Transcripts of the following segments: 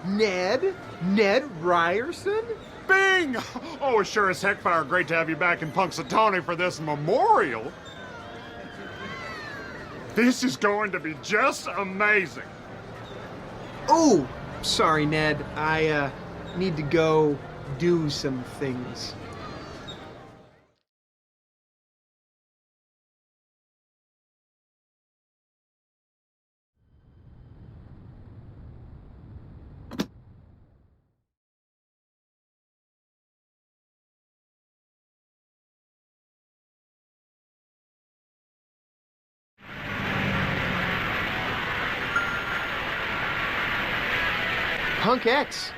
Ned? Ned Ryerson? Bing! Oh, sure as heck fire great to have you back in Punxsutawney for this memorial. This is going to be just amazing. Oh, sorry, Ned. I need to go do some things. Punk X.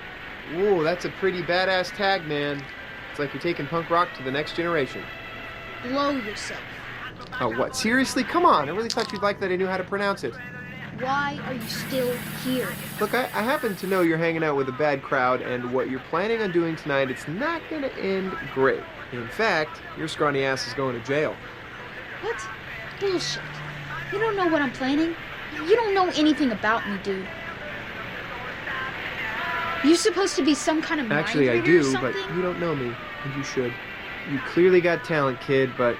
Ooh, that's a pretty badass tag, man. It's like you're taking punk rock to the next generation. Blow yourself. Oh, what? Seriously? Come on. I really thought you'd like that I knew how to pronounce it. Why are you still here? Look, I happen to know you're hanging out with a bad crowd, and what you're planning on doing tonight, it's not gonna end great. In fact, your scrawny ass is going to jail. What? Bullshit. You don't know what I'm planning? You don't know anything about me, dude. You supposed to be some kind of mind Actually, I reader or do, something? but you don't know me, and you should. You clearly got talent, kid, but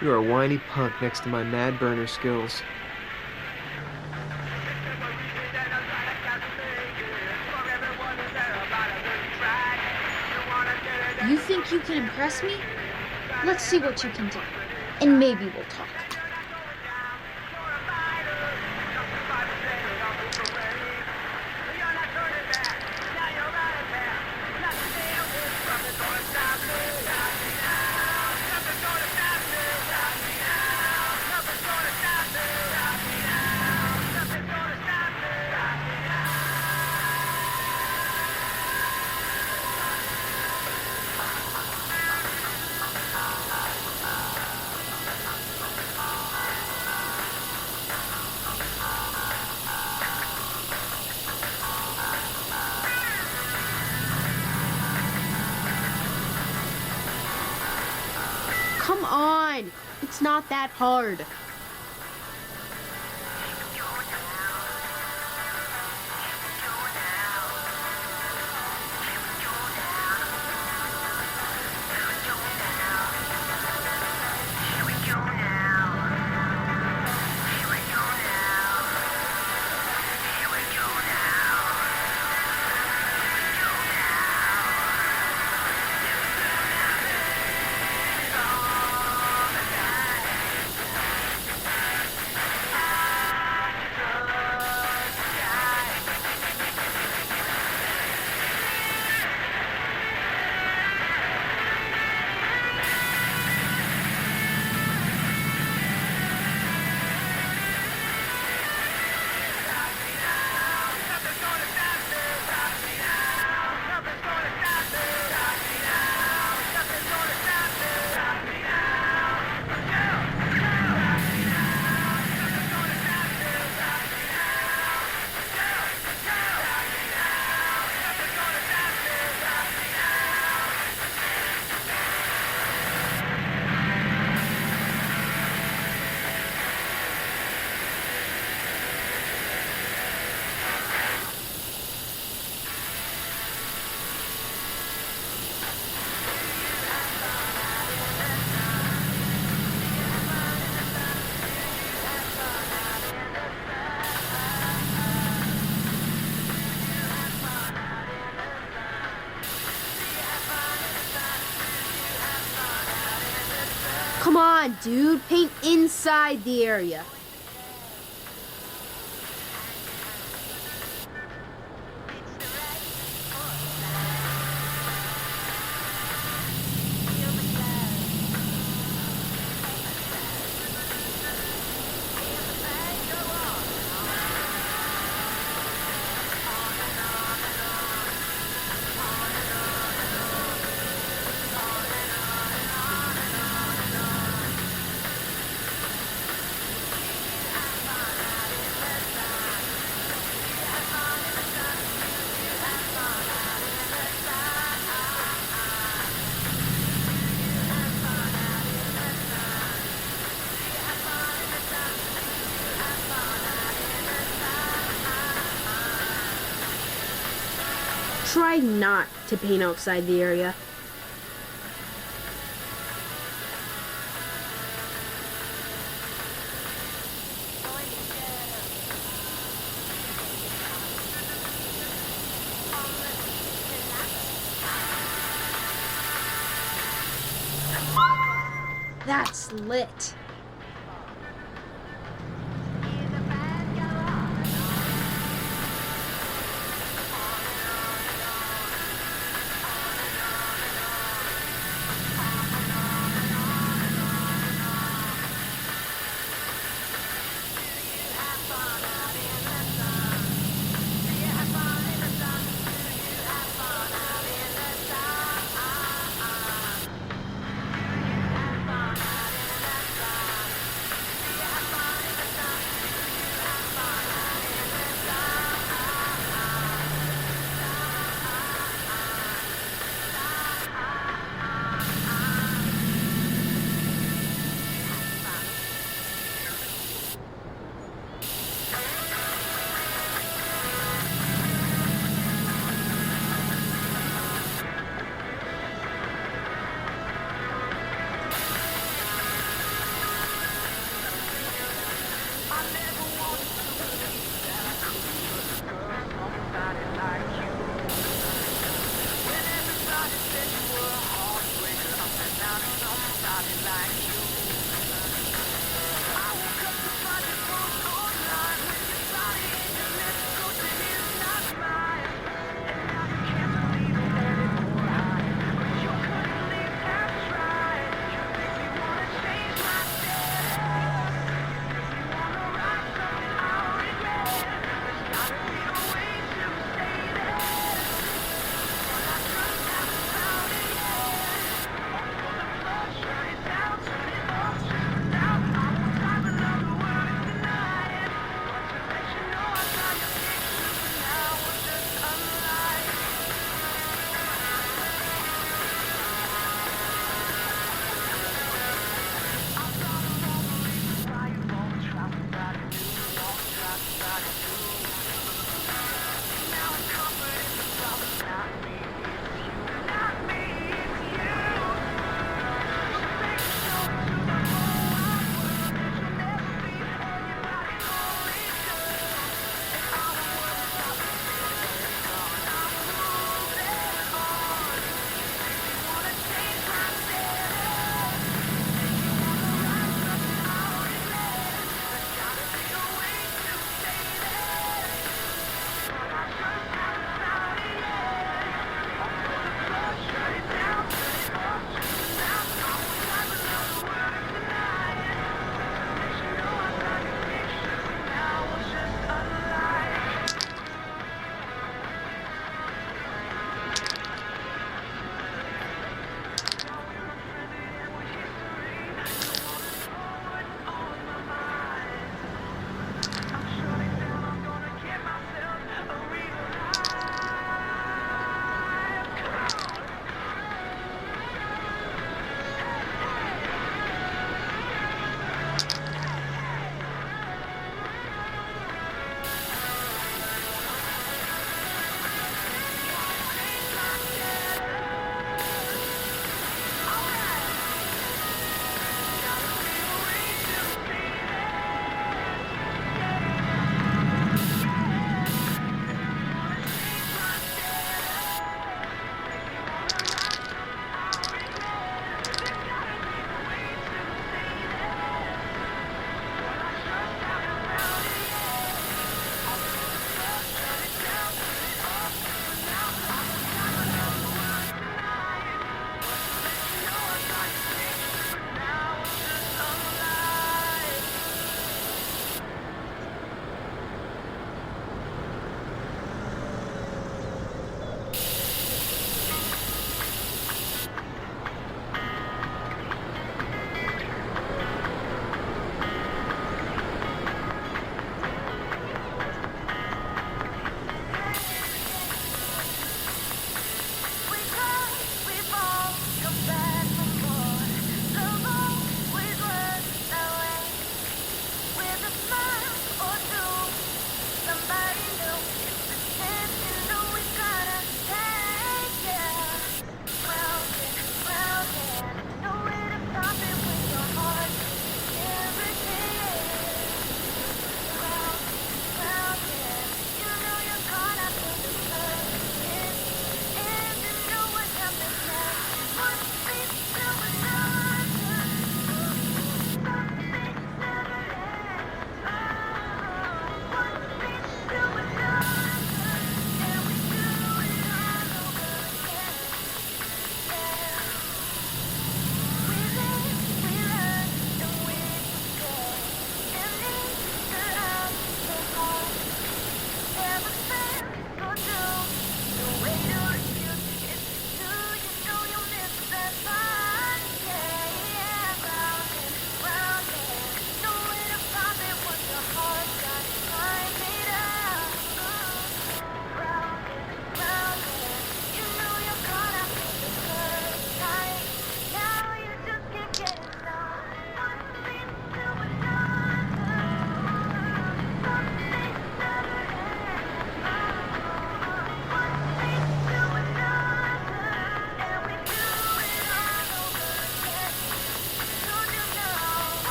you're a whiny punk next to my mad burner skills. You think you can impress me? Let's see what you can do. And maybe we'll talk. Come on! It's not that hard. Come on, dude. Paint inside the area. try not to paint outside the area. That's lit.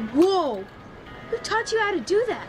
Whoa! Who taught you how to do that?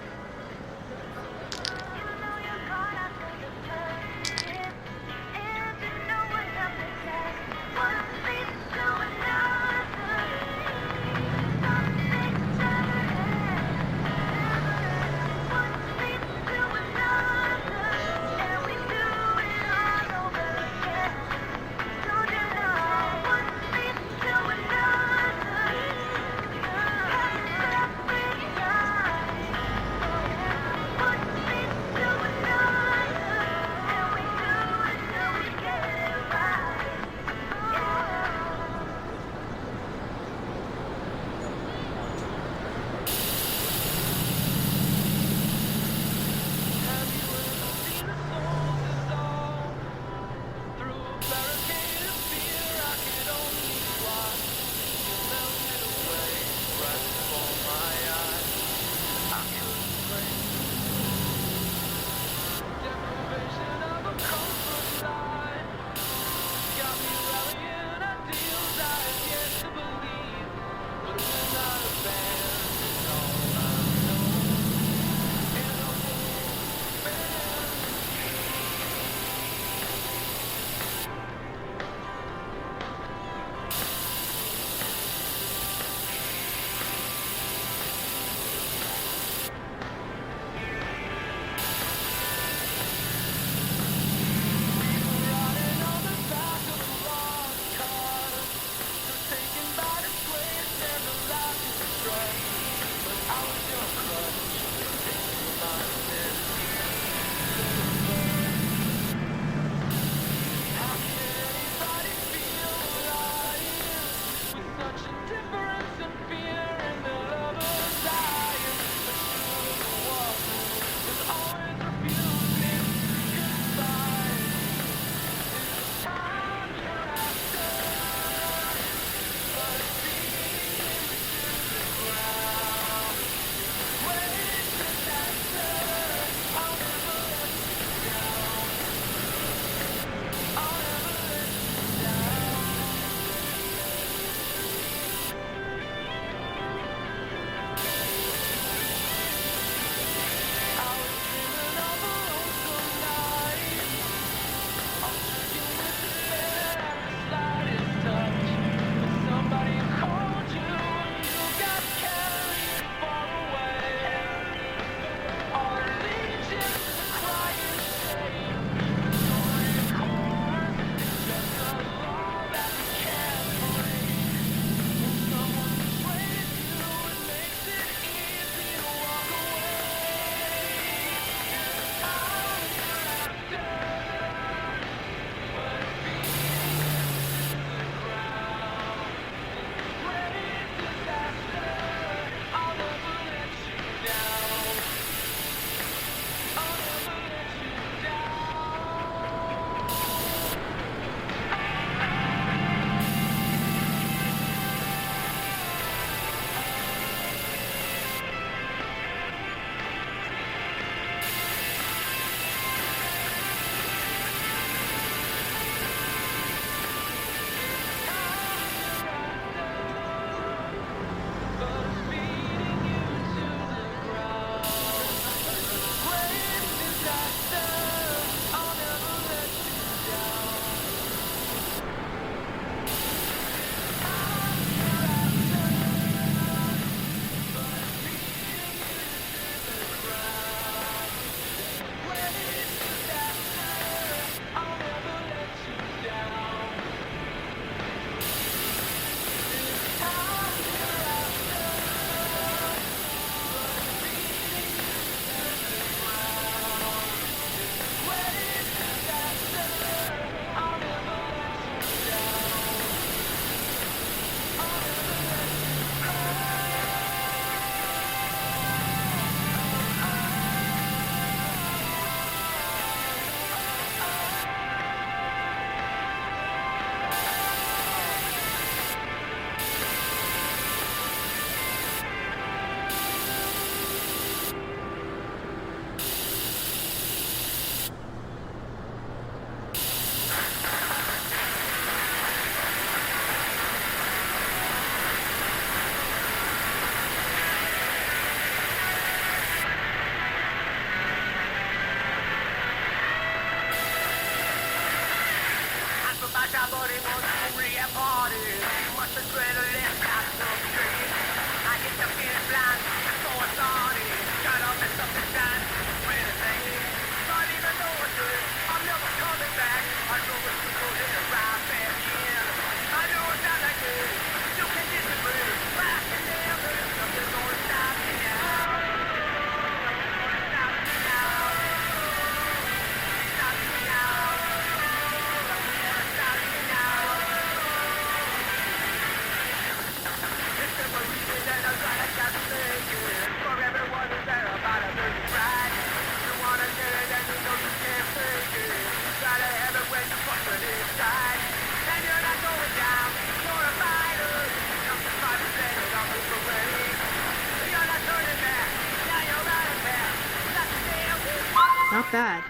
Not bad.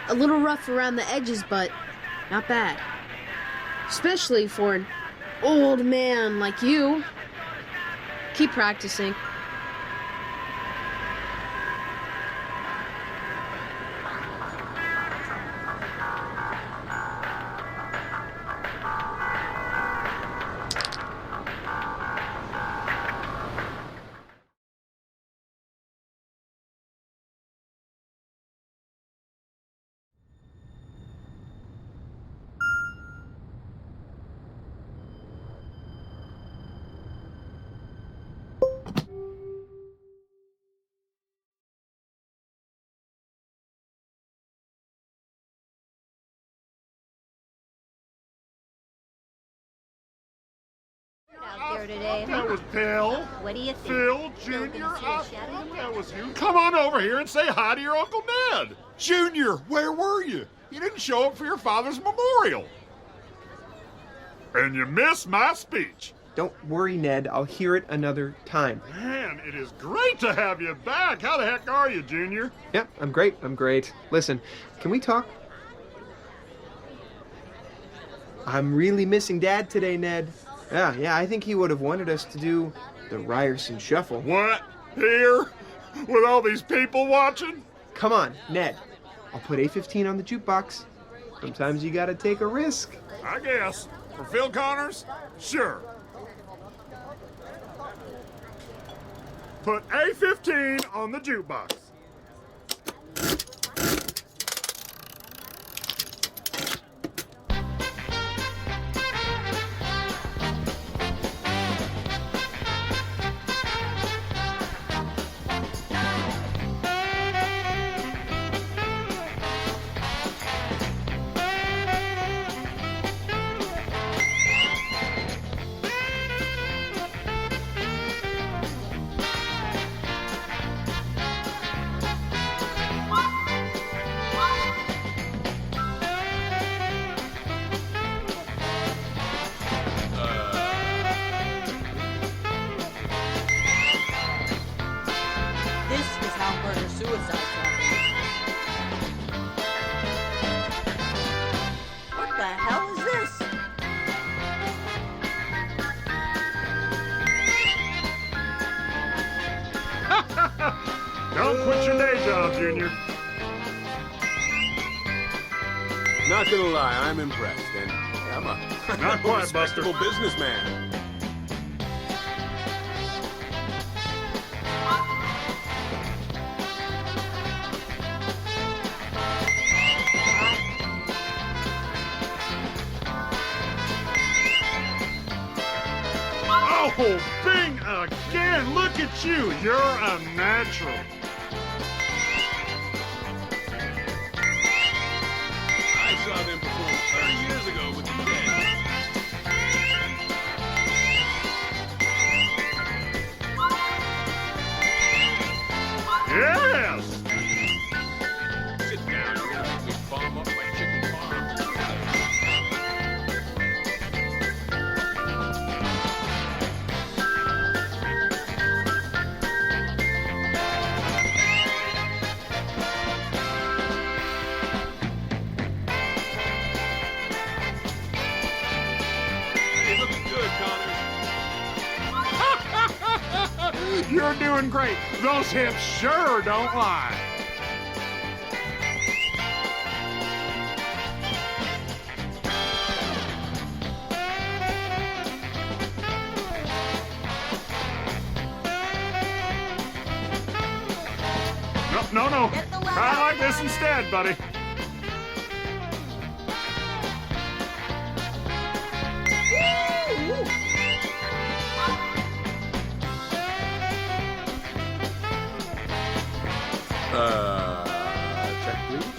A little rough around the edges, but not bad. Especially for an old man like you. Keep practicing. Out there today, That was Bill. What do you think? Phil, Still Junior, gonna see a shadow in the that road? was you. Come on over here and say hi to your Uncle Ned. Junior, where were you? You didn't show up for your father's memorial. And you missed my speech. Don't worry, Ned. I'll hear it another time. Man, it is great to have you back. How the heck are you, Junior? Yep, I'm great. I'm great. Listen, can we talk? I'm really missing Dad today, Ned. Yeah, I think he would have wanted us to do the Ryerson Shuffle. What? Here? With all these people watching? Come on, Ned. I'll put A15 on the jukebox. Sometimes you gotta take a risk. I guess. For Phil Connors? Sure. Put A15 on the jukebox. This is how murder-suicides happen. What the hell is this? Don't quit your day job, Junior. Not gonna lie, I'm impressed, and I'm a, Not quite, respectable Buster. businessman. Oh, Bing again! Look at you! You're a natural. I saw them perform 30 years ago with the Dead. Yes! Sit down, you're gonna make me bomb up my chicken farm. Hey, looking good, Connors. You're doing great. Those hips sure don't lie. No. Get the Try lever. like this instead, buddy. Check, please.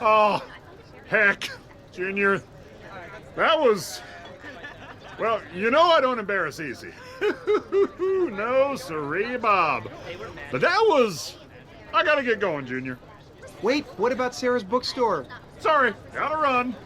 Oh, heck, Junior. That was... Well, you know I don't embarrass easy. No, siree, Bob. But that was... I gotta get going, Junior. Wait, what about Sarah's bookstore? Sorry, gotta run.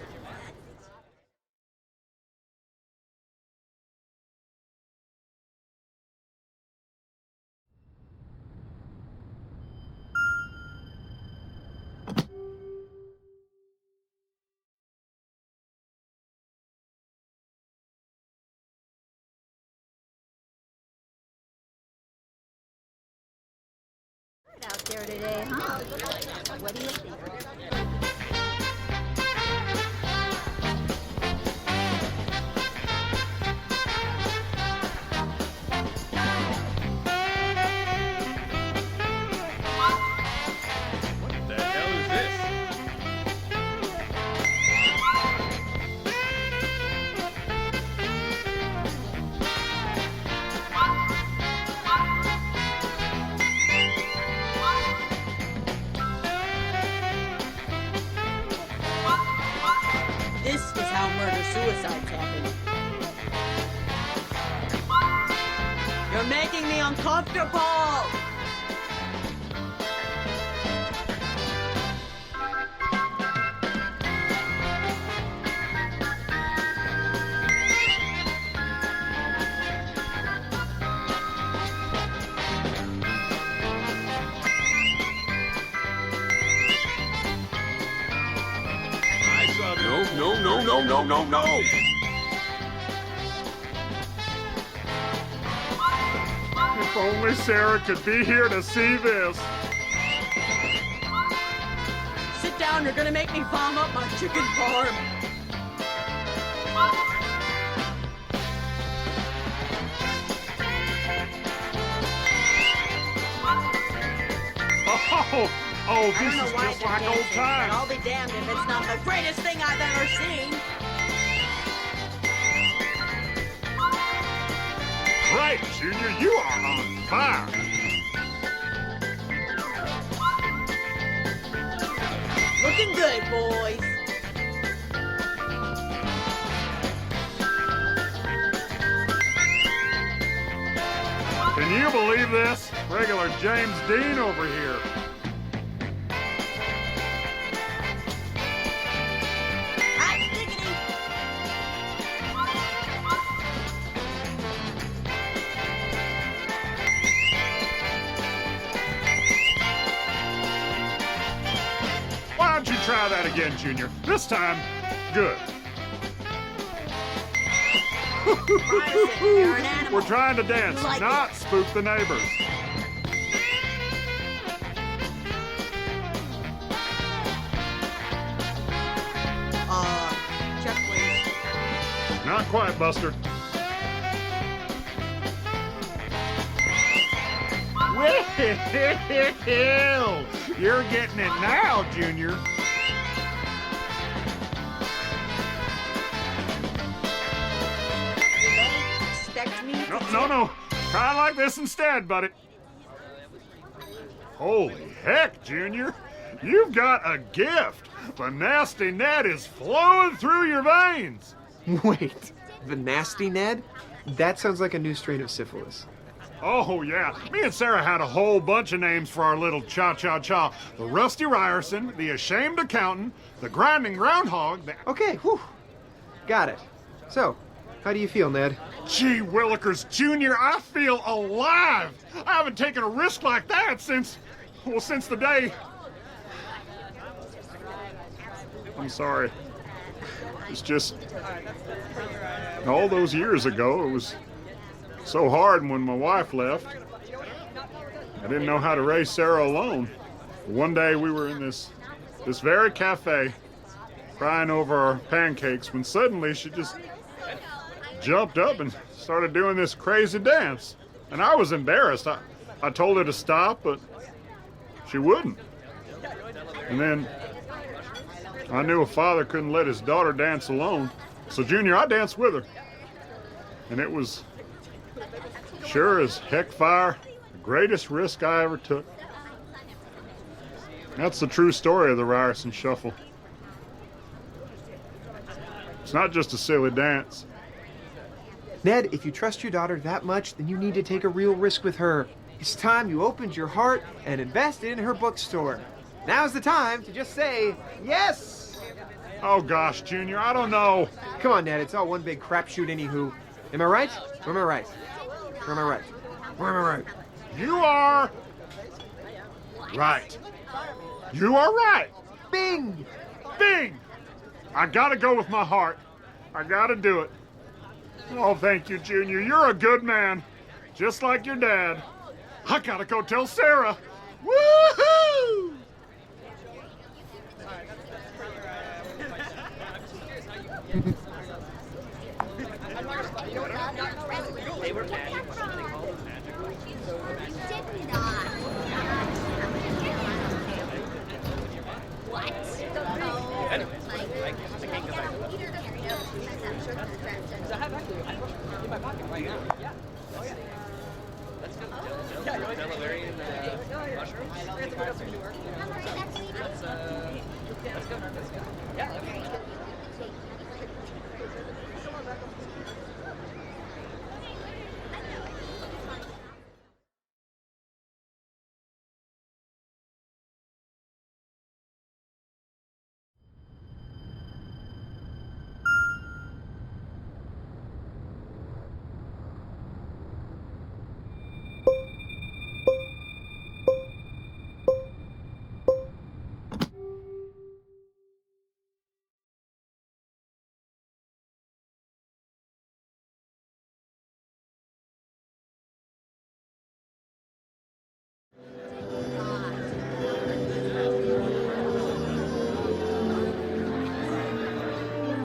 Out there today, huh? What do you think? What the hell is this? This is how murder-suicides happen. You're making me uncomfortable! I saw them. No. If only Sarah could be here to see this. Sit down, you're gonna make me vomit my chicken farm. Oh, I this don't know is why just they're like old dancing, but I'll times. be damned if it's not the greatest thing I've ever seen. Right, Junior, you are on fire. Looking good, boys. Can you believe this? Regular James Dean over here. Hot diggity. Why don't you try that again, Junior? This time, good. Honestly, you're an animal. We're trying to dance, You like not spook the neighbors. Check, please. Not quite, Buster. Well, you're getting it now, Junior. You don't expect me to No. Try like this instead, buddy. Holy heck, Junior. You've got a gift. The nasty Ned is flowing through your veins. Wait, the nasty Ned? That sounds like a new strain of syphilis. Oh, yeah. Me and Sarah had a whole bunch of names for our little cha-cha-cha. The Rusty Ryerson, the Ashamed Accountant, the Grinding Groundhog, the... Okay, whew. Got it. So, how do you feel, Ned? Gee Willikers, Junior, I feel alive. I haven't taken a risk like that since the day... I'm sorry. It's just... all those years ago, it was so hard when my wife left. I didn't know how to raise Sarah alone. One day we were in this very cafe, crying over our pancakes, when suddenly she just jumped up and started doing this crazy dance. And I was embarrassed. I told her to stop, but she wouldn't. And then I knew a father couldn't let his daughter dance alone. So, Junior, I danced with her. And it was sure as heck fire, the greatest risk I ever took. That's the true story of the Ryerson Shuffle. It's not just a silly dance. Ned, if you trust your daughter that much, then you need to take a real risk with her. It's time you opened your heart and invested in her bookstore. Now's the time to just say yes! Oh gosh, Junior, I don't know. Come on, Ned, it's all one big crapshoot anywho. Am I right? Or am I right? Or am I right? Or am I right? You are right. You are right. Bing! Bing! I gotta go with my heart. I gotta do it. Oh, thank you, Junior. You're a good man. Just like your dad. I gotta go tell Sarah. Woohoo!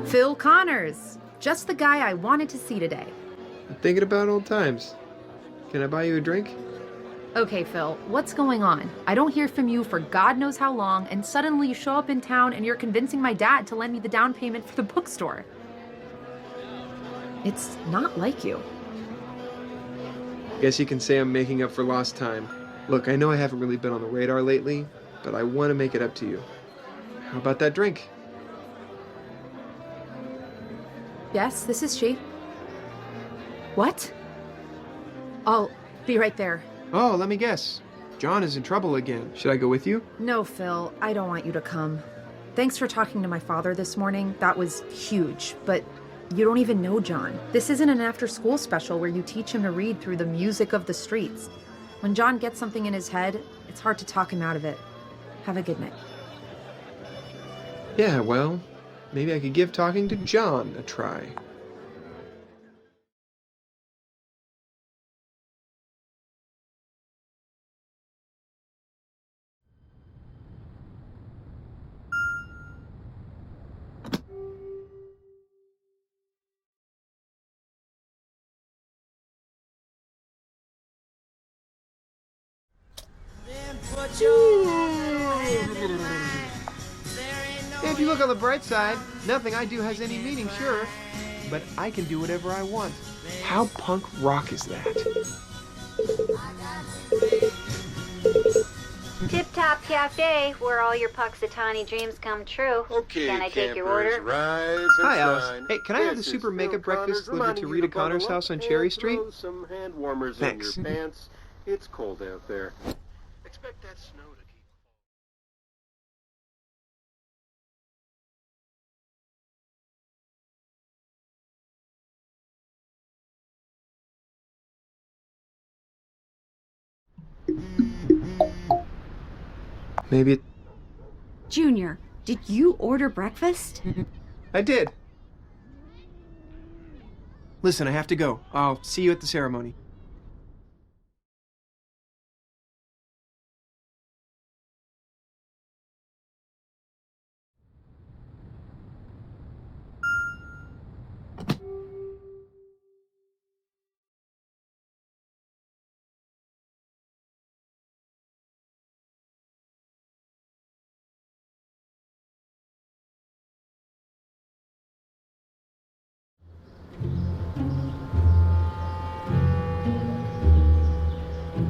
Phil Connors, just the guy I wanted to see today. I'm thinking about old times. Can I buy you a drink? Okay, Phil, what's going on? I don't hear from you for God knows how long, and suddenly you show up in town and you're convincing my dad to lend me the down payment for the bookstore. It's not like you. Guess you can say I'm making up for lost time. Look, I know I haven't really been on the radar lately, but I want to make it up to you. How about that drink? Yes, this is she. What? I'll be right there. Oh, let me guess. John is in trouble again. Should I go with you? No, Phil, I don't want you to come. Thanks for talking to my father this morning. That was huge, but you don't even know John. This isn't an after-school special where you teach him to read through the music of the streets. When John gets something in his head, it's hard to talk him out of it. Have a good night. Yeah, well, maybe I could give talking to John a try. If you look on the bright side, nothing I do has any meaning, sure. But I can do whatever I want. How punk rock is that? Tip Top Cafe, where all your Puxatani dreams come true. Okay, Can I take your campers, order? rise and Hi, Alice. shine. Hey, can I have the This super is makeup Phil breakfast Connors delivered to reminding you Rita bundle Connor's up house on and Cherry Street? throw some hand warmers Thanks. in your pants. It's cold out there. Expect that snow to keep. Maybe it... Junior, did you order breakfast? I did. Listen, I have to go. I'll see you at the ceremony.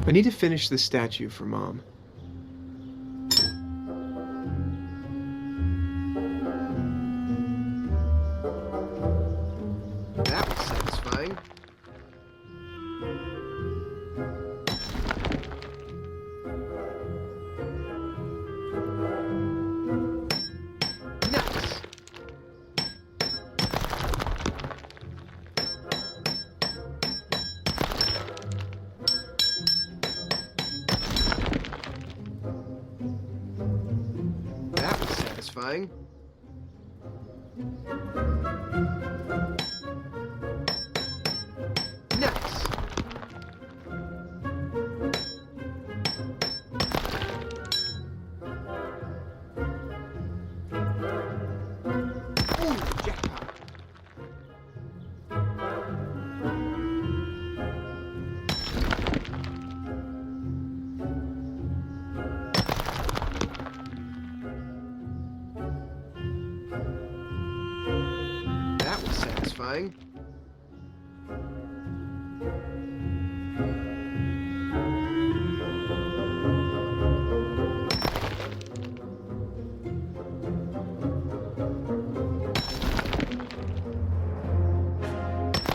I need to finish this statue for Mom. That was satisfying. Nice. That was satisfying. Nice. Ooh, jackpot. That was satisfying.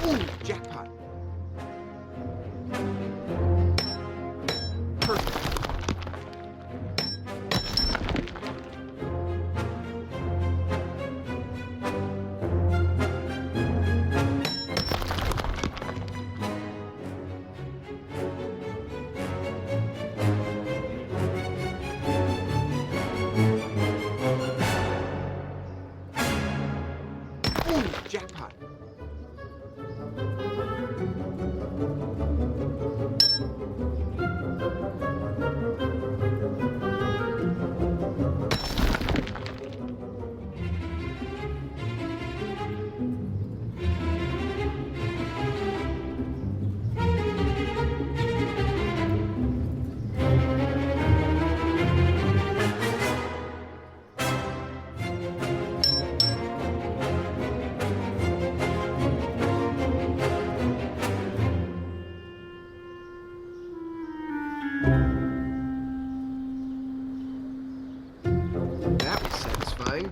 Ooh, jackpot. Perfect. Ooh, jackpot. That was satisfying.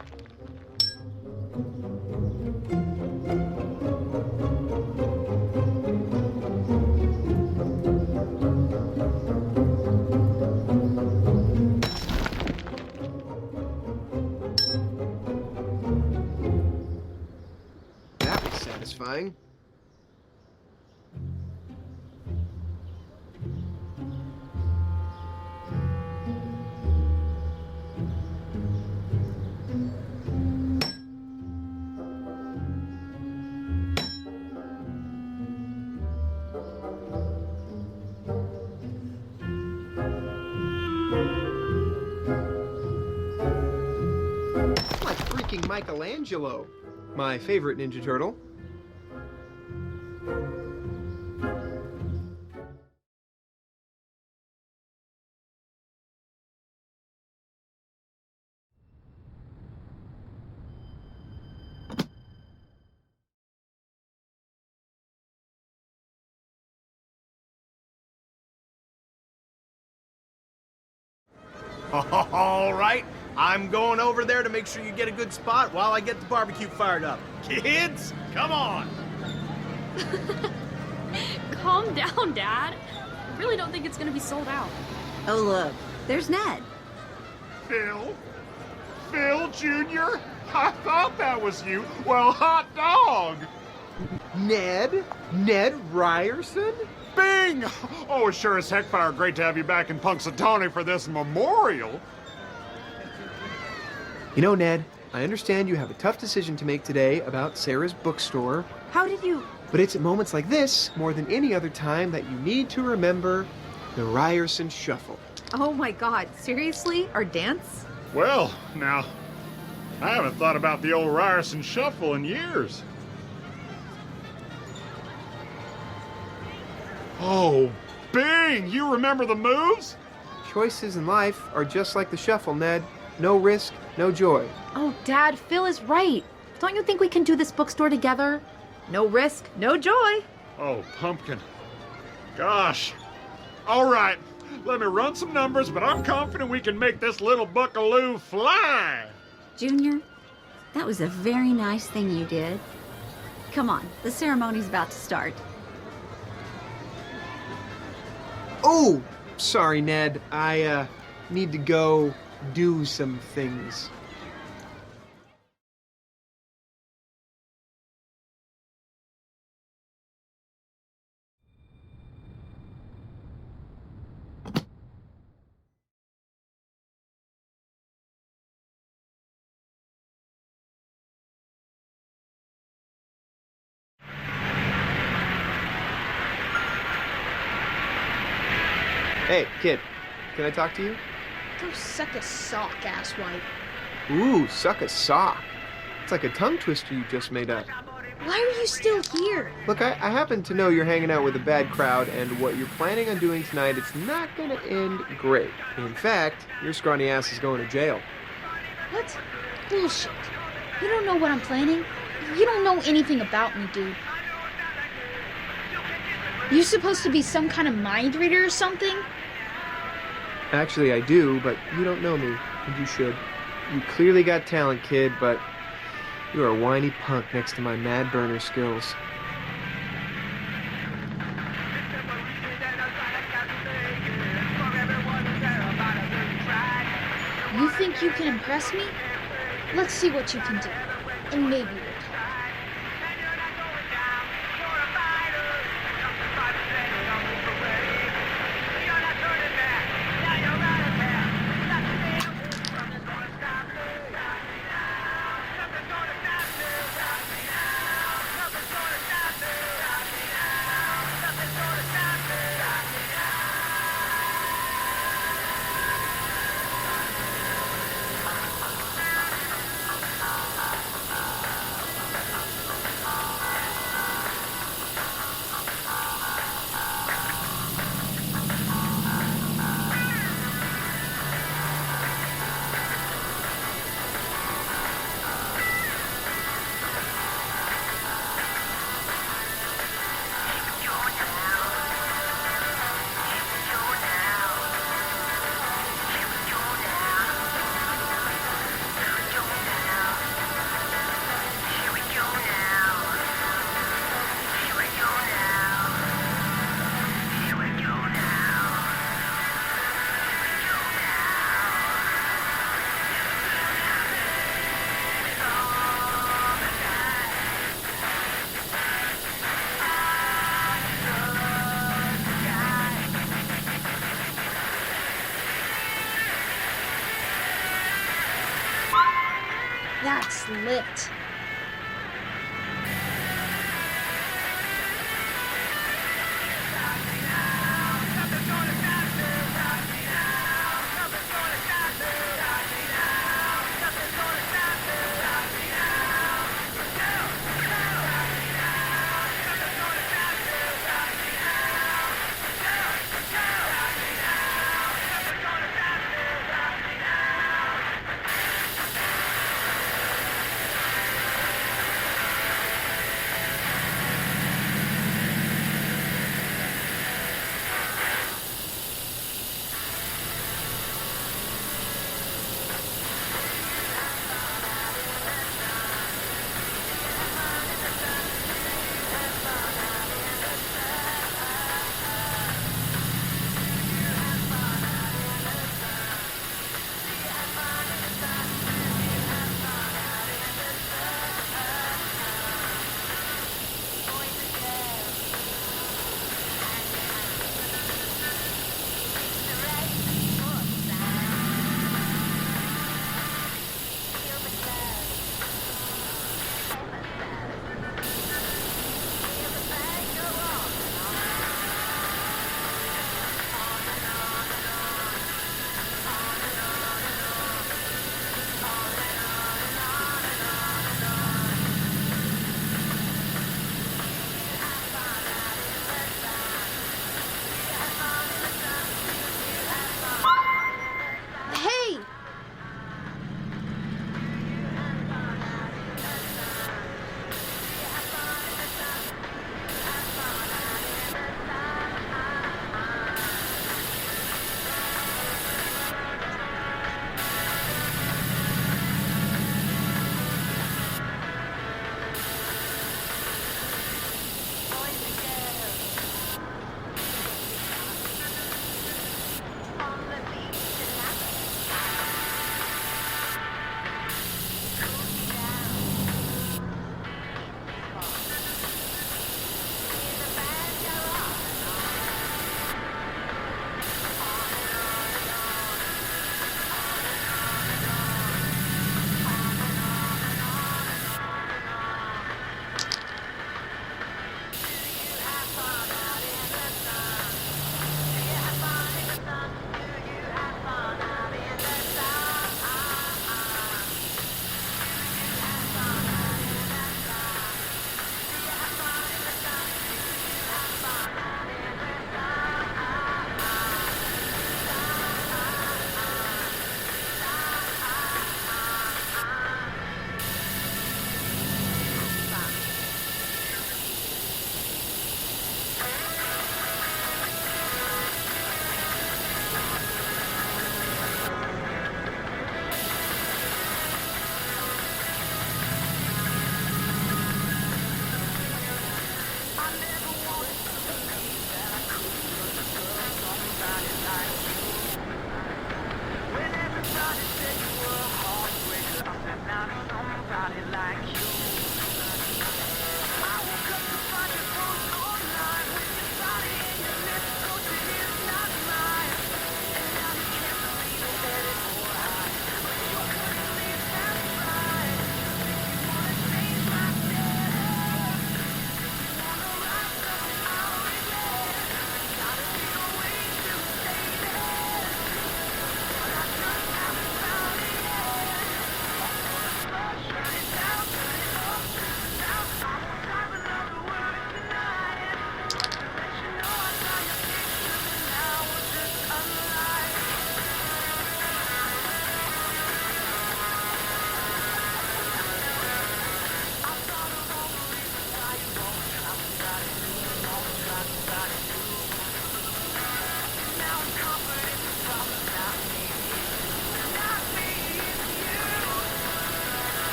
That was satisfying. Like freaking Michelangelo, my favorite Ninja Turtle. All right, I'm going over there to make sure you get a good spot while I get the barbecue fired up. Kids, come on. Calm down, Dad. I really don't think it's gonna be sold out. Oh, look, there's Ned. Phil? Phil Jr.? I thought that was you. Well, hot dog! Ned? Ned Ryerson? Bing! Oh, sure as heck fire great to have you back in Punxsutawney for this memorial. You know, Ned, I understand you have a tough decision to make today about Sarah's bookstore, How did you... but it's at moments like this, more than any other time, that you need to remember the Ryerson Shuffle. Oh my god, seriously? Our dance? Well, now, I haven't thought about the old Ryerson Shuffle in years. Oh, Bing! You remember the moves? Choices in life are just like the shuffle, Ned. No risk, no joy. Oh, Dad, Phil is right. Don't you think we can do this bookstore together? No risk, no joy. Oh, Pumpkin. Gosh, All right, let me run some numbers, but I'm confident we can make this little buckaloo fly. Junior, that was a very nice thing you did. Come on, the ceremony's about to start. Oh, sorry, Ned. I need to go do some things. Hey, kid, can I talk to you? Go suck a sock, asswipe. Ooh, suck a sock. It's like a tongue twister you just made up. Why are you still here? Look, I happen to know you're hanging out with a bad crowd, and what you're planning on doing tonight, it's not gonna end great. In fact, your scrawny ass is going to jail. What? Bullshit. You don't know what I'm planning? You don't know anything about me, dude. You supposed to be some kind of mind reader or something? Actually, I do, but you don't know me, and you should. You clearly got talent, kid, but you're a whiny punk next to my mad burner skills. You think you can impress me? Let's see what you can do. And maybe we'll talk. That's lit.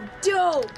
so dope!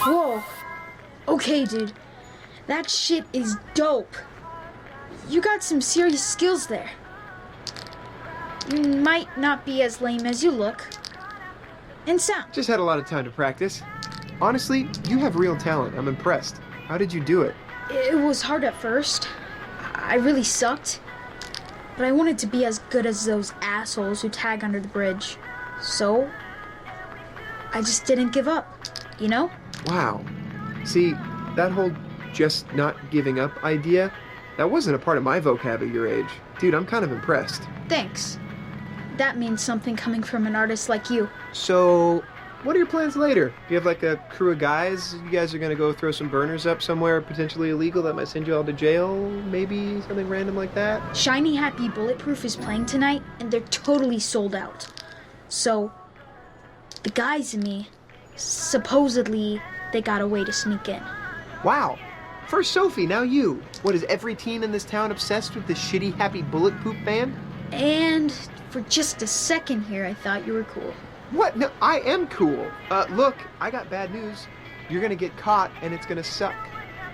Whoa. Okay, dude. That shit is dope. You got some serious skills there. You might not be as lame as you look. And sound. Just had a lot of time to practice. Honestly, you have real talent. I'm impressed. How did you do it? It was hard at first. I really sucked. But I wanted to be as good as those assholes who tag under the bridge. So, I just didn't give up, you know? Wow. See, that whole just not giving up idea, that wasn't a part of my vocab at your age. Dude, I'm kind of impressed. Thanks. That means something coming from an artist like you. So, what are your plans later? Do you have like a crew of guys? You guys are gonna go throw some burners up somewhere potentially illegal that might send you all to jail? Maybe something random like that? Shiny Happy Bulletproof is playing tonight, and they're totally sold out. So, the guys and me, supposedly, they got a way to sneak in. Wow. First Sophie, now you. What, is every teen in this town obsessed with the shitty Happy Bulletproof band? And for just a second here, I thought you were cool. What? No, I am cool. Look, I got bad news. You're gonna get caught, and it's gonna suck.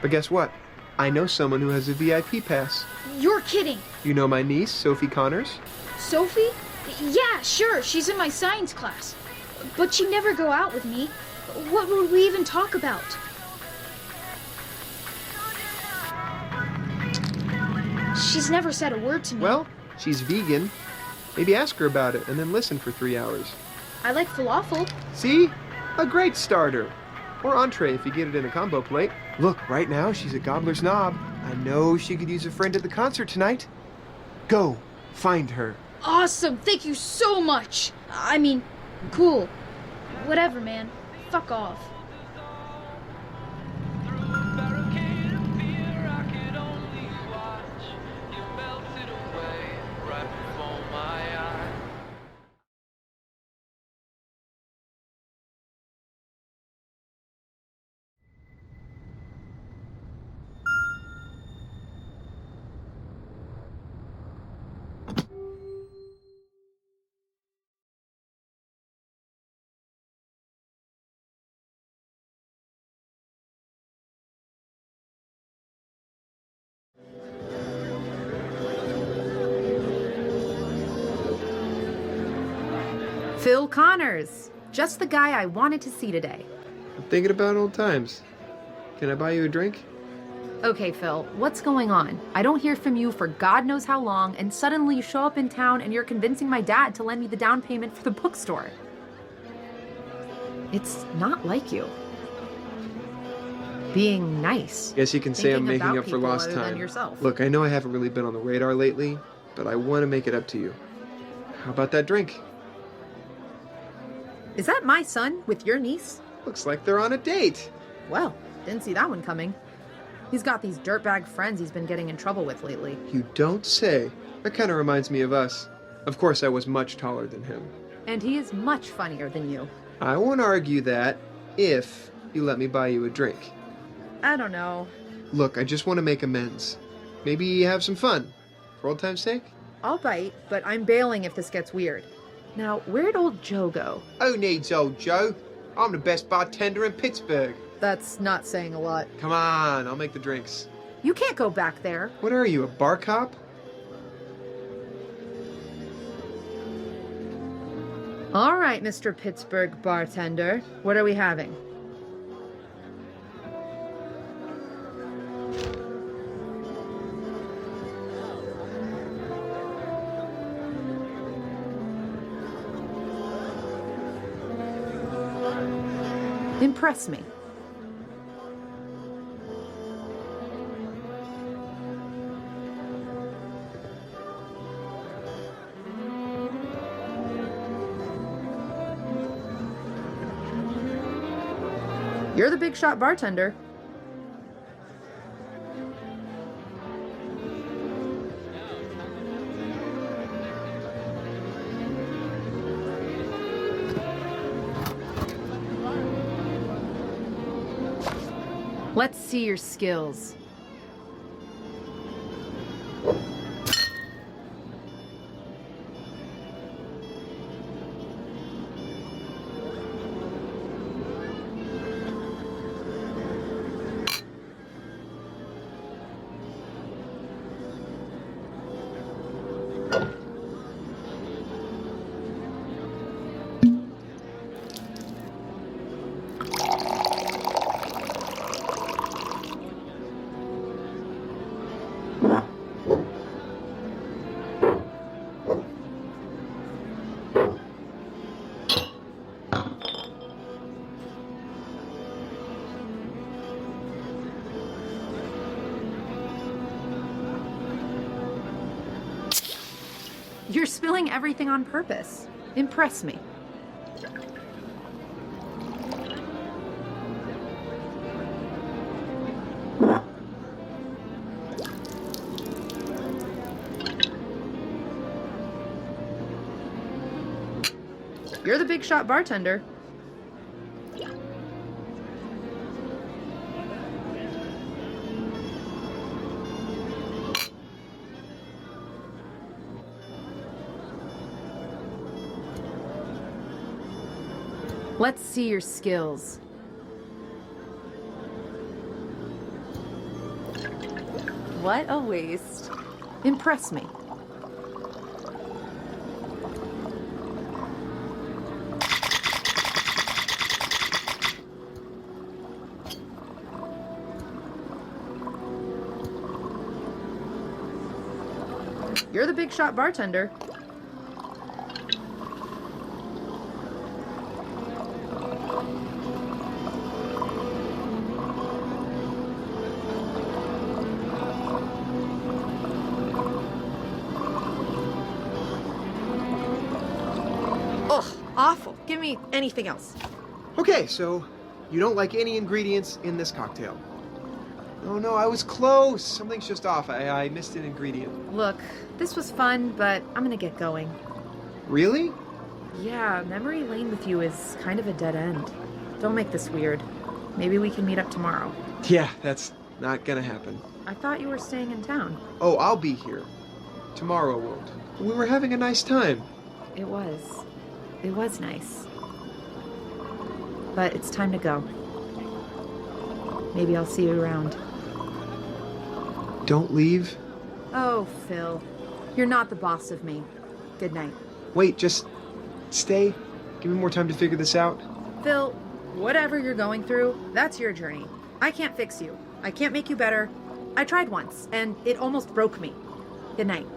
But guess what? I know someone who has a VIP pass. You're kidding. You know my niece, Sophie Connors? Sophie? Yeah, sure. She's in my science class. But she'd never go out with me. What would we even talk about? She's never said a word to me. Well, she's vegan. Maybe ask her about it and then listen for 3 hours. I like falafel. See? A great starter. Or entree if you get it in a combo plate. Look, right now she's a gobbler's knob. I know she could use a friend at the concert tonight. Go, find her. Awesome. Thank you so much. I mean, cool. Whatever, man. Fuck off. Phil Connors. Just the guy I wanted to see today. I'm thinking about old times. Can I buy you a drink? Okay, Phil, what's going on? I don't hear from you for God knows how long, and suddenly you show up in town and you're convincing my dad to lend me the down payment for the bookstore. It's not like you. Being nice. Guess you can say I'm Thinking making about up for people lost other than time. yourself. Look, I know I haven't really been on the radar lately, but I want to make it up to you. How about that drink? Is that my son with your niece? Looks like they're on a date. Well, didn't see that one coming. He's got these dirtbag friends he's been getting in trouble with lately. You don't say. That kind of reminds me of us. Of course, I was much taller than him. And he is much funnier than you. I won't argue that if you let me buy you a drink. I don't know. Look, I just want to make amends. Maybe have some fun. For old time's sake? I'll bite, but I'm bailing if this gets weird. Now, where'd old Joe go? Who needs old Joe? I'm the best bartender in Pittsburgh. That's not saying a lot. Come on, I'll make the drinks. You can't go back there. What are you, a bar cop? All right, Mr. Pittsburgh bartender. What are we having? Impress me. You're the big shot bartender. Let's see your skills. You're spilling everything on purpose. Impress me. You're the big shot bartender. Let's see your skills. What a waste. Impress me. You're the big shot bartender. Ugh, awful. Give me anything else. Okay, so you don't like any ingredients in this cocktail. Oh no, I was close. Something's just off. I missed an ingredient. Look, this was fun, but I'm gonna get going. Really? Yeah, memory lane with you is kind of a dead end. Don't make this weird. Maybe we can meet up tomorrow. Yeah, that's not gonna happen. I thought you were staying in town. Oh, I'll be here. Tomorrow won't. We were having a nice time. It was. It was nice. But it's time to go. Maybe I'll see you around. Don't leave. Oh, Phil. You're not the boss of me. Good night. Wait, just stay. Give me more time to figure this out. Phil, whatever you're going through, that's your journey. I can't fix you. I can't make you better. I tried once, and it almost broke me. Good night.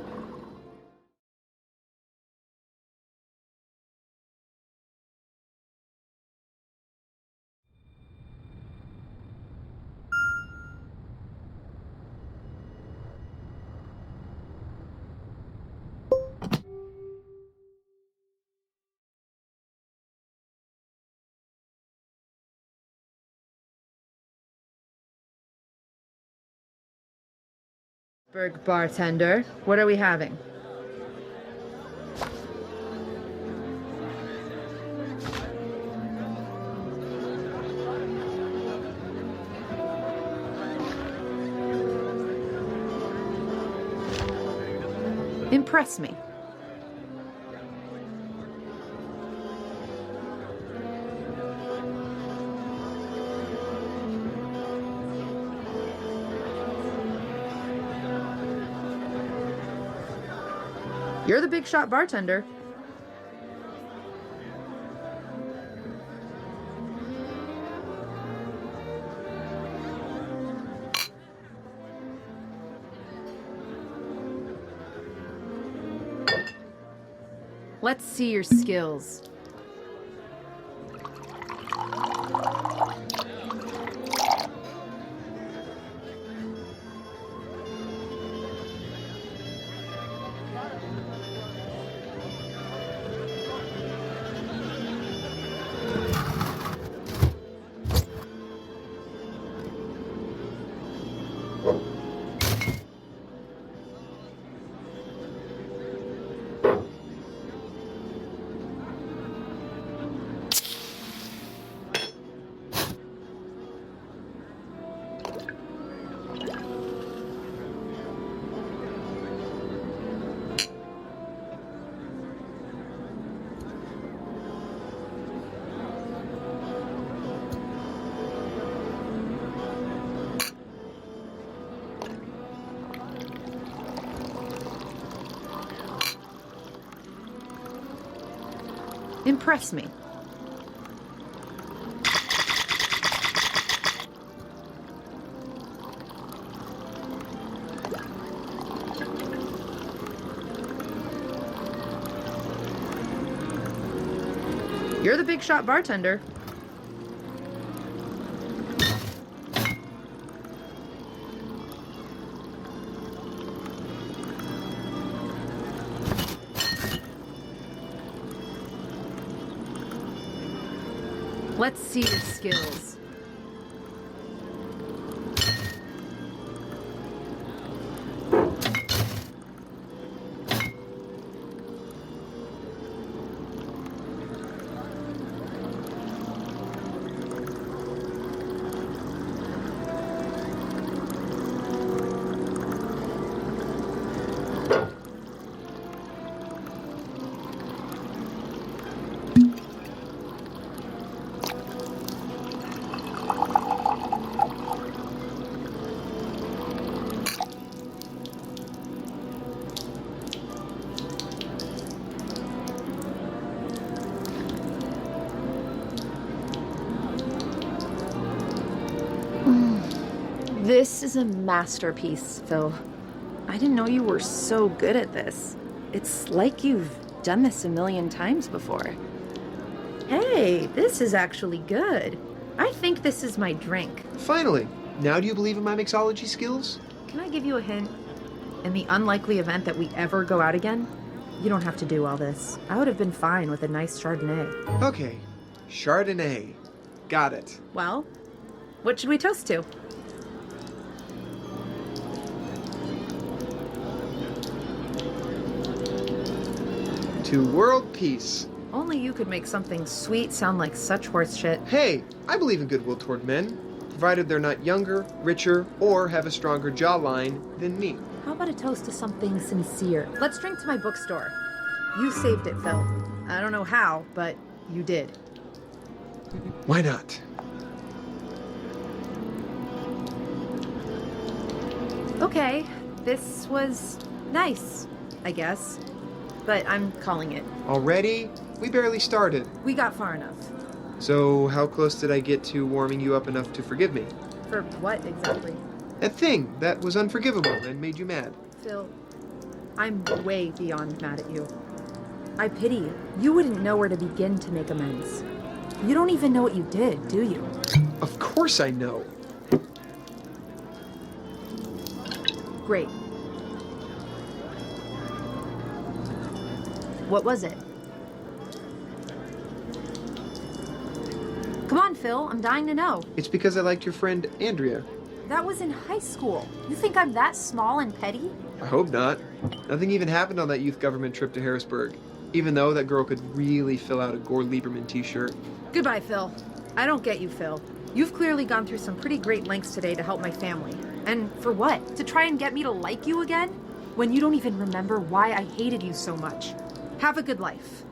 Berg bartender, what are we having? Impress me. You're the big shot bartender. Let's see your skills. Impress me. You're the big shot bartender. Let's see your skills. This is a masterpiece, Phil. I didn't know you were so good at this. It's like you've done this a million times before. Hey, this is actually good. I think this is my drink. Finally. Now do you believe in my mixology skills? Can I give you a hint? In the unlikely event that we ever go out again, you don't have to do all this. I would have been fine with a nice Chardonnay. Okay. Chardonnay. Got it. Well, what should we toast to? To world peace. Only you could make something sweet sound like such horse shit. Hey, I believe in goodwill toward men, provided they're not younger, richer, or have a stronger jawline than me. How about a toast to something sincere? Let's drink to my bookstore. You saved it, Phil. I don't know how, but you did. Why not? Okay, this was nice, I guess. But I'm calling it. Already? We barely started. We got far enough. So how close did I get to warming you up enough to forgive me? For what exactly? That thing that was unforgivable and made you mad. Phil, I'm way beyond mad at you. I pity you. You wouldn't know where to begin to make amends. You don't even know what you did, do you? Of course I know. Great. What was it? Come on, Phil. I'm dying to know. It's because I liked your friend, Andrea. That was in high school. You think I'm that small and petty? I hope not. Nothing even happened on that youth government trip to Harrisburg, even though that girl could really fill out a Gore Lieberman t-shirt. Goodbye, Phil. I don't get you, Phil. You've clearly gone through some pretty great lengths today to help my family. And for what? To try and get me to like you again? When you don't even remember why I hated you so much. Have a good life.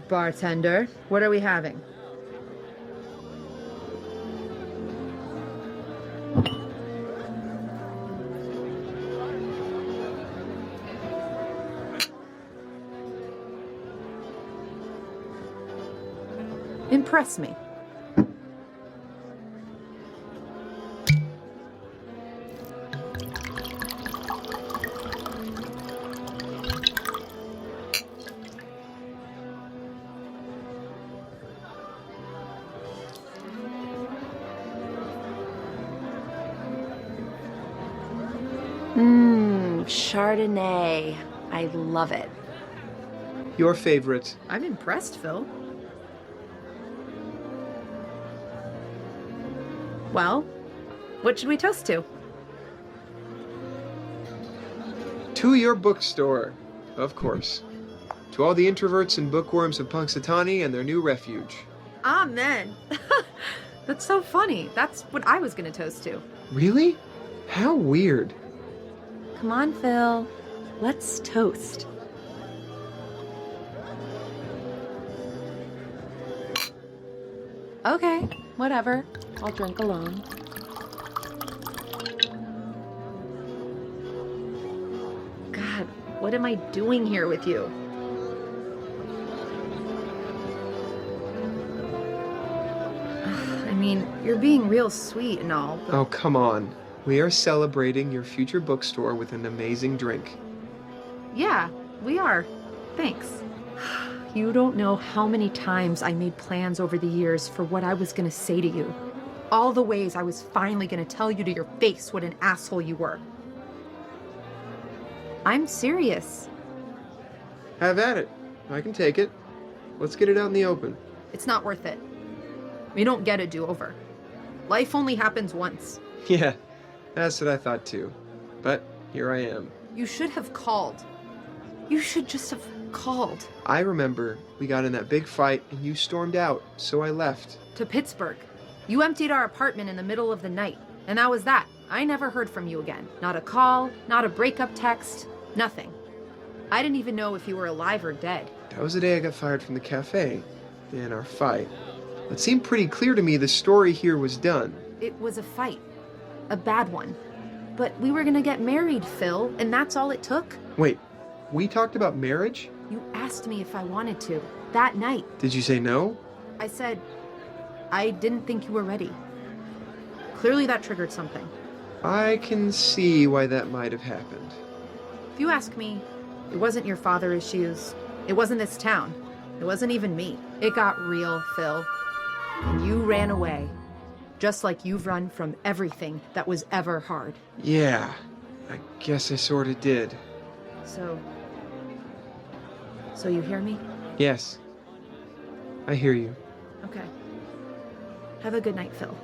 Bartender, what are we having? Impress me. Chardonnay. I love it. Your favorite. I'm impressed, Phil. Well, what should we toast to? To your bookstore, of course. To all the introverts and bookworms of Punxsutawney and their new refuge. Amen. That's so funny. That's what I was going to toast to. Really? How weird. Come on, Phil. Let's toast. Okay, whatever. I'll drink alone. God, what am I doing here with you? I mean, you're being real sweet and all, but... Oh, come on. We are celebrating your future bookstore with an amazing drink. Yeah, we are. Thanks. You don't know how many times I made plans over the years for what I was going to say to you. All the ways I was finally going to tell you to your face what an asshole you were. I'm serious. Have at it. I can take it. Let's get it out in the open. It's not worth it. We don't get a do-over. Life only happens once. Yeah, that's what I thought too. But here I am. You should have called. You should just have called. I remember we got in that big fight and you stormed out, so I left. To Pittsburgh. You emptied our apartment in the middle of the night, and that was that. I never heard from you again. Not a call, not a breakup text, nothing. I didn't even know if you were alive or dead. That was the day I got fired from the cafe, in our fight. It seemed pretty clear to me the story here was done. It was a fight. A bad one. But we were gonna get married, Phil, and that's all it took? Wait, we talked about marriage? You asked me if I wanted to, that night. Did you say no? I said, I didn't think you were ready. Clearly that triggered something. I can see why that might have happened. If you ask me, it wasn't your father issues. It wasn't this town. It wasn't even me. It got real, Phil. And you ran away. Just like you've run from everything that was ever hard. Yeah, I guess I sorta did. So you hear me? Yes, I hear you. Okay. Have a good night, Phil.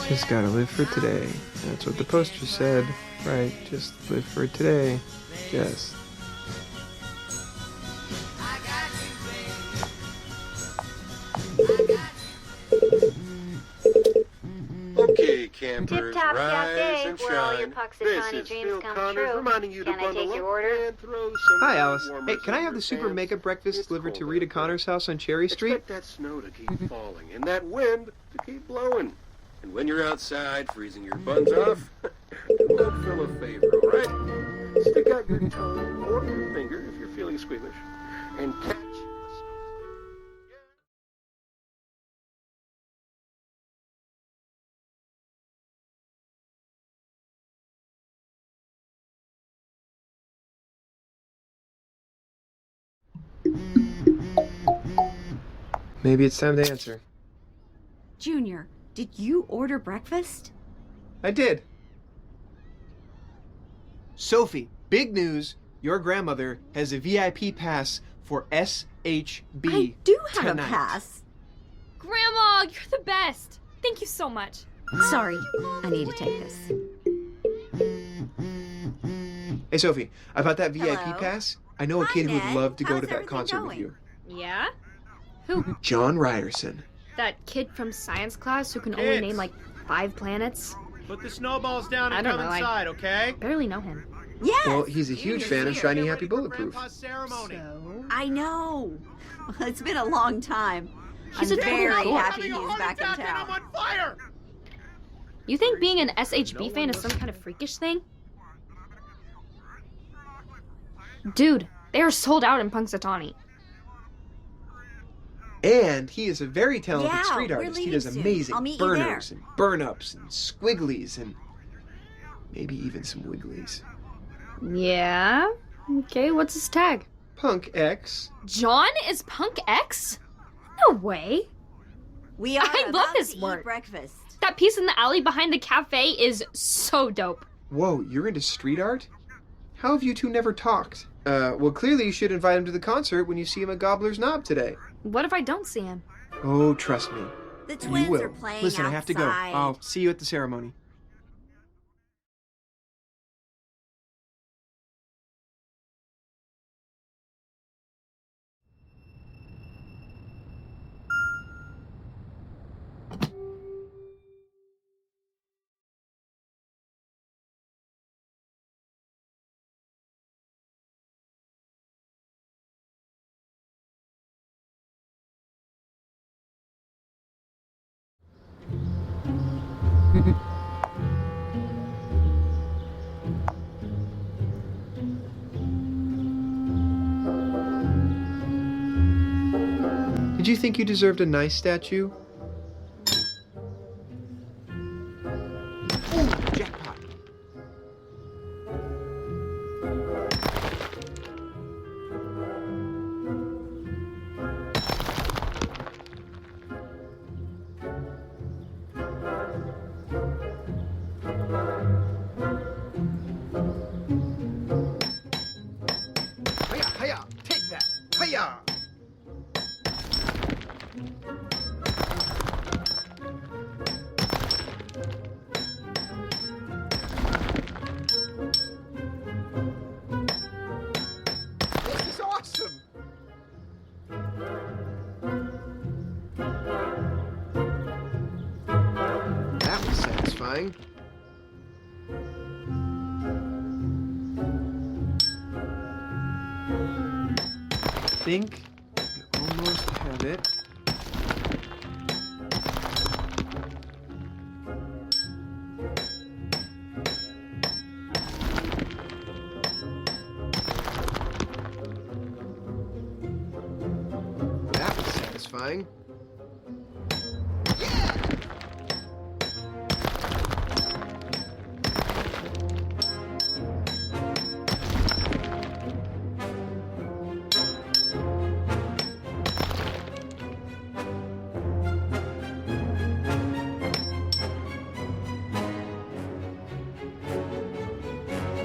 Just gotta live for today. That's what the poster said. Right, just live for today. Just. Okay, campers, Happy rise day, and where all your shine. Puxatawny This is dreams Phil come Connors true. reminding you to Can I bundle take your up order? and throw some Hi, Alice. warmers Hey, can I in have your the super pants. makeup breakfast It's delivered to cold Rita out there. Connor's house on Cherry Street? Expect that snow to keep falling and that wind to keep blowing. And when you're outside freezing your buns off, do old Phil a favor, all right? Stick out your tongue or your finger if you're feeling squeamish and catch a snow. Maybe it's time to answer. Junior, did you order breakfast? I did. Sophie, big news. Your grandmother has a VIP pass for SHB I do have tonight. a pass. Grandma, you're the best. Thank you so much. Sorry, I need to take this. Hey, Sophie, about that VIP Hello. pass, I know a Hi, kid who'd Ned. love to go How's to that everything concert going? with you. Yeah? Who? John Ryerson. That kid from science class who can only Kids. name like 5 planets? Put the snowballs down and I don't come know, I- inside, okay? Barely know him. Yes! Well, he's a huge fan of Shiny Happy Bulletproof. Grandpa's ceremony. I know. It's been a long time. He's I'm a total very dork. happy he's back in I'm town. on fire! You think being an SHB fan is some kind of freakish thing? Dude, they are sold out in Punxsutawney. And he is a very talented Yeah, street we're artist. He leaving does soon. amazing I'll meet you there. burners and burn-ups and squigglies and maybe even some wigglies. Yeah? Okay, what's his tag? Punk X. John is Punk X? No way. We are I love about his to work. eat breakfast. That piece in the alley behind the cafe is so dope. Whoa, you're into street art? How have you two never talked? Well, clearly you should invite him to the concert when you see him at Gobbler's Knob today. What if I don't see him? Oh, trust me. The You twins will. are playing Listen, outside. I have to go. I'll see you at the ceremony. Did you think you deserved a nice statue? Ooh, jackpot. Hiya, hiya, take that. Hiya. This is awesome. That was satisfying. I think I almost have it. That was satisfying.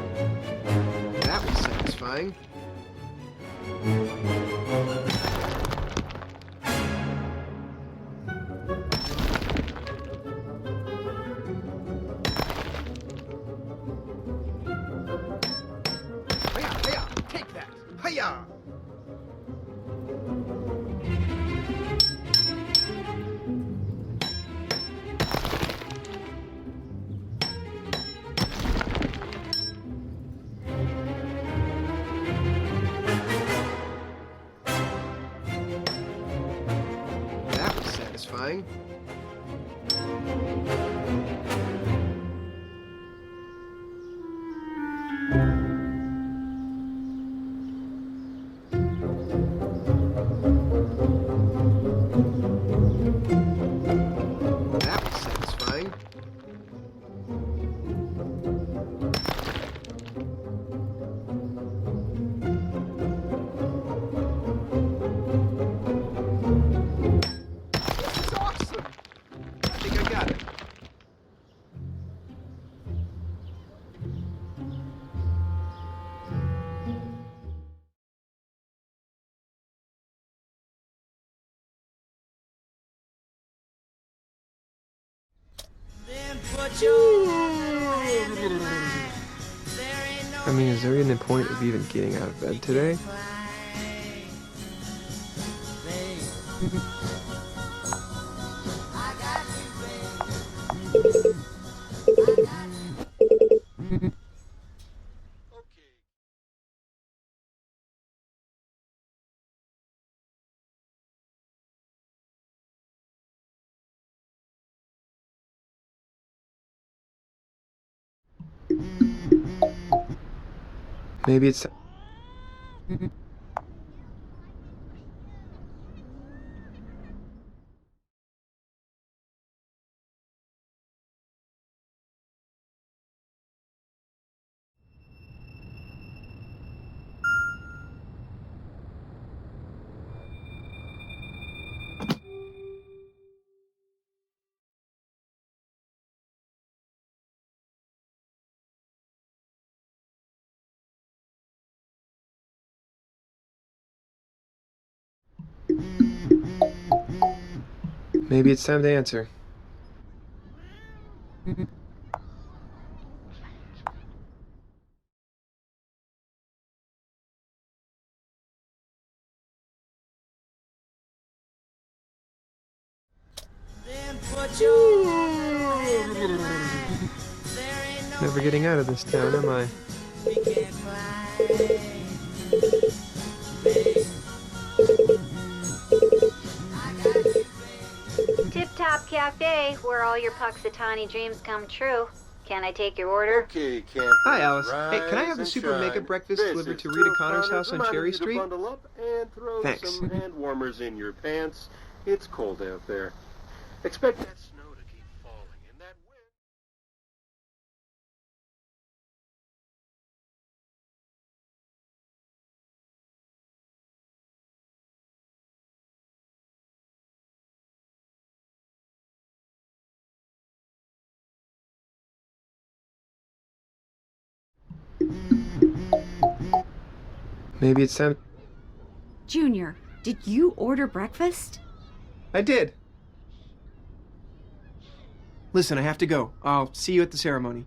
That was satisfying. Hiya, hiya, take that. Hiya. fine. That was satisfying. This is awesome. I think I got it. I mean, is there any point of even getting out of bed today? Maybe it's... Maybe it's time to answer. Never getting out of this town, am I? Tip Top Cafe, where all your Puxatani dreams come true. Can I take your order? Okay, campers, Hi, Alice. Hey, can I have the rise super and mega shine. breakfast This delivered is to Rita Phil Connor's Connors house on reminding Cherry you to Street? Bundle up and throw Thanks. some hand warmers in your pants. It's cold out there. Expect that snow to keep falling and that wind. Maybe it's time... Junior, did you order breakfast? I did. Listen, I have to go. I'll see you at the ceremony.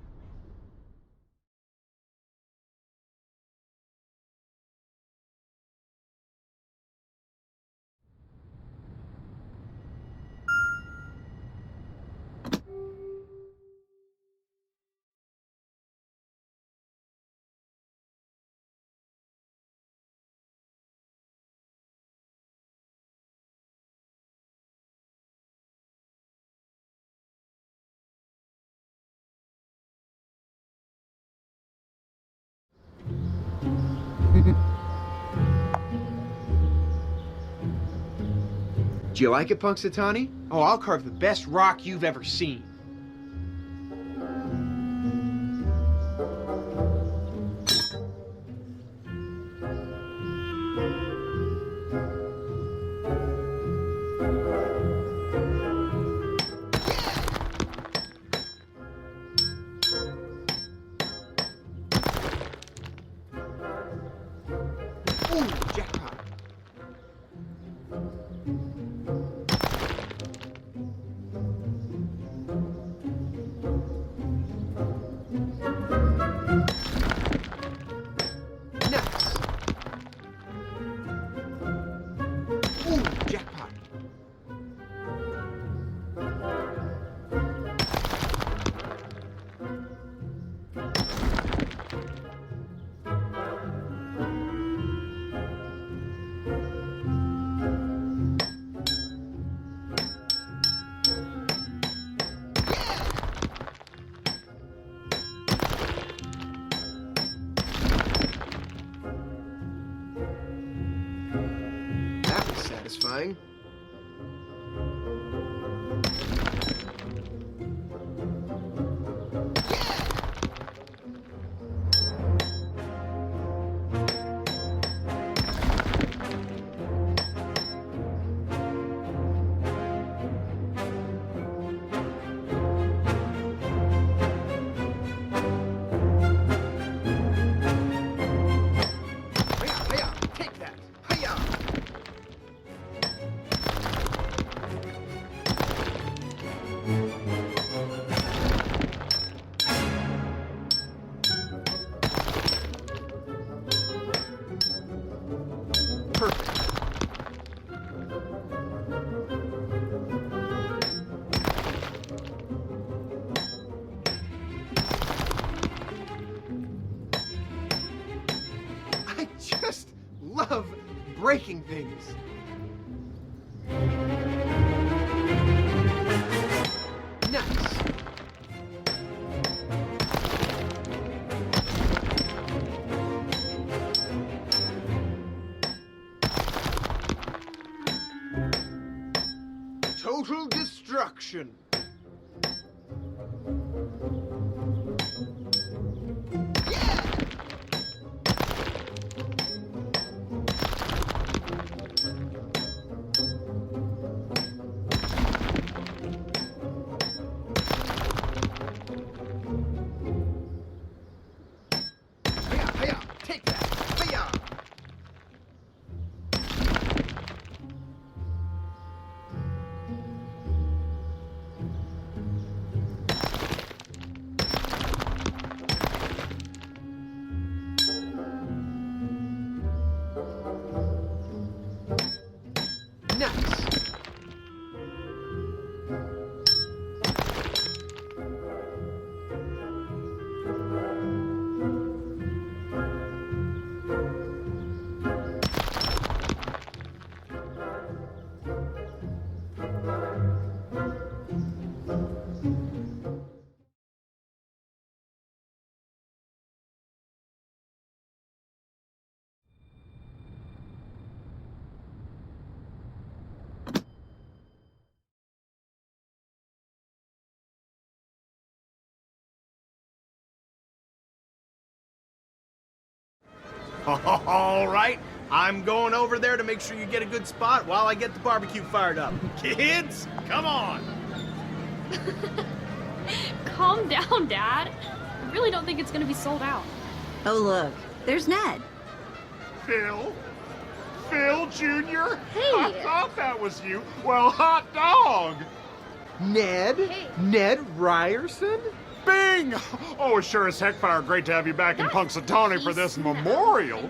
Do you like it, Punxsutawney? Oh, I'll carve the best rock you've ever seen. Ooh, jackpot. trying. Hiya! Take that! Hiya! Perfect. I just love breaking things. Nice. Total destruction. Hiya! Hiya! Take that! Hiya! Nice. All right, I'm going over there to make sure you get a good spot while I get the barbecue fired up. Kids, come on! Calm down, Dad. I really don't think it's gonna be sold out. Oh, look, there's Ned. Phil? Phil Jr.? Hey. I thought that was you. Well, hot dog! Ned? Hey. Ned Ryerson? Bing! Oh, sure as heck fire great to have you back in Punxsutawney for this memorial.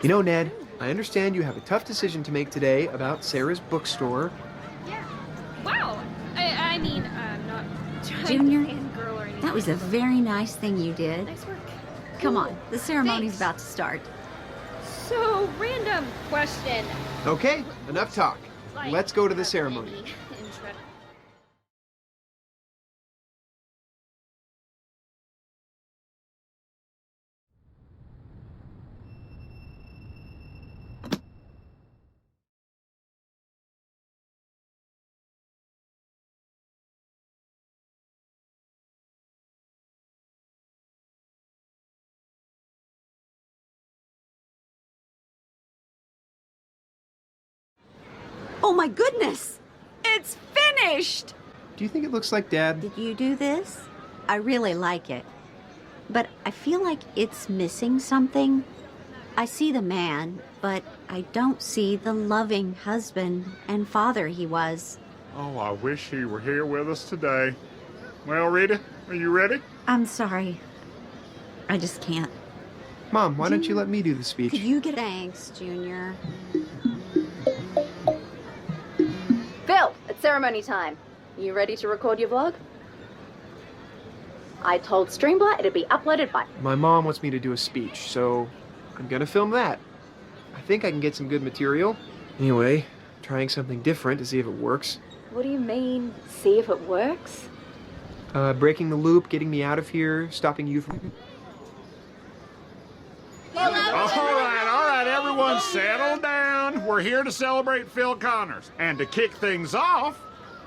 You know, Ned, I understand you have a tough decision to make today about Sarah's bookstore. Yeah. Wow. I mean, I'm not trying Junior, to fangirl or anything. That was a very nice thing you did. Nice work. Come on, the ceremony's Thanks. about to start. So, random question. Okay, enough talk. Like, Let's go to the have ceremony. any interest- Oh my goodness! It's finished! Do you think it looks like Dad? Did you do this? I really like it. But I feel like it's missing something. I see the man, but I don't see the loving husband and father he was. Oh, I wish he were here with us today. Well, Rita, are you ready? I'm sorry. I just can't. Mom, why don't you let me do the speech? Could you get... Thanks, Junior. Phil, it's ceremony time. You ready to record your vlog? I told Streamblr it'd be uploaded by... My mom wants me to do a speech, so I'm gonna film that. I think I can get some good material. Anyway, trying something different to see if it works. What do you mean, see if it works? Breaking the loop, getting me out of here, stopping you from... All right, everyone settle down. everyone. We're here to celebrate Phil Connors. And to kick things off,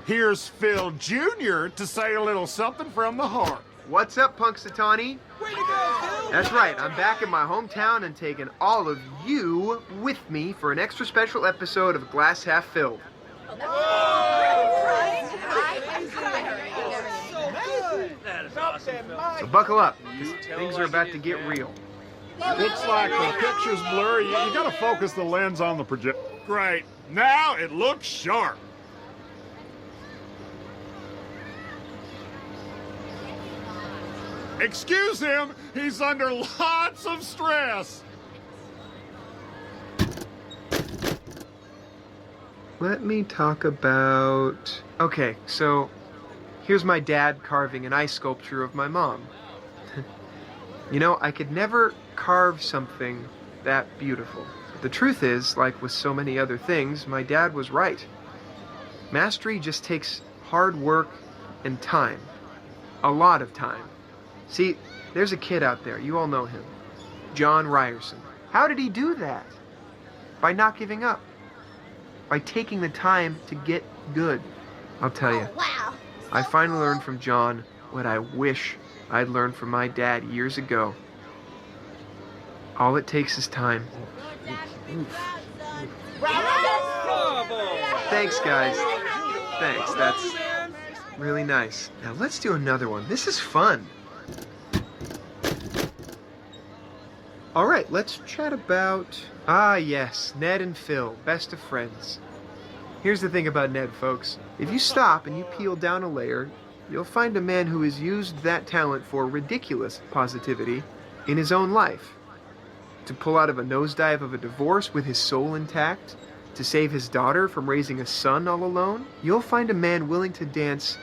here's Phil Jr. to say a little something from the heart. What's up, Punxsutawney? Way to go, Phil! That's right, I'm back in my hometown and taking all of you with me for an extra special episode of Glass Half Filled. So buckle up, because things are about to get real. Looks like the picture's blurry. You gotta focus the lens on the projector. Great. Now it looks sharp. Excuse him. He's under lots of stress. Let me talk about... Okay, so here's my dad carving an ice sculpture of my mom. You know, I could never carve something that beautiful. But the truth is, like with so many other things, my dad was right. Mastery just takes hard work and time. A lot of time. See, there's a kid out there, you all know him. John Ryerson. How did he do that? By not giving up. By taking the time to get good. I'll tell you. Wow. I finally learned from John what I wish I'd learned from my dad years ago. All it takes is time. Thanks, guys. Thanks, that's really nice. Now let's do another one. This is fun. All right, let's chat about... Ah, yes, Ned and Phil, best of friends. Here's the thing about Ned, folks. If you stop and you peel down a layer, you'll find a man who has used that talent for ridiculous positivity in his own life. To pull out of a nosedive of a divorce with his soul intact, to save his daughter from raising a son all alone, you'll find a man willing to dance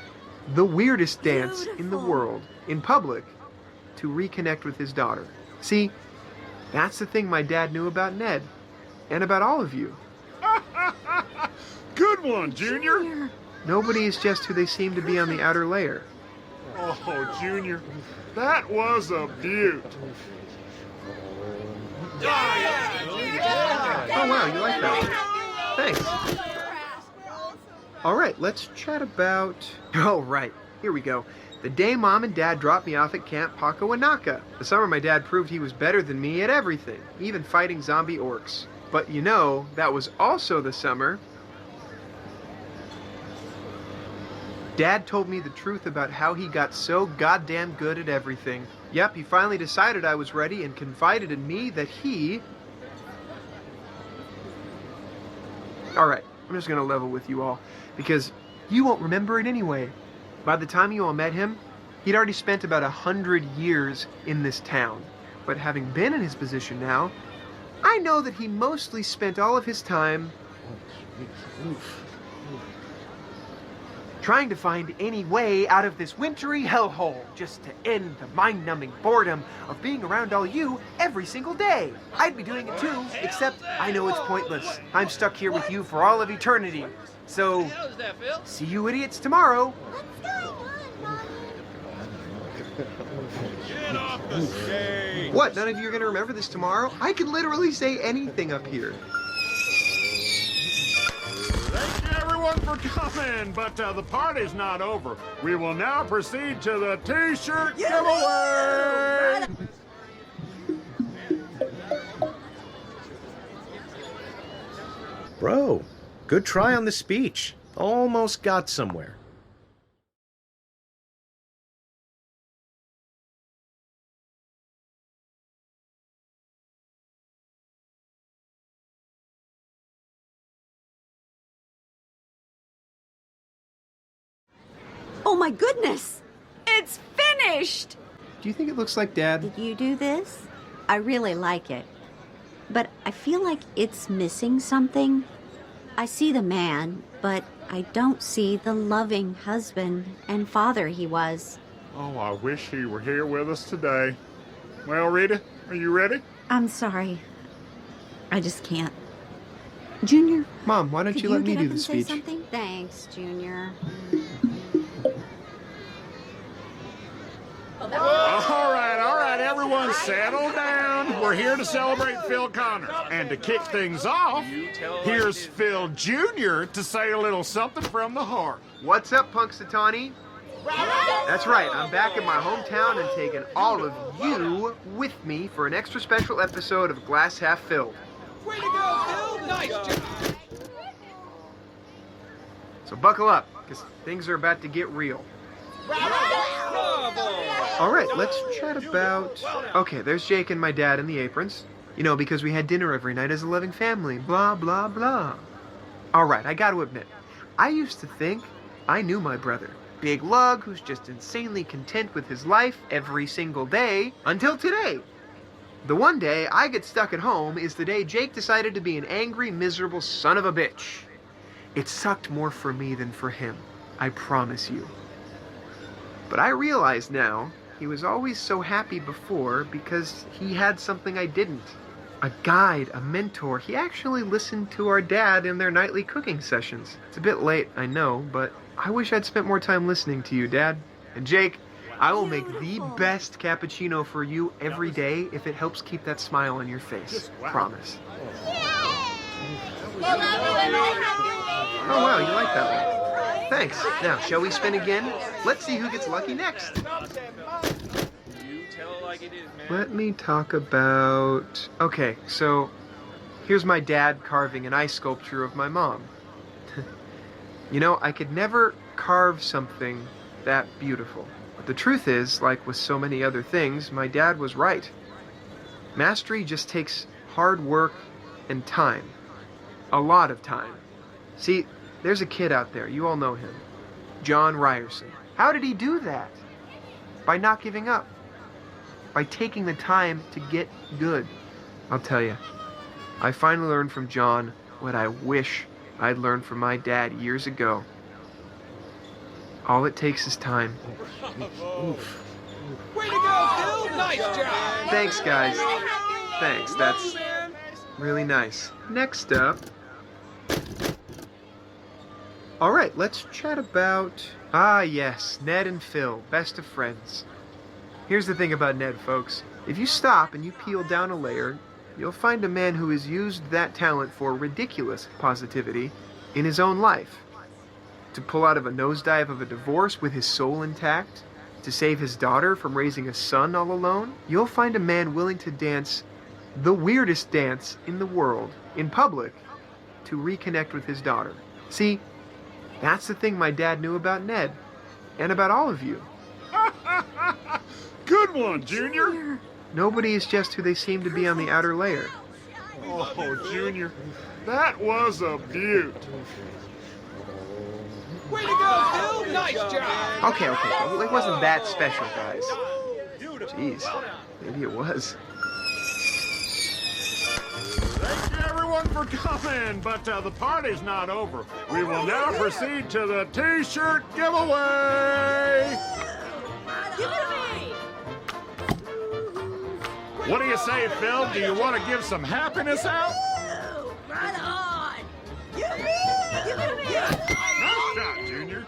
the weirdest dance in the world, in public, to reconnect with his daughter. See, that's the thing my dad knew about Ned, and about all of you. Good one, Junior. Nobody is just who they seem to be on the outer layer. Oh, Junior, that was a beaut. Oh, wow, you like that? Thanks. All right, let's chat about... Oh, right, here we go. The day Mom and Dad dropped me off at Camp Pakawanaka. The summer my dad proved he was better than me at everything, even fighting zombie orcs. But you know, that was also the summer Dad told me the truth about how he got so goddamn good at everything. Yep, he finally decided I was ready and confided in me that he... Alright, I'm just gonna level with you all, because you won't remember it anyway. By the time you all met him, he'd already spent about 100 years in this town. But having been in his position now, I know that he mostly spent all of his time trying to find any way out of this wintry hellhole, just to end the mind-numbing boredom of being around all you every single day. I'd be doing it too, except I know it's pointless. I'm stuck here with you for all of eternity. So, see you idiots tomorrow. Get off the stage! What, none of you are going to remember this tomorrow? I can literally say anything up here. Thank you, everyone, for coming, but the party's not over. We will now proceed to the T-shirt giveaway! Bro, good try on the speech. Almost got somewhere. Oh my goodness! It's finished! Do you think it looks like Dad? Did you do this? I really like it. But I feel like it's missing something. I see the man, but I don't see the loving husband and father he was. Oh, I wish he were here with us today. Well, Rita, are you ready? I'm sorry. I just can't. Junior? Mom, why don't you let me do the speech? Something? Thanks, Junior. All right, everyone. everyone settle down. We're here to celebrate Phil Connors. And to kick things off, here's Phil Jr. to say a little something from the heart. What's up, Punxsutawney? That's right, I'm back in my hometown and taking all of you with me for an extra special episode of Glass Half Filled. Way to go, Phil! Nice job! So buckle up, because things are about to get real. All right, let's chat about... Okay, there's Jake and my dad in the aprons. You know, because we had dinner every night as a loving family. Blah, blah, blah. All right, I got to admit, I used to think I knew my brother. Big lug who's just insanely content with his life every single day until today. The one day I get stuck at home is the day Jake decided to be an angry, miserable son of a bitch. It sucked more for me than for him, I promise you. But I realize now he was always so happy before because he had something I didn't. A guide, a mentor. He actually listened to our dad in their nightly cooking sessions. It's a bit late, I know, but I wish I'd spent more time listening to you, Dad. And Jake, I will make the best cappuccino for you every day if it helps keep that smile on your face. Promise. Oh wow, you like that one. Thanks. Now, shall we spin again? Let's see who gets lucky next. Let me talk about... Okay, so here's my dad carving an ice sculpture of my mom. You know, I could never carve something that beautiful. But the truth is, like with so many other things, my dad was right. Mastery just takes hard work and time. A lot of time. See, there's a kid out there, you all know him. John Ryerson. How did he do that? By not giving up. By taking the time to get good. I'll tell you, I finally learned from John what I wish I'd learned from my dad years ago. All it takes is time. Oof. Way to go, Phil! Nice job! Thanks, guys. Thanks, that's really nice. Next up... Alright, let's chat about... Ah, yes, Ned and Phil, best of friends. Here's the thing about Ned, folks. If you stop and you peel down a layer, you'll find a man who has used that talent for ridiculous positivity in his own life. To pull out of a nosedive of a divorce with his soul intact, to save his daughter from raising a son all alone, you'll find a man willing to dance the weirdest dance in the world, in public, to reconnect with his daughter. See, that's the thing my dad knew about Ned, and about all of you. Good one, Junior. Nobody is just who they seem to be on the outer layer. Oh, Junior, that was a beaut. Way to go, Phil! Nice job! Okay, it wasn't that special, guys. Jeez, maybe it was. Thank you, everyone, for coming, but the party's not over. We will now proceed to the T-shirt giveaway. Give it to me! What do you say, Phil? Do you want to give some happiness out? Right on! Give it to me! Nice shot, Junior.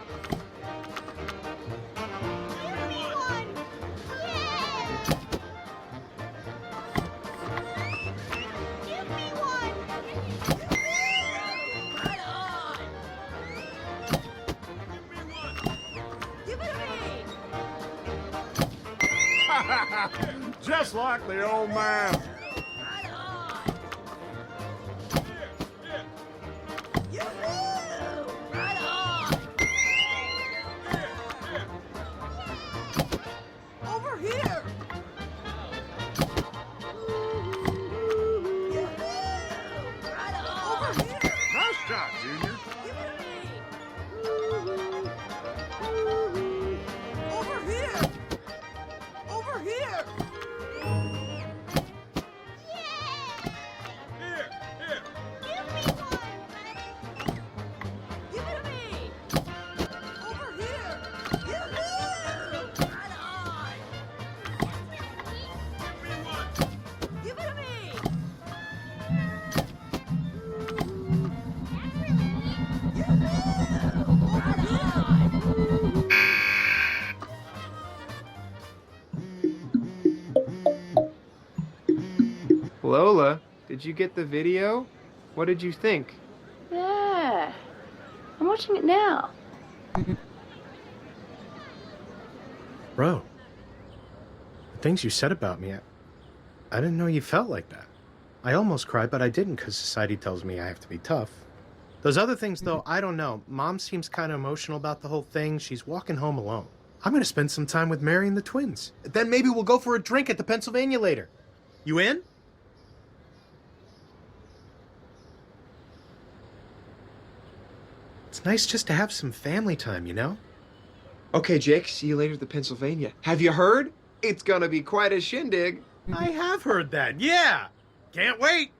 Just like the old man. Over here! Over here! Nice shot, Junior. Over here! Over here! Did you get the video? What did you think? Yeah. I'm watching it now. Bro, the things you said about me, I didn't know you felt like that. I almost cried, but I didn't because society tells me I have to be tough. Those other things, though, I don't know. Mom seems kind of emotional about the whole thing. She's walking home alone. I'm going to spend some time with Mary and the twins. Then maybe we'll go for a drink at the Pennsylvania later. You in? It's nice just to have some family time, you know? Okay, Jake, see you later at the Pennsylvania. Have you heard? It's gonna be quite a shindig. I have heard that, yeah! Can't wait!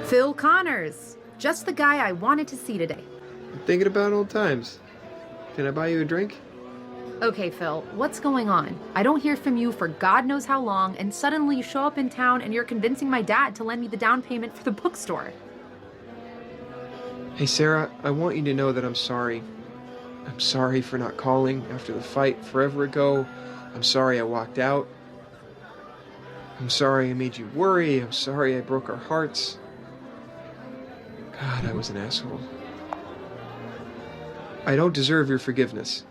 Phil Connors. Just the guy I wanted to see today. I'm thinking about old times. Can I buy you a drink? Okay, Phil, what's going on? I don't hear from you for God knows how long, and suddenly you show up in town and you're convincing my dad to lend me the down payment for the bookstore. Hey, Sarah, I want you to know that I'm sorry. I'm sorry for not calling after the fight forever ago. I'm sorry I walked out. I'm sorry I made you worry. I'm sorry I broke our hearts. God, I was an asshole. I don't deserve your forgiveness.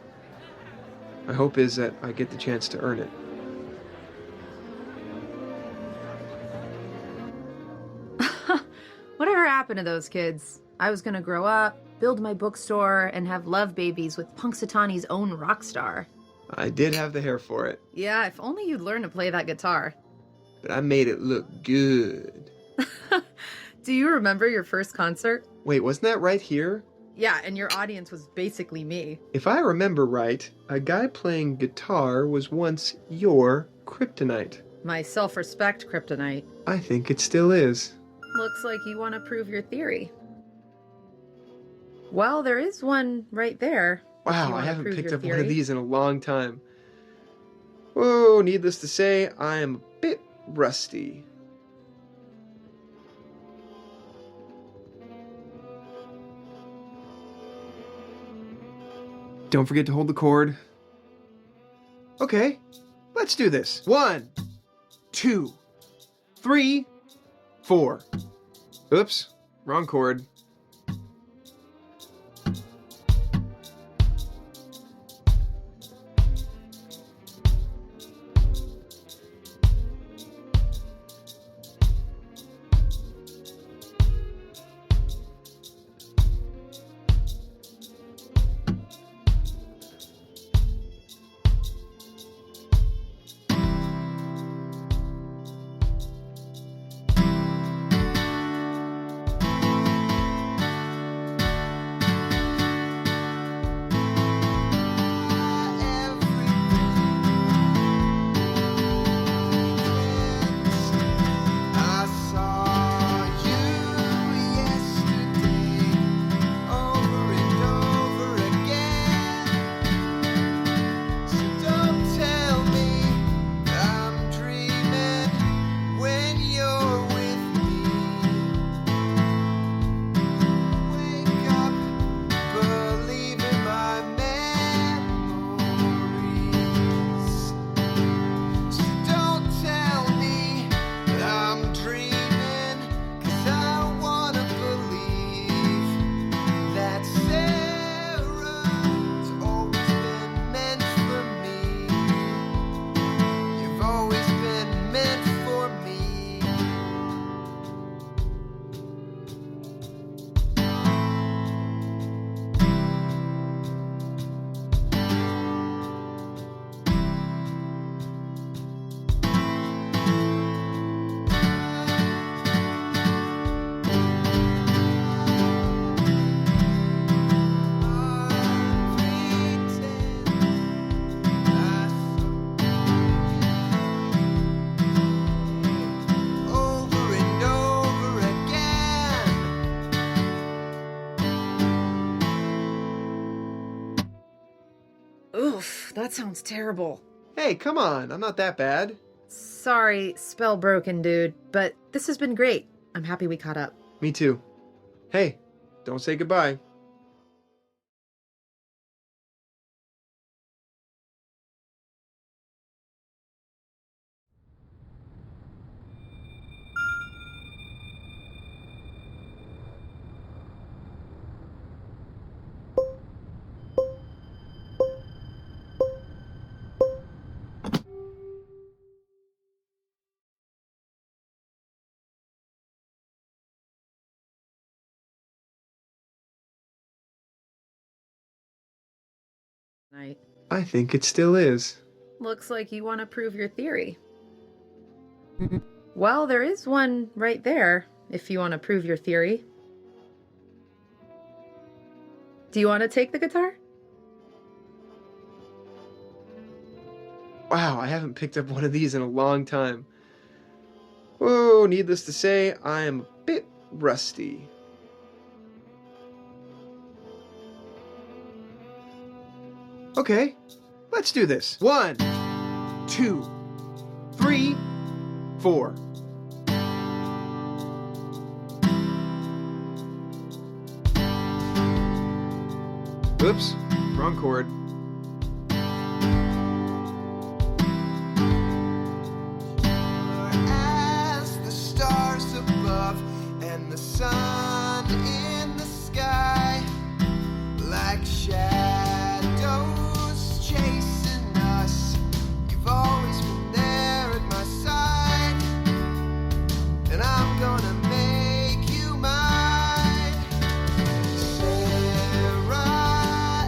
My hope is that I get the chance to earn it. Whatever happened to those kids? I was gonna grow up, build my bookstore, and have love babies with Punxsutawney's own rock star. I did have the hair for it, Yeah, if only you'd learn to play that guitar. but I made it look good. Do you remember your first concert? Wait, wasn't that right here? Yeah, and your audience was basically me. If I remember right, a guy playing guitar was once your kryptonite. My self-respect kryptonite. I think it still is. Looks like you want to prove your theory. Well, there is one right there. if you Wow, I wanna haven't prove picked your up one of theory. these in a long time. Whoa, needless to say, I am a bit rusty. Don't forget to hold the cord. Okay, let's do this. 1, 2, 3, 4. Oops, wrong chord. that sounds terrible. Hey, come on, I'm not that bad. Sorry, spell broken, dude, but this has been great. I'm happy we caught up. Me too. Hey, don't say goodbye. Night. I think it still is. Looks like you want to prove your theory. Well, there is one right there, if you want to prove your theory. Do you want to take the guitar? Wow, I haven't picked up one of these in a long time. Oh, needless to say, I am a bit rusty. Okay, let's do this. 1, 2, 3, 4. Oops, wrong chord. As the stars above and the sun in the sky, like shadows chasing us, you've always been there at my side, and I'm gonna make you mine, Sarah.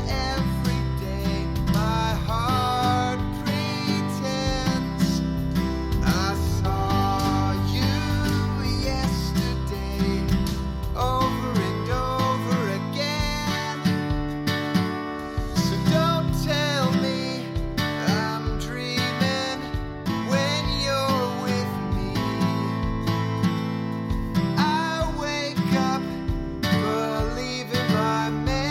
Every day my heart pretends I saw you yesterday, over and over again. So don't tell me I'm dreaming when you're with me. I wake up believing my memories.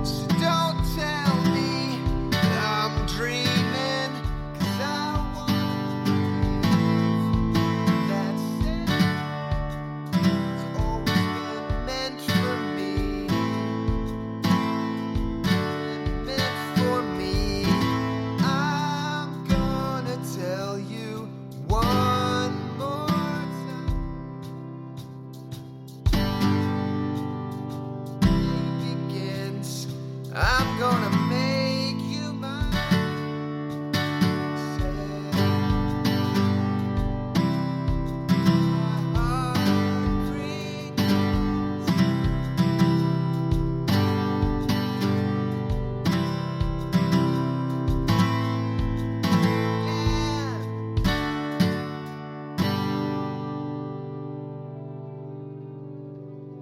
So don't tell me I'm dreaming, 'cause I wanna believe that it's always been meant for me. Meant for me. I'm gonna tell you one more time. Day begins. I'm gonna make you mine.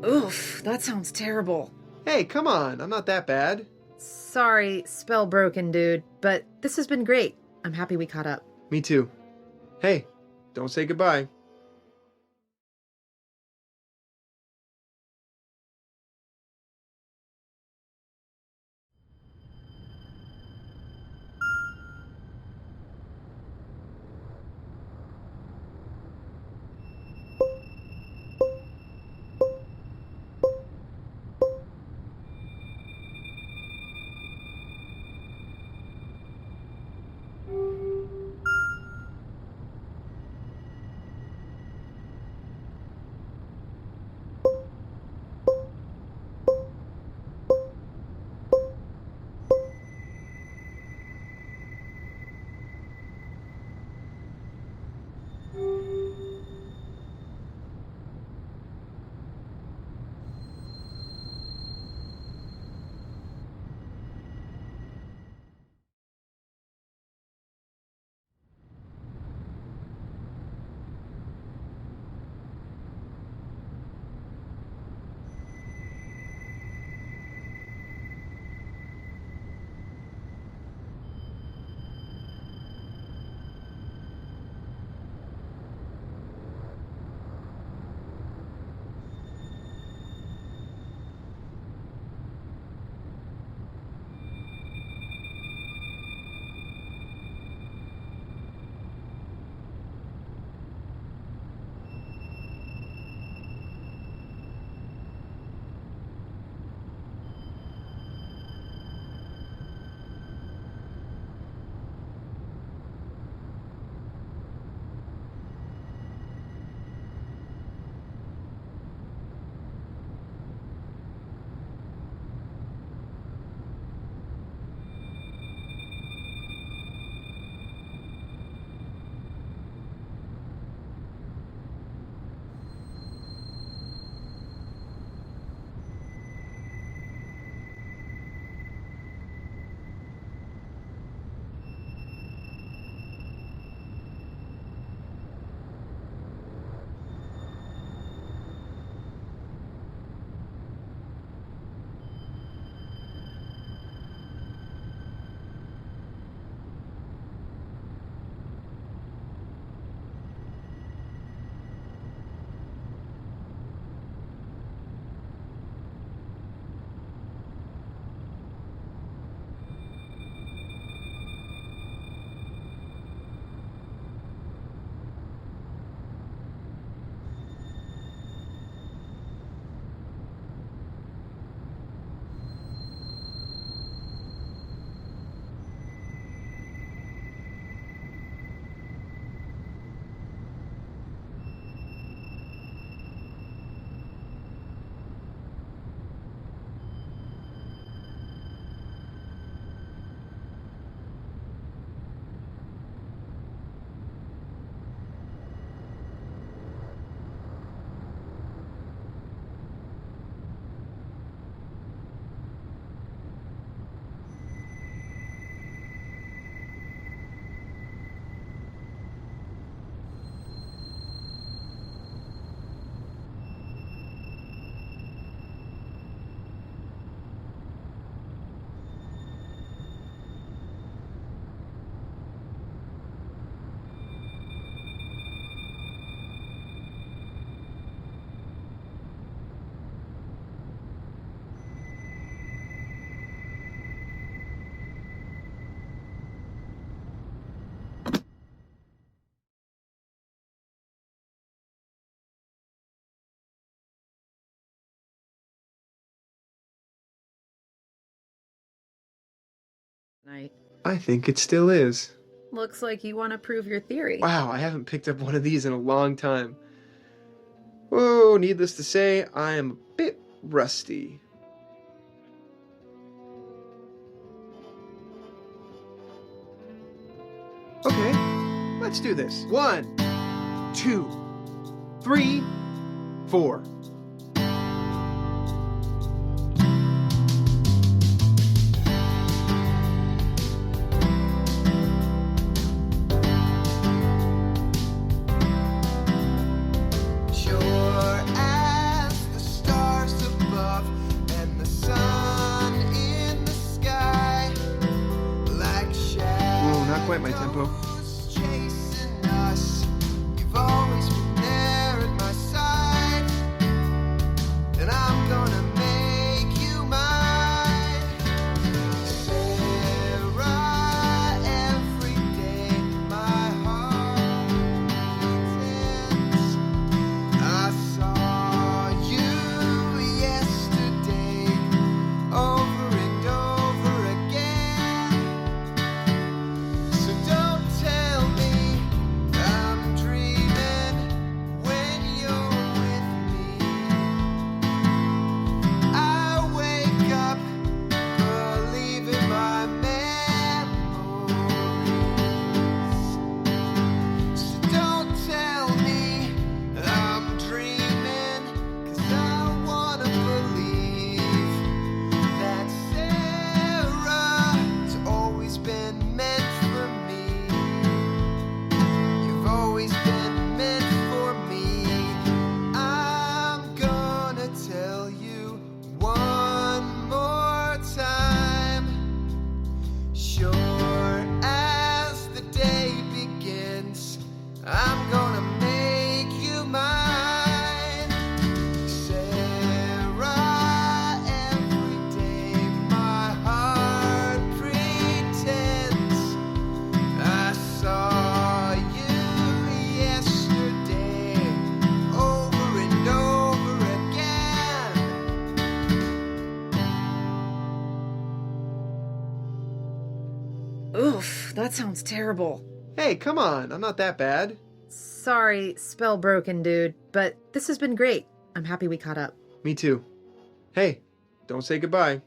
Oof, that sounds terrible. Hey, come on, I'm not that bad. Sorry, spell broken, dude, but this has been great. I'm happy we caught up. Me too. Hey, don't say goodbye. Night. I think it still is. Looks like you want to prove your theory. Wow, I haven't picked up one of these in a long time. Whoa, needless to say, I am a bit rusty. Okay, let's do this. 1, 2, 3, 4. Sure as the stars above and the sun in the sky, like shadows. Whoa, not quite my tempo. Chasing us, you've always been there at my side, and I'm gonna make you mine, Sarah. Every day my heart intends. I saw you yesterday, over and over again. So don't tell me I'm dreaming when you're with me. I wake up believing my memories. So don't tell me I'm dreaming, 'cause I wanna believe that Sarah's always been meant for me. You've always been meant for me. I'm gonna tell you one more time. Sure as the day begins, I'm gonna make you mine, Sarah. Every day my heart pretends. I saw you yesterday, over and over again. Oof, that sounds terrible. Hey, come on, I'm not that bad. Sorry, spell broken, dude, but this has been great. I'm happy we caught up. Me too. Hey, don't say goodbye.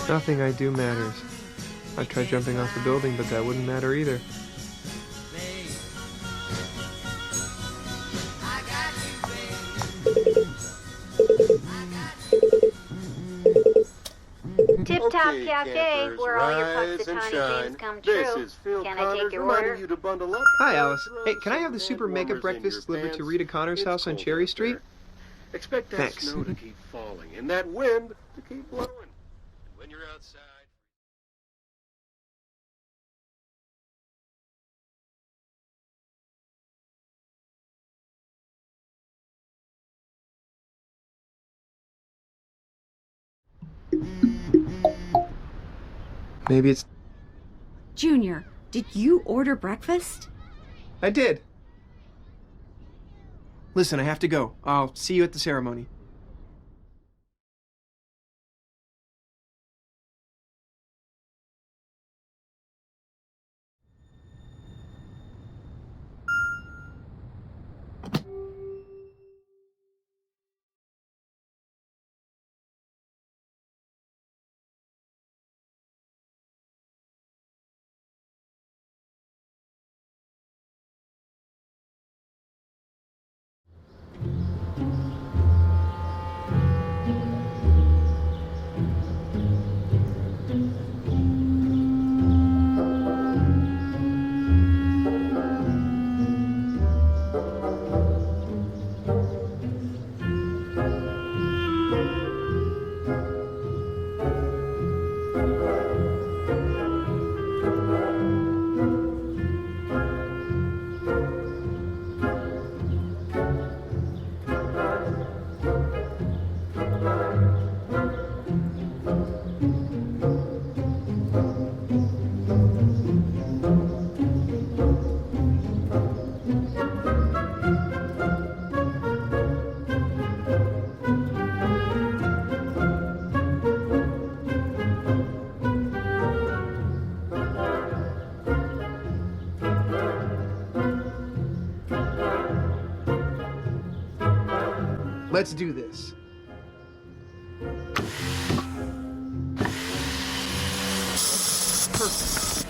Nothing I do matters. I tried jumping off the building, but that wouldn't matter either. Tip Top Okay, Cafe, campers, where all your rise Puxatawny and dreams shine. come This true. is Phil Can I Connors take your reminding order? you to bundle up. Hi, and Alice. throw Hey, can I some have the super mega hand warmers in breakfast your delivered to pants. Rita Connor's It's house on cold Cherry out Street? there. Expect that Thanks. snow to keep falling and that wind to keep blowing. And when you're outside... Maybe it's... Junior, did you order breakfast? I did. Listen, I have to go. I'll see you at the ceremony. Let's do this. Perfect.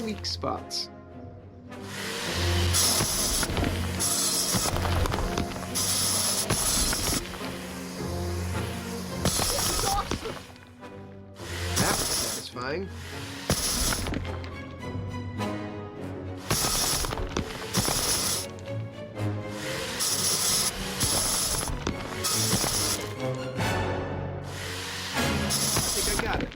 Weak spots. That was satisfying. I think I got it.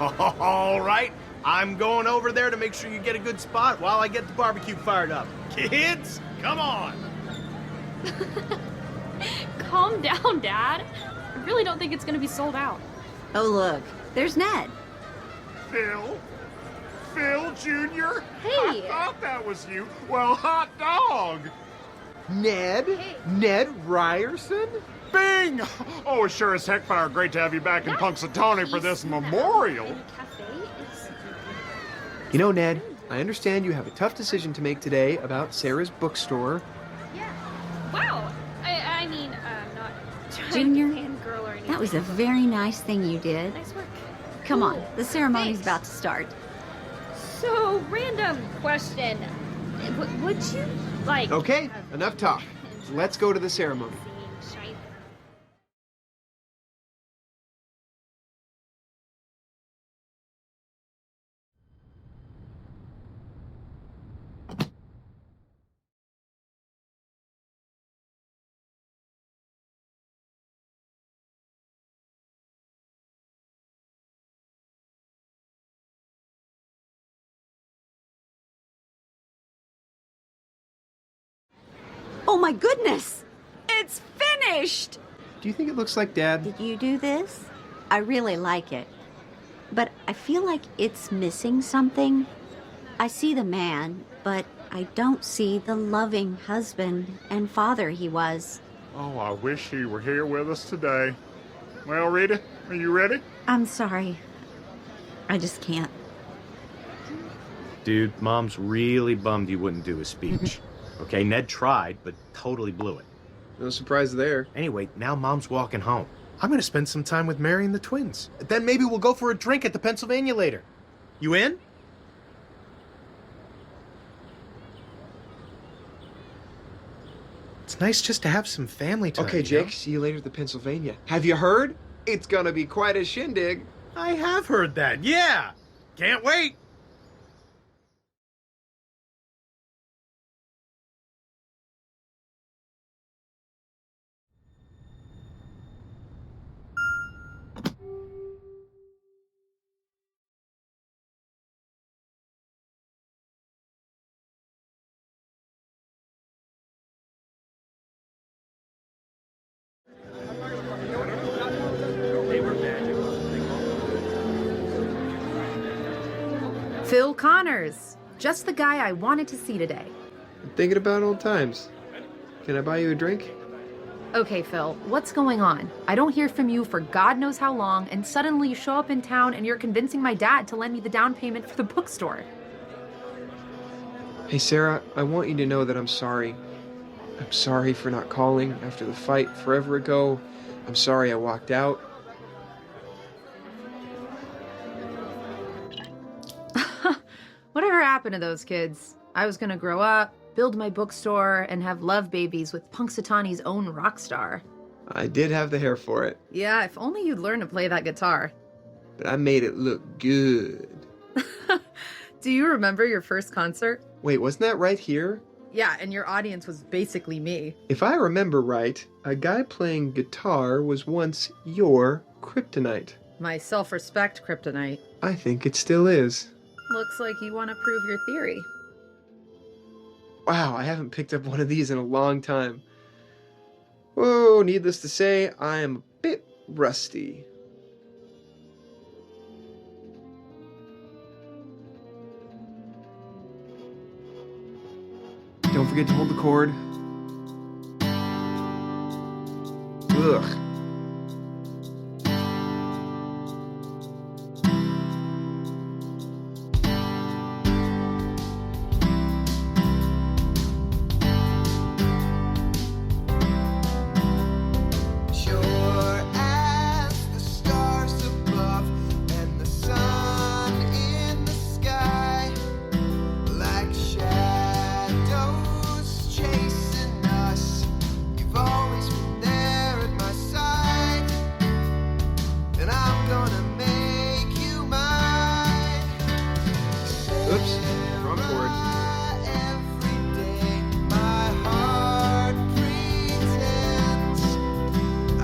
All right, I'm going over there to make sure you get a good spot while I get the barbecue fired up. Kids, come on! Calm down, Dad. I really don't think it's gonna be sold out. Oh, look, there's Ned. Phil? Phil Jr.? Hey. I thought that was you. Well, hot dog! Ned? Hey. Ned Ryerson? Bing! Oh, sure as heck fire great to have you back in Punxsutawney for this memorial. You know, Ned, I understand you have a tough decision to make today about Sarah's bookstore. Yeah. Wow. I mean, not trying Junior, to fangirl or anything. That was a very nice thing you did. Nice work. Come on, Cool. the ceremony's Thanks. about to start. So, random question. Would you, like... Okay, enough talk. Let's go to the ceremony. Oh my goodness! It's finished! Do you think it looks like Dad? Did you do this? I really like it. But I feel like it's missing something. I see the man, but I don't see the loving husband and father he was. Oh, I wish he were here with us today. Well, Rita, are you ready? I'm sorry. I just can't. Dude, Mom's really bummed you wouldn't do a speech. Okay, Ned tried, but totally blew it. No surprise there. Anyway, now Mom's walking home. I'm gonna spend some time with Mary and the twins. Then maybe we'll go for a drink at the Pennsylvania later. You in? It's nice just to have some family time. Okay, you Jake, know? see you later at the Pennsylvania. Have you heard? It's gonna be quite a shindig. I have heard that, yeah! Can't wait! Phil Connors. Just the guy I wanted to see today. I'm thinking about old times. Can I buy you a drink? Okay, Phil, what's going on? I don't hear from you for God knows how long, and suddenly you show up in town and you're convincing my dad to lend me the down payment for the bookstore. Hey, Sarah, I want you to know that I'm sorry. I'm sorry for not calling after the fight forever ago. I'm sorry I walked out. Whatever happened to those kids? I was gonna grow up, build my bookstore, and have love babies with Punxsutawney's own rock star. I did have the hair for it, Yeah, if only you'd learn to play that guitar. but I made it look good. Do you remember your first concert? Wait, wasn't that right here? Yeah, and your audience was basically me. If I remember right, a guy playing guitar was once your kryptonite. My self-respect kryptonite. I think it still is. Looks like you want to prove your theory. Wow, I haven't picked up one of these in a long time. Whoa, needless to say, I am a bit rusty. Don't forget to hold the cord. Ugh. Sure as the stars above and the sun in the sky, like shadows chasing us, you've always been there at my side, and I'm gonna make you mine. Oops, wrong chord. Every day my heart pretends I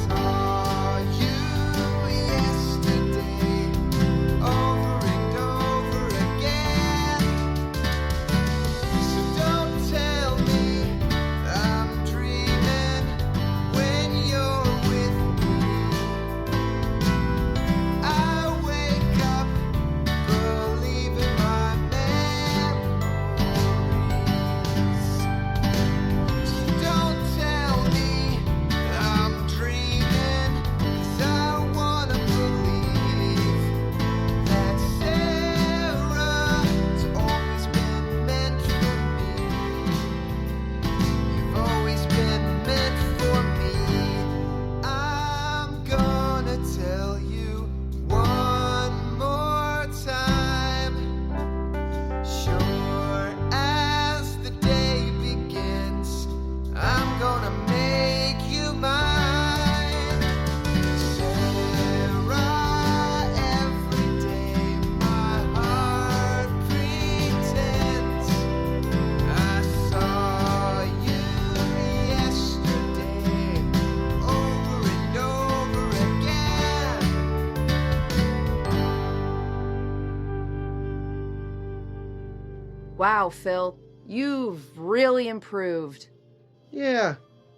saw you yesterday, over and over again. So don't tell me I'm dreaming when you're with me. I wake up believing my memories. So don't tell me I'm dreaming, 'cause I wanna believe that Sarah's always been meant for me. You've always been meant for me. I'm gonna tell you one more time. Sure as the day begins, I'm gonna make you mine. Sarah, every day my heart pretends I saw you yesterday, over and over again. Wow, Phil, you've really improved. Yeah,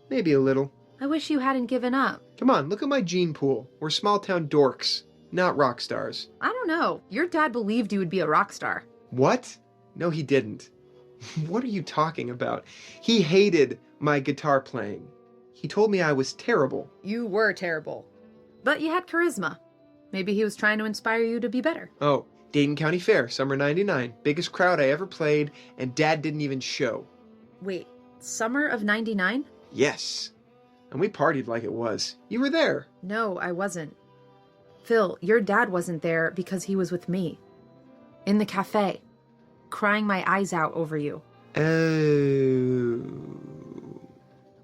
maybe a little. I wish you hadn't given up. Come on, look at my gene pool. We're small-town dorks, not rock stars. I don't know. Your dad believed you would be a rock star. What? No, he didn't. What are you talking about? He hated my guitar playing. He told me I was terrible. You were terrible. But you had charisma. Maybe he was trying to inspire you to be better. Oh, Dayton County Fair, summer 99. Biggest crowd I ever played, and Dad didn't even show. Wait, summer of 99? Yes. And we partied like it was. You were there. No, I wasn't. Phil, your dad wasn't there because he was with me. In the cafe. Crying my eyes out over you. Oh.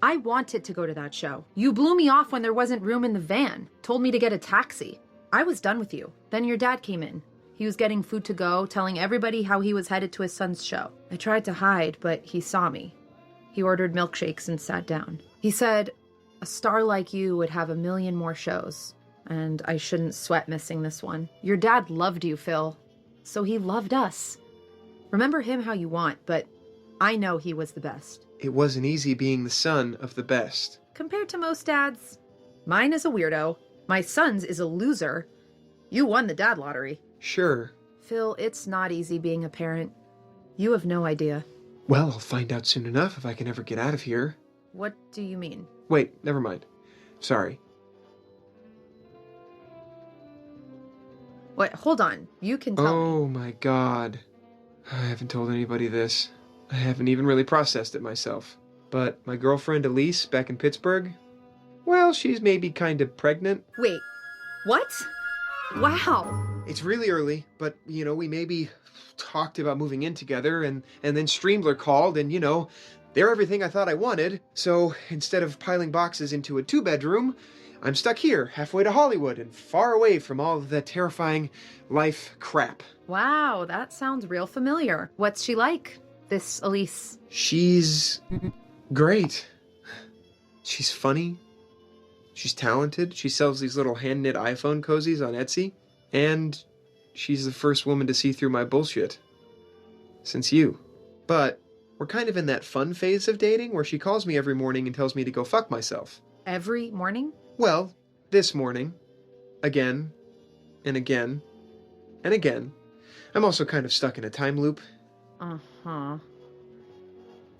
I wanted to go to that show. You blew me off when there wasn't room in the van. Told me to get a taxi. I was done with you. Then your dad came in. He was getting food to go, telling everybody how he was headed to his son's show. I tried to hide, but he saw me. He ordered milkshakes and sat down. He said, a star like you would have 1 million more shows, and I shouldn't sweat missing this one. Your dad loved you, Phil, so he loved us. Remember him how you want, but I know he was the best. It wasn't easy being the son of the best. Compared to most dads, mine is a weirdo. My son's is a loser. You won the dad lottery. Sure. Phil, it's not easy being a parent. You have no idea. Well, I'll find out soon enough if I can ever get out of here. What do you mean? Wait, never mind. Sorry. Wait, hold on. You can tell me. Oh my god. I haven't told anybody this. I haven't even really processed it myself. But my girlfriend Elise back in Pittsburgh, well, she's maybe kind of pregnant. Wait, what? Wow. It's really early, but, we maybe talked about moving in together, and then Streamler called, and, they're everything I thought I wanted. So instead of piling boxes into a 2-bedroom, I'm stuck here, halfway to Hollywood, and far away from all of the terrifying life crap. Wow, that sounds real familiar. What's she like, this Elise? She's great. She's funny. She's talented. She sells these little hand-knit iPhone cozies on Etsy. And she's the first woman to see through my bullshit. Since you. But we're kind of in that fun phase of dating where she calls me every morning and tells me to go fuck myself. Every morning? Well, this morning. Again. And again. And again. I'm also kind of stuck in a time loop. Uh-huh.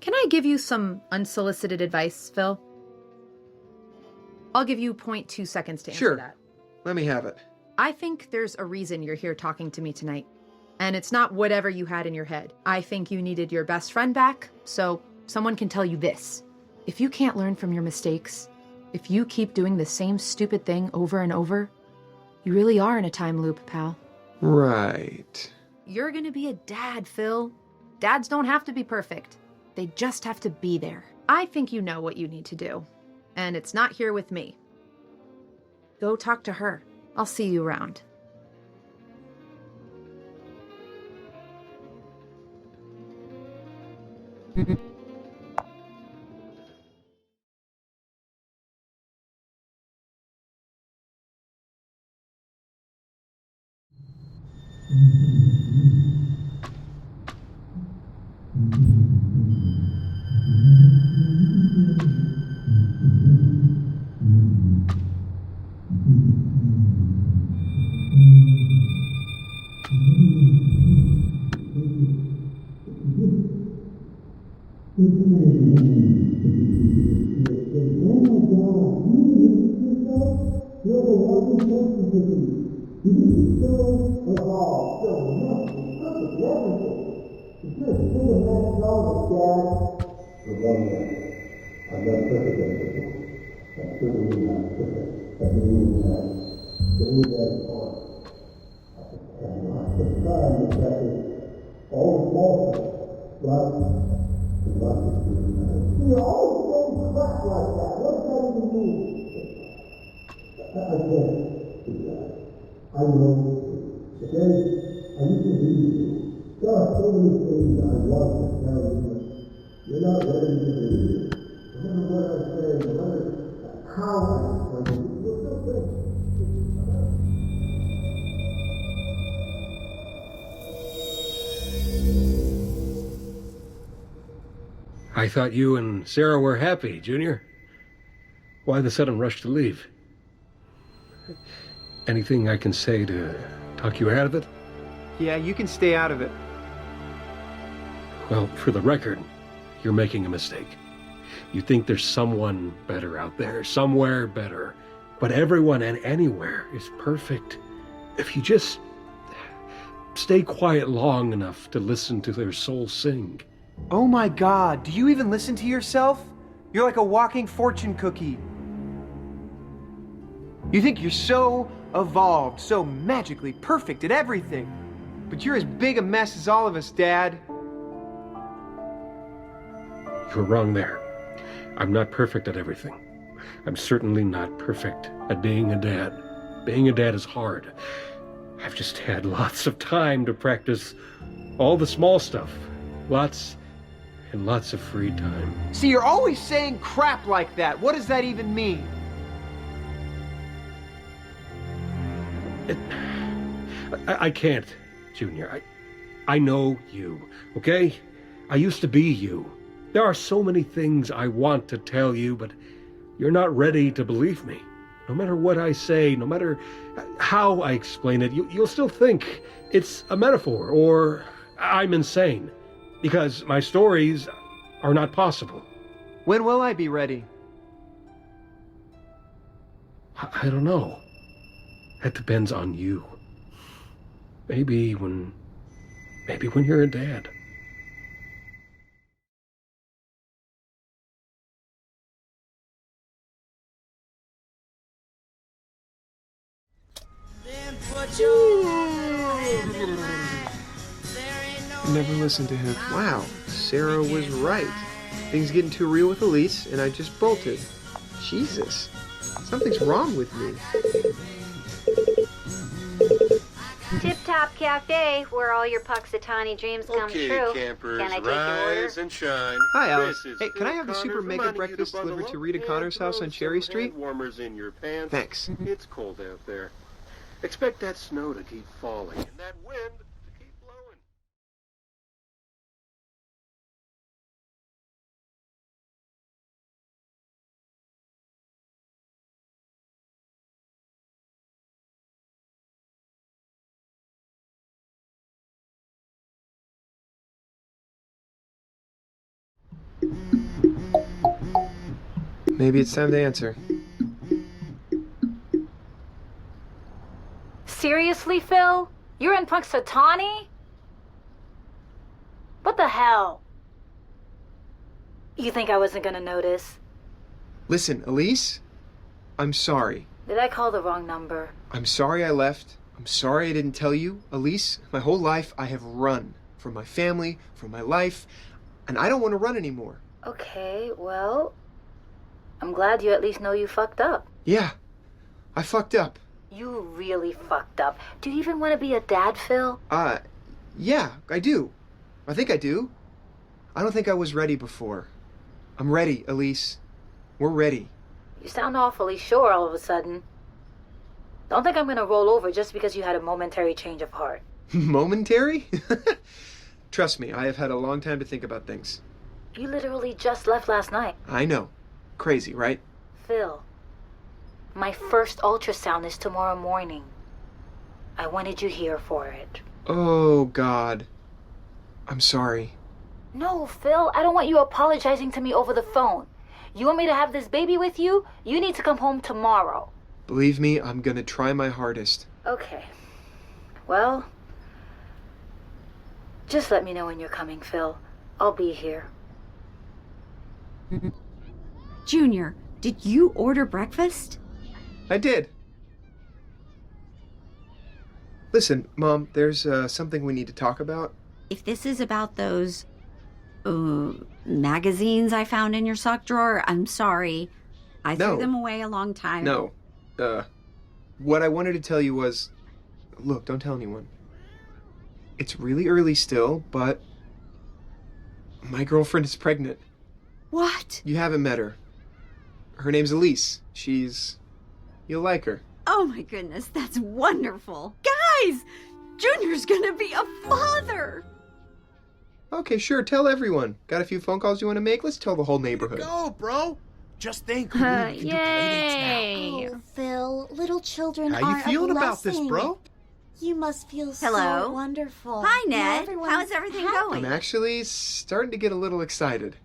Can I give you some unsolicited advice, Phil? I'll give you 0.2 seconds to answer that. Let me have it. I think there's a reason you're here talking to me tonight. And it's not whatever you had in your head. I think you needed your best friend back, so someone can tell you this. If you can't learn from your mistakes, if you keep doing the same stupid thing over and over, you really are in a time loop, pal. Right. You're gonna be a dad, Phil. Dads don't have to be perfect. They just have to be there. I think you know what you need to do. And it's not here with me. Go talk to her. I'll see you around. I thought you and Sarah were happy, Junior. Why the sudden rush to leave? Anything I can say to talk you out of it? Yeah, you can stay out of it. Well, for the record, you're making a mistake. You think there's someone better out there, somewhere better. But everyone and anywhere is perfect. If you just stay quiet long enough to listen to their soul sing. Oh my God, do you even listen to yourself? You're like a walking fortune cookie. You think you're so evolved, so magically perfect at everything. But you're as big a mess as all of us, Dad. You're wrong there. I'm not perfect at everything. I'm certainly not perfect at being a dad. Being a dad is hard. I've just had lots of time to practice all the small stuff. Lots and lots of free time. See, you're always saying crap like that. What does that even mean? I can't, Junior. I know you, okay? I used to be you. There are so many things I want to tell you, but you're not ready to believe me. No matter what I say, no matter how I explain it, you'll still think it's a metaphor or I'm insane because my stories are not possible. When will I be ready? I don't know. That depends on you. Maybe when you're a dad. Never listened to him. Wow, Sarah was right. Things getting too real with Elise, and I just bolted. Jesus, something's wrong with me. Tip Top Cafe, where all your Puxatani dreams come Okay, true. campers, Can I take your order? rise and shine. Hi, Alice. This is Hey, can I Phil have the Connors super mega reminding you to breakfast bundle delivered to up Rita and Connor's house throw on Cherry some Street? hand warmers in your pants. Thanks. It's cold out there. Expect that snow to keep falling and that wind to keep blowing. Maybe it's time to answer. Seriously, Phil? You're in Puxatani? What the hell? You think I wasn't gonna notice? Listen, Elise, I'm sorry. Did I call the wrong number? I'm sorry I left. I'm sorry I didn't tell you. Elise, my whole life I have run. From my family, from my life, and I don't want to run anymore. Okay, well, I'm glad you at least know you fucked up. Yeah, I fucked up. You really fucked up. Do you even want to be a dad, Phil? Yeah, I do. I think I do. I don't think I was ready before. I'm ready, Elise. We're ready. You sound awfully sure all of a sudden. Don't think I'm gonna roll over just because you had a momentary change of heart. Momentary? Trust me, I have had a long time to think about things. You literally just left last night. I know. Crazy, right? Phil, my first ultrasound is tomorrow morning. I wanted you here for it. Oh, God. I'm sorry. No, Phil, I don't want you apologizing to me over the phone. You want me to have this baby with you? You need to come home tomorrow. Believe me, I'm gonna try my hardest. Okay. Well, just let me know when you're coming, Phil. I'll be here. Junior, did you order breakfast? I did. Listen, Mom, there's something we need to talk about. If this is about those magazines I found in your sock drawer, I'm sorry. I threw them away a long time. No. What I wanted to tell you was, look, don't tell anyone. It's really early still, but my girlfriend is pregnant. What? You haven't met her. Her name's Elise. You'll like her. Oh my goodness, that's wonderful. Guys, Junior's gonna be a father. Okay, sure, tell everyone. Got a few phone calls you want to make? Let's tell the whole neighborhood. Go, bro. Just think, we can do playdates now. Oh, Phil, little children How are you feeling a about this, blessing. bro? You must feel Hello. so wonderful. Hi, Now Ned. everyone's How's everything happy. going? I'm actually starting to get a little excited.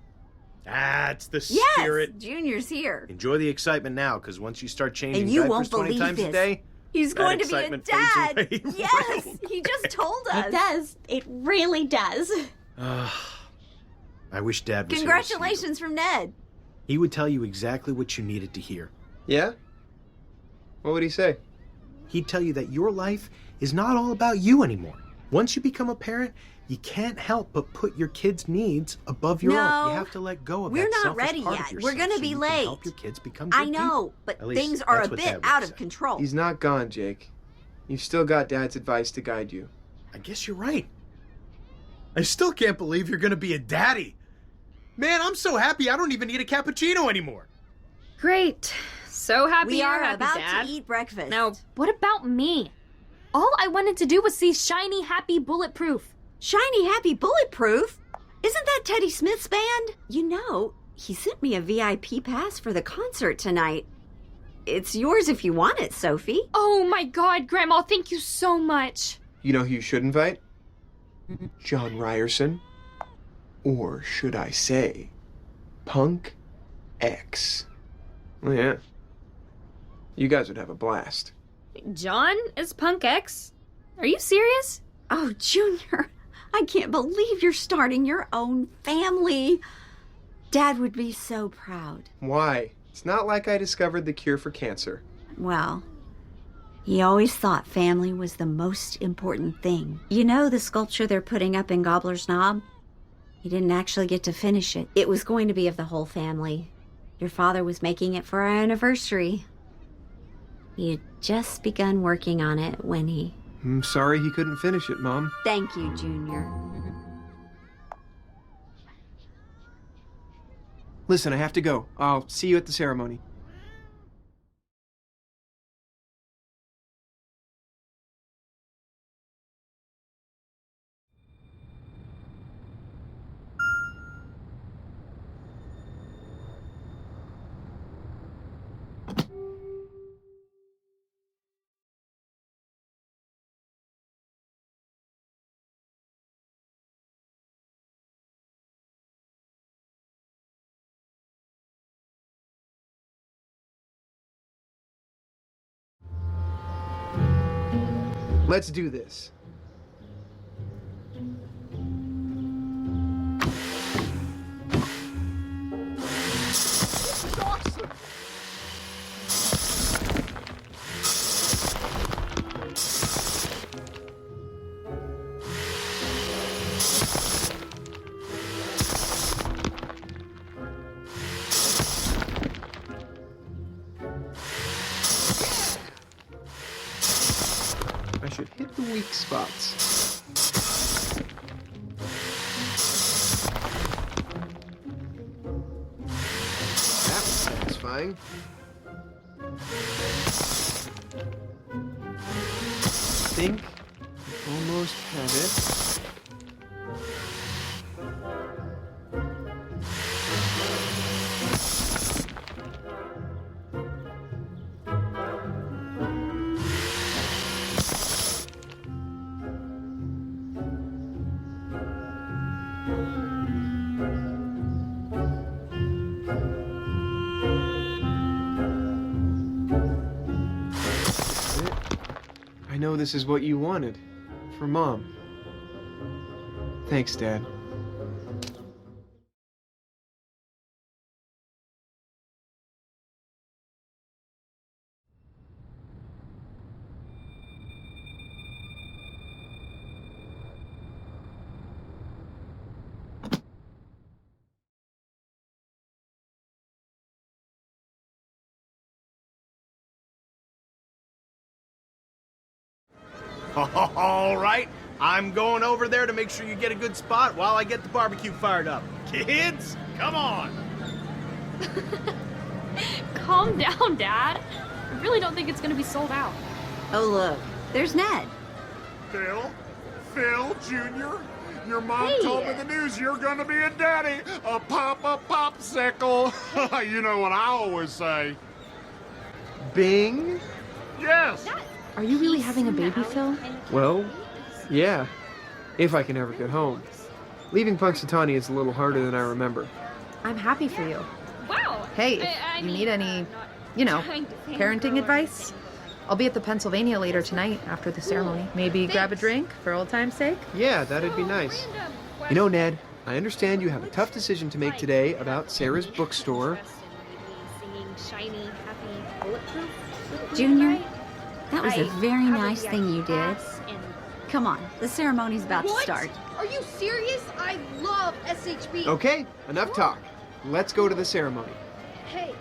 That's the Yes, spirit. Junior's here. Enjoy the excitement now, because once you start changing And you diapers won't 20 believe times this. a day, He's that going to be a excitement dad. fades away Yes, real he just told us. It does. It really does. I wish Dad was Congratulations from Ned. here. He would tell you exactly what you needed to hear. Yeah? What would he say? He'd tell you that your life is not all about you anymore. Once you become a parent, you can't help but put your kids' needs above your own. You have to let go of we're that not selfish ready part yet. of We're yourself gonna so be you can late. help your kids become I good know, people. but At least things are that's a what bit Dad would out of say. control. He's not gone, Jake. You've still got Dad's advice to guide you. I guess you're right. I still can't believe you're gonna be a daddy. Man, I'm so happy I don't even need a cappuccino anymore. Great. So happy We you're are happy, about Dad. to eat breakfast. Now, what about me? All I wanted to do was see Shiny Happy Bulletproof. Shiny Happy Bulletproof? Isn't that Teddy Smith's band? You know, he sent me a VIP pass for the concert tonight. It's yours if you want it, Sophie. Oh my God, Grandma, thank you so much. You know who you should invite? John Ryerson. Or should I say, Punk X. Oh, yeah. You guys would have a blast. John is Punk X? Are you serious? Oh, Junior, I can't believe you're starting your own family. Dad would be so proud. Why? It's not like I discovered the cure for cancer. Well, he always thought family was the most important thing. You know the sculpture they're putting up in Gobbler's Knob? He didn't actually get to finish it. It was going to be of the whole family. Your father was making it for our anniversary. He had just begun working on it when he... I'm sorry he couldn't finish it, Mom. Thank you, Junior. Listen, I have to go. I'll see you at the ceremony. Let's do this. I should hit the weak spots. That was satisfying. I think I almost have it. I know this is what you wanted. For Mom. Thanks, Dad. All right, I'm going over there to make sure you get a good spot while I get the barbecue fired up. Kids, come on. Calm down, Dad. I really don't think it's gonna be sold out. Oh, look, there's Ned. Phil? Phil Jr.? Your mom told me the news. You're gonna be a daddy. A popsicle. You know what I always say. Bing? Yes. Are you really having a baby, Phil? Well, yeah. If I can ever get home. Leaving Punxsutawney is a little harder than I remember. I'm happy for you. Wow. Hey, if you need any, parenting advice, I'll be at the Pennsylvania later tonight after the ceremony. Maybe grab a drink for old time's sake? Yeah, that'd be nice. You know, Ned, I understand you have a tough decision to make today about Sarah's bookstore. Junior, that was a very nice thing you did. Come on, the ceremony's about to start. Are you serious? I love SHB. Okay, enough talk. Let's go to the ceremony. Hey.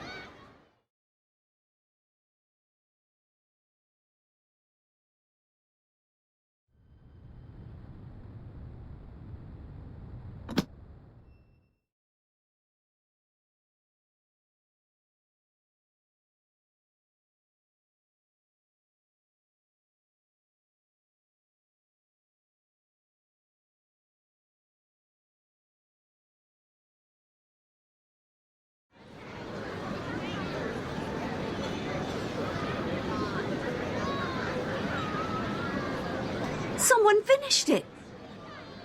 Someone finished it.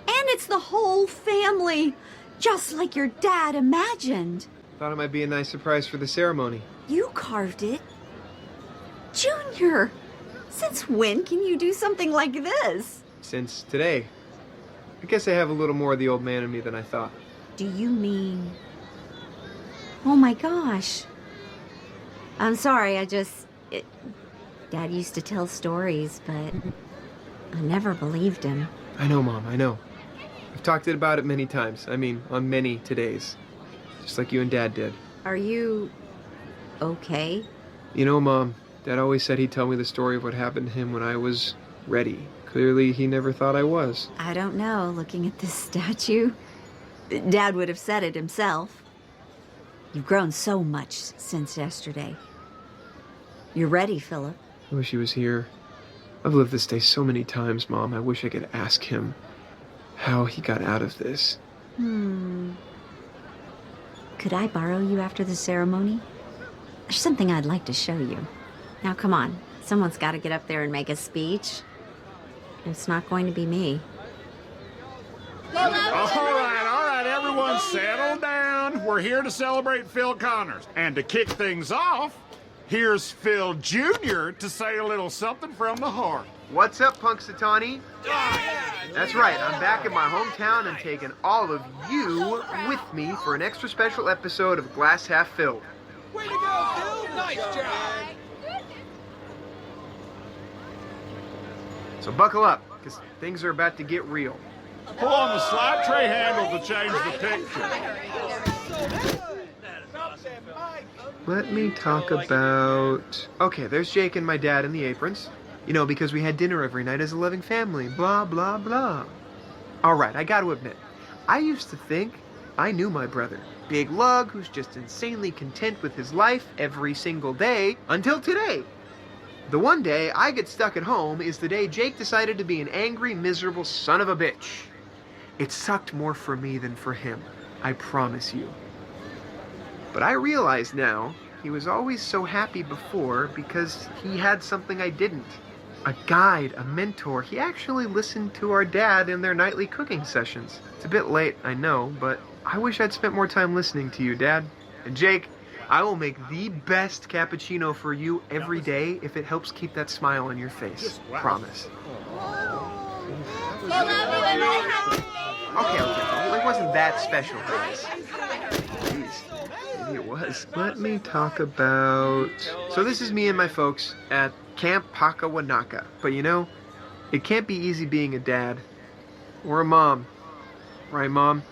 And it's the whole family, just like your dad imagined. Thought it might be a nice surprise for the ceremony. You carved it. Junior, since when can you do something like this? Since today. I guess I have a little more of the old man in me than I thought. Do you mean... Oh my gosh. I'm sorry, Dad used to tell stories, but I never believed him. I know, Mom, I know. I've talked about it many times. I mean, on many todays. Just like you and Dad did. Are you... okay? You know, Mom, Dad always said he'd tell me the story of what happened to him when I was ready. Clearly, he never thought I was. I don't know, looking at this statue. Dad would have said it himself. You've grown so much since yesterday. You're ready, Philip. I wish he was here. I've lived this day so many times, Mom. I wish I could ask him how he got out of this. Could I borrow you after the ceremony? There's something I'd like to show you. Now, come on. Someone's got to get up there and make a speech. It's not going to be me. All right, everyone settle down. We're here to celebrate Phil Connors. And to kick things off, here's Phil Jr. to say a little something from the heart. What's up, Punxsutawney? That's right, I'm back in my hometown and taking all of you with me for an extra special episode of Glass Half Filled. Way to go, Phil! Nice job! So buckle up, because things are about to get real. Pull on the slide tray handle to change the picture. Let me talk about... Okay, there's Jake and my dad in the aprons. You know, because we had dinner every night as a loving family. Blah, blah, blah. All right, I gotta admit, I used to think I knew my brother. Big lug who's just insanely content with his life every single day until today. The one day I get stuck at home is the day Jake decided to be an angry, miserable son of a bitch. It sucked more for me than for him, I promise you. But I realize now he was always so happy before because he had something I didn't. A guide, a mentor. He actually listened to our dad in their nightly cooking sessions. It's a bit late, I know, but I wish I'd spent more time listening to you, Dad. And Jake, I will make the best cappuccino for you every day if it helps keep that smile on your face. Promise. Okay, it wasn't that special, guys. Jeez, maybe it was. Let me talk about... So this is me and my folks at Camp Pakawanaka. But you know, it can't be easy being a dad. Or a mom. Right, Mom?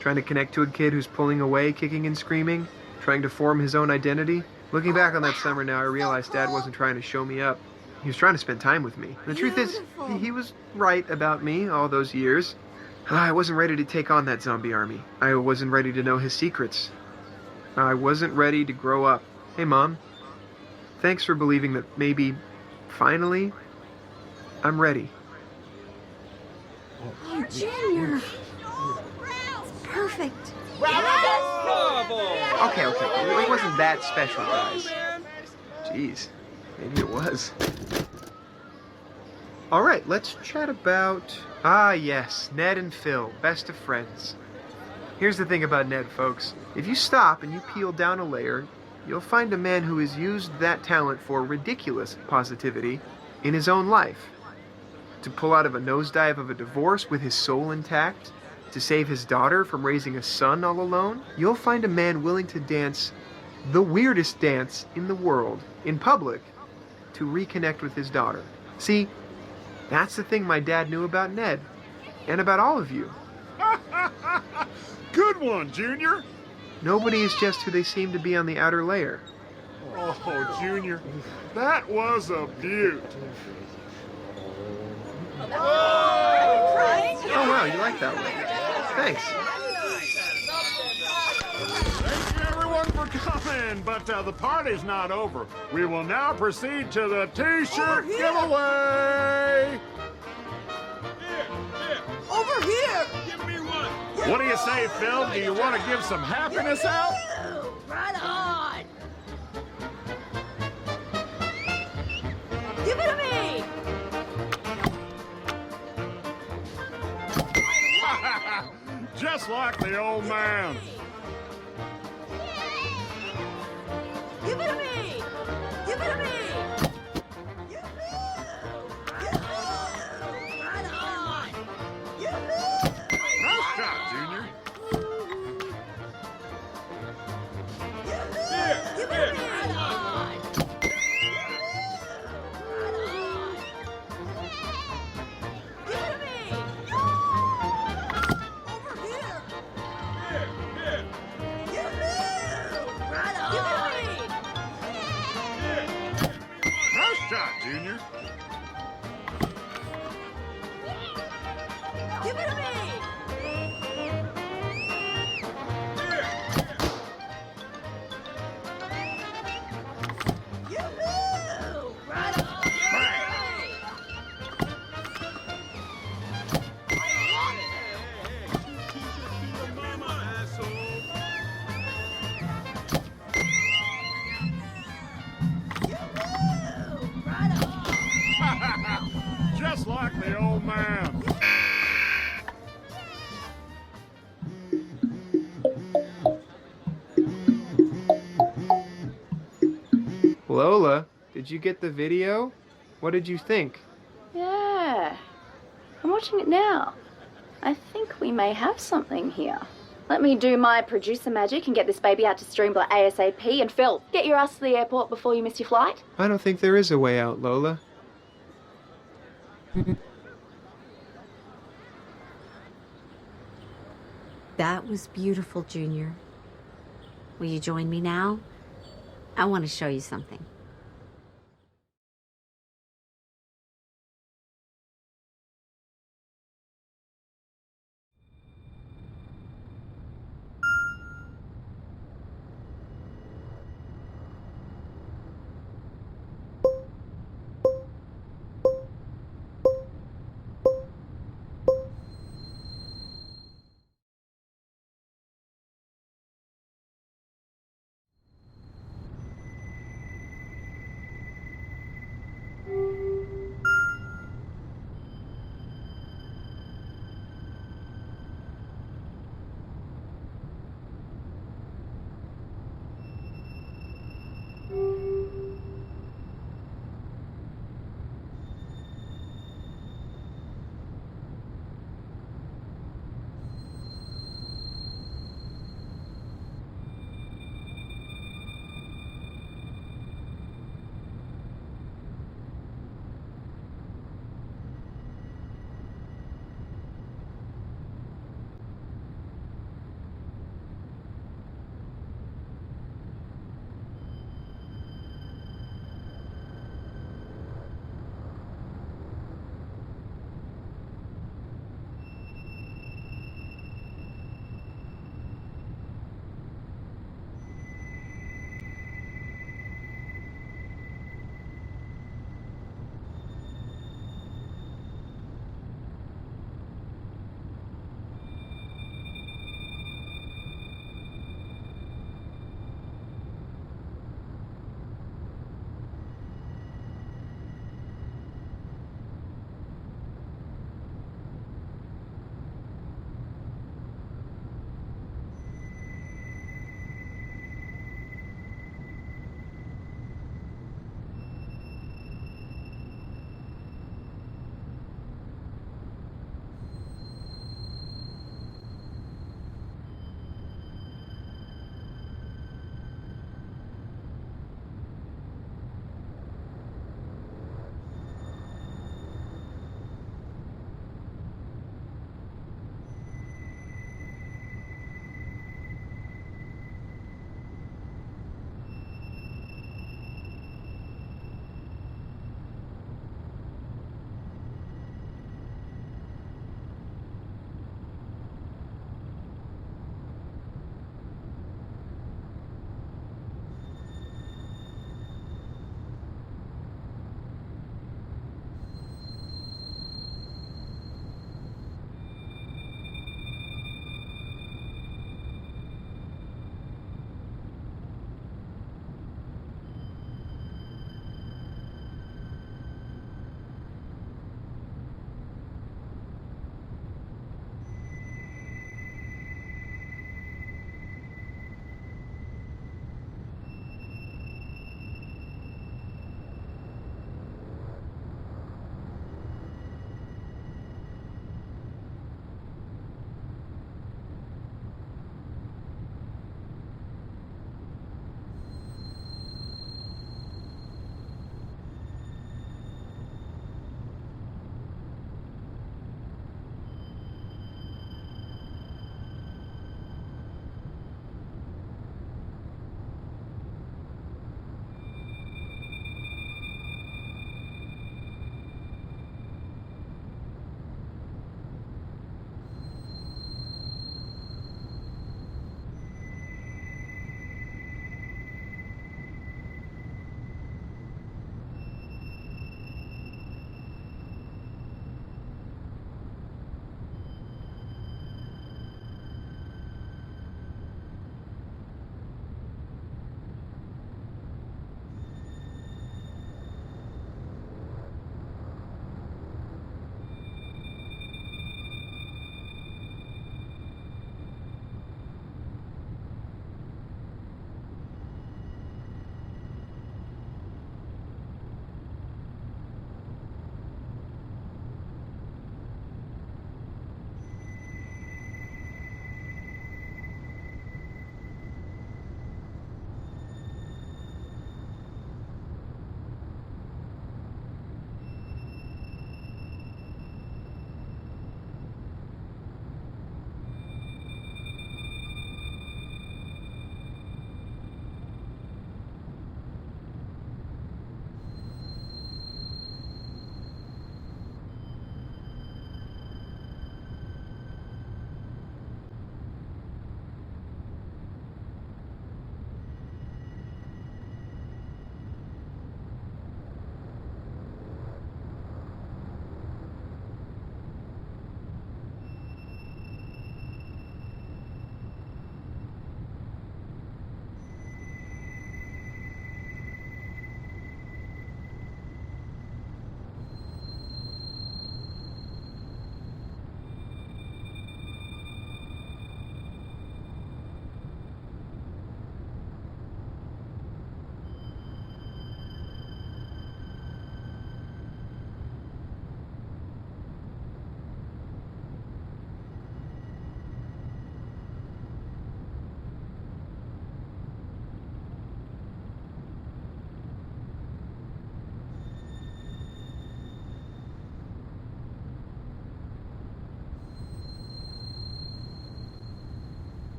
Trying to connect to a kid who's pulling away, kicking and screaming. Trying to form his own identity. Looking back on that summer now, I realized Dad wasn't trying to show me up. He was trying to spend time with me. The truth is, he was right about me all those years. I wasn't ready to take on that zombie army. I wasn't ready to know his secrets. I wasn't ready to grow up. Hey, Mom. Thanks for believing that maybe, finally, I'm ready. Oh, Junior. Perfect. Okay, it wasn't that special, guys. Jeez, maybe it was. All right, let's chat about... Ah, yes, Ned and Phil, best of friends. Here's the thing about Ned, folks. If you stop and you peel down a layer, you'll find a man who has used that talent for ridiculous positivity in his own life. To pull out of a nosedive of a divorce with his soul intact, to save his daughter from raising a son all alone, you'll find a man willing to dance the weirdest dance in the world, in public, to reconnect with his daughter. See, that's the thing my dad knew about Ned, and about all of you. Good one, Junior. Nobody is just who they seem to be on the outer layer. Oh, Junior, that was a beaut. Oh, wow, you like that one. Thanks. Thank you, everyone, for coming, but the party's not over. We will now proceed to the T-shirt giveaway. Over here! Give me one. What do you say, Phil? Do you want to give some happiness out? Right on! Give it to me! Just like the old man. Give it to me! Give it to me! Right on! Nice shot, Junior. Give it to me! Right on! Give it to me! Over here! Right on! Give it to me! Nice shot, Junior. Give it to me! Yoo-hoo! Right on! Just like the old man. Lola, did you get the video? What did you think? Yeah. I'm watching it now. I think we may have something here. Let me do my producer magic and get this baby out to Streambler ASAP. And Phil, get your ass to the airport before you miss your flight. I don't think there is a way out, Lola. That was beautiful, Junior. Will you join me now? I want to show you something.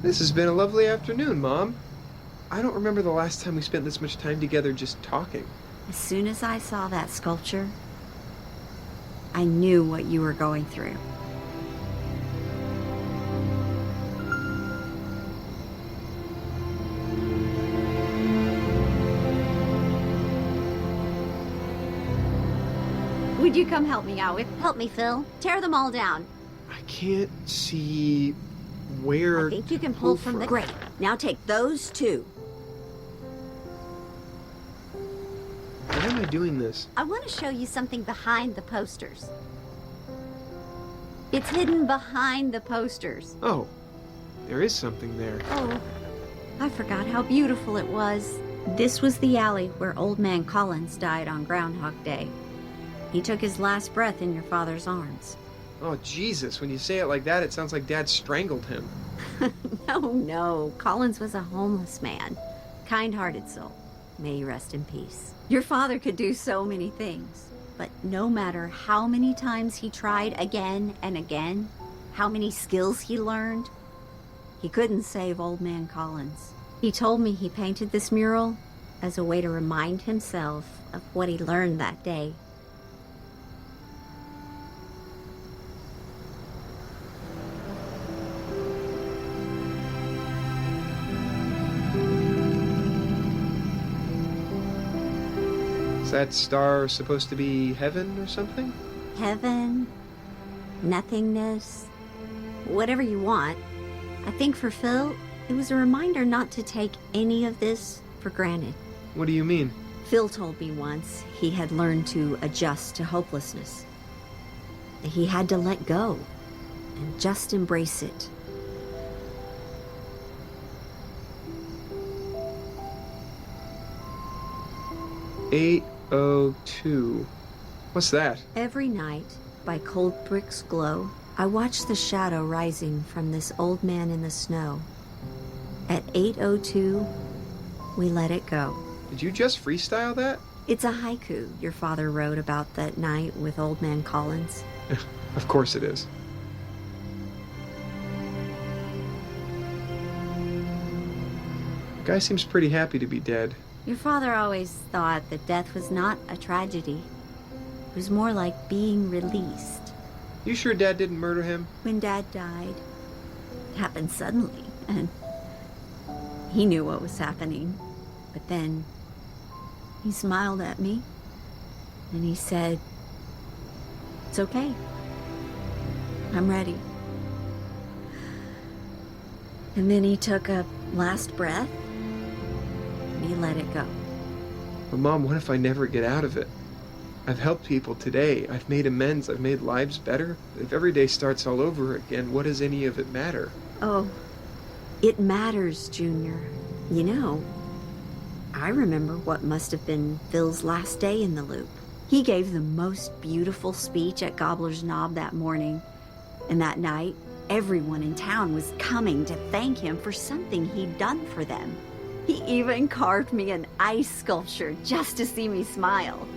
This has been a lovely afternoon, Mom. I don't remember the last time we spent this much time together just talking. As soon as I saw that sculpture, I knew what you were going through. Would you come help me out? Help me, Phil. Tear them all down. I can't see where... I think you can pull from the... Great. Now take those two. Why am I doing this? I want to show you something behind the posters. It's hidden behind the posters. Oh, there is something there. Oh, I forgot how beautiful it was. This was the alley where Old Man Collins died on Groundhog Day. He took his last breath in your father's arms. Oh, Jesus, when you say it like that, it sounds like Dad strangled him. No. Collins was a homeless man. Kind-hearted soul. May he rest in peace. Your father could do so many things, but no matter how many times he tried again and again, how many skills he learned, he couldn't save Old Man Collins. He told me he painted this mural as a way to remind himself of what he learned that day. Is that star supposed to be heaven or something? Heaven, nothingness, whatever you want. I think for Phil, it was a reminder not to take any of this for granted. What do you mean? Phil told me once he had learned to adjust to hopelessness. That he had to let go and just embrace it. "8:02. What's that? Every night, by cold brick's glow, I watch the shadow rising from this old man in the snow. At 8:02, we let it go. Did you just freestyle that? It's a haiku your father wrote about that night with Old Man Collins. Of course it is. The guy seems pretty happy to be dead. Your father always thought that death was not a tragedy. It was more like being released. You sure Dad didn't murder him? When Dad died, it happened suddenly, and he knew what was happening. But then he smiled at me, and he said, "It's okay. I'm ready." And then he took a last breath, and he let it go. But Mom, what if I never get out of it? I've helped people today. I've made amends. I've made lives better. If every day starts all over again, what does any of it matter? Oh, it matters, Junior. You know, I remember what must have been Phil's last day in the loop. He gave the most beautiful speech at Gobbler's Knob that morning. And that night, everyone in town was coming to thank him for something he'd done for them. He even carved me an ice sculpture just to see me smile.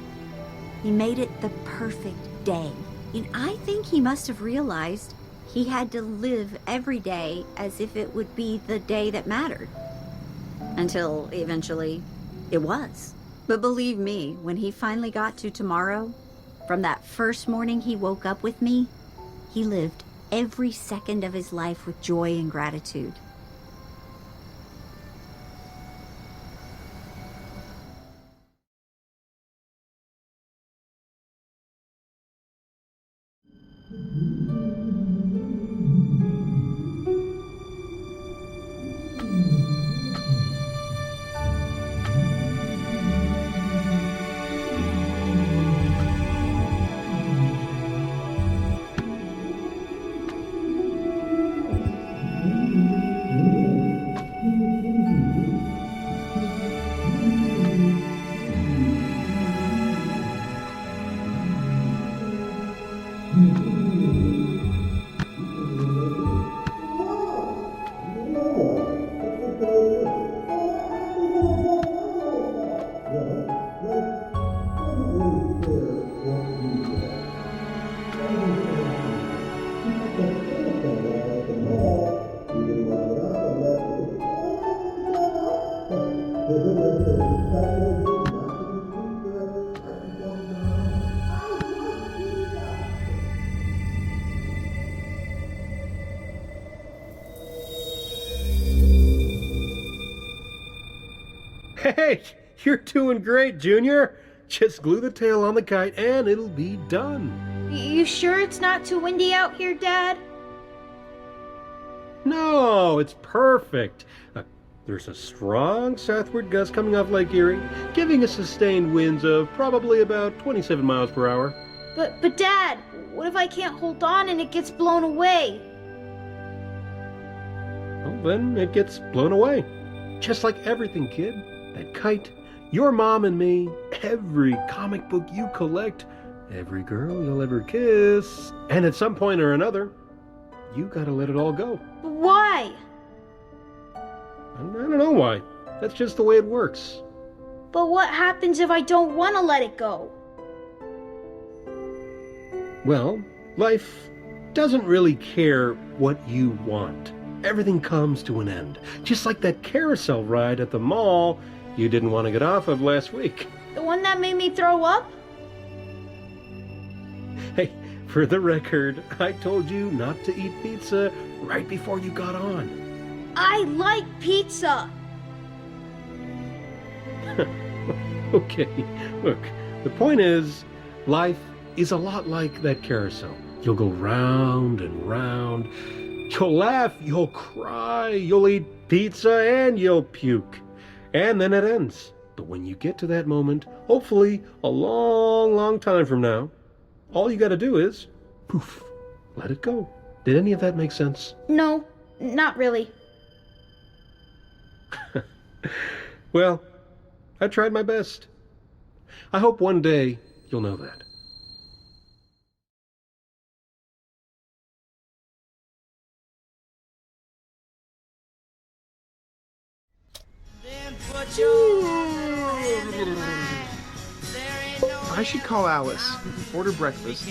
He made it the perfect day. And I think he must have realized he had to live every day as if it would be the day that mattered. Until eventually, it was. But believe me, when he finally got to tomorrow, from that first morning he woke up with me, he lived every second of his life with joy and gratitude. Hey, you're doing great, Junior. Just glue the tail on the kite and it'll be done. You sure it's not too windy out here, Dad? No, it's perfect. There's a strong southward gust coming off Lake Erie, giving us sustained winds of probably about 27 miles per hour. But Dad, what if I can't hold on and it gets blown away? Well, then it gets blown away. Just like everything, kid. That kite, your mom and me, every comic book you collect, every girl you'll ever kiss, and at some point or another, you gotta let it all go. Why? I don't know why. That's just the way it works. But what happens if I don't want to let it go? Well, life doesn't really care what you want. Everything comes to an end. Just like that carousel ride at the mall you didn't want to get off of last week. The one that made me throw up? Hey, for the record, I told you not to eat pizza right before you got on. I like pizza. Okay, look, the point is, life is a lot like that carousel. You'll go round and round. You'll laugh, you'll cry, you'll eat pizza, and you'll puke. And then it ends. But when you get to that moment, hopefully a long, long time from now, all you gotta do is, poof, let it go. Did any of that make sense? No, not really. Well, I tried my best. I hope one day you'll know that. I should call Alice, order breakfast,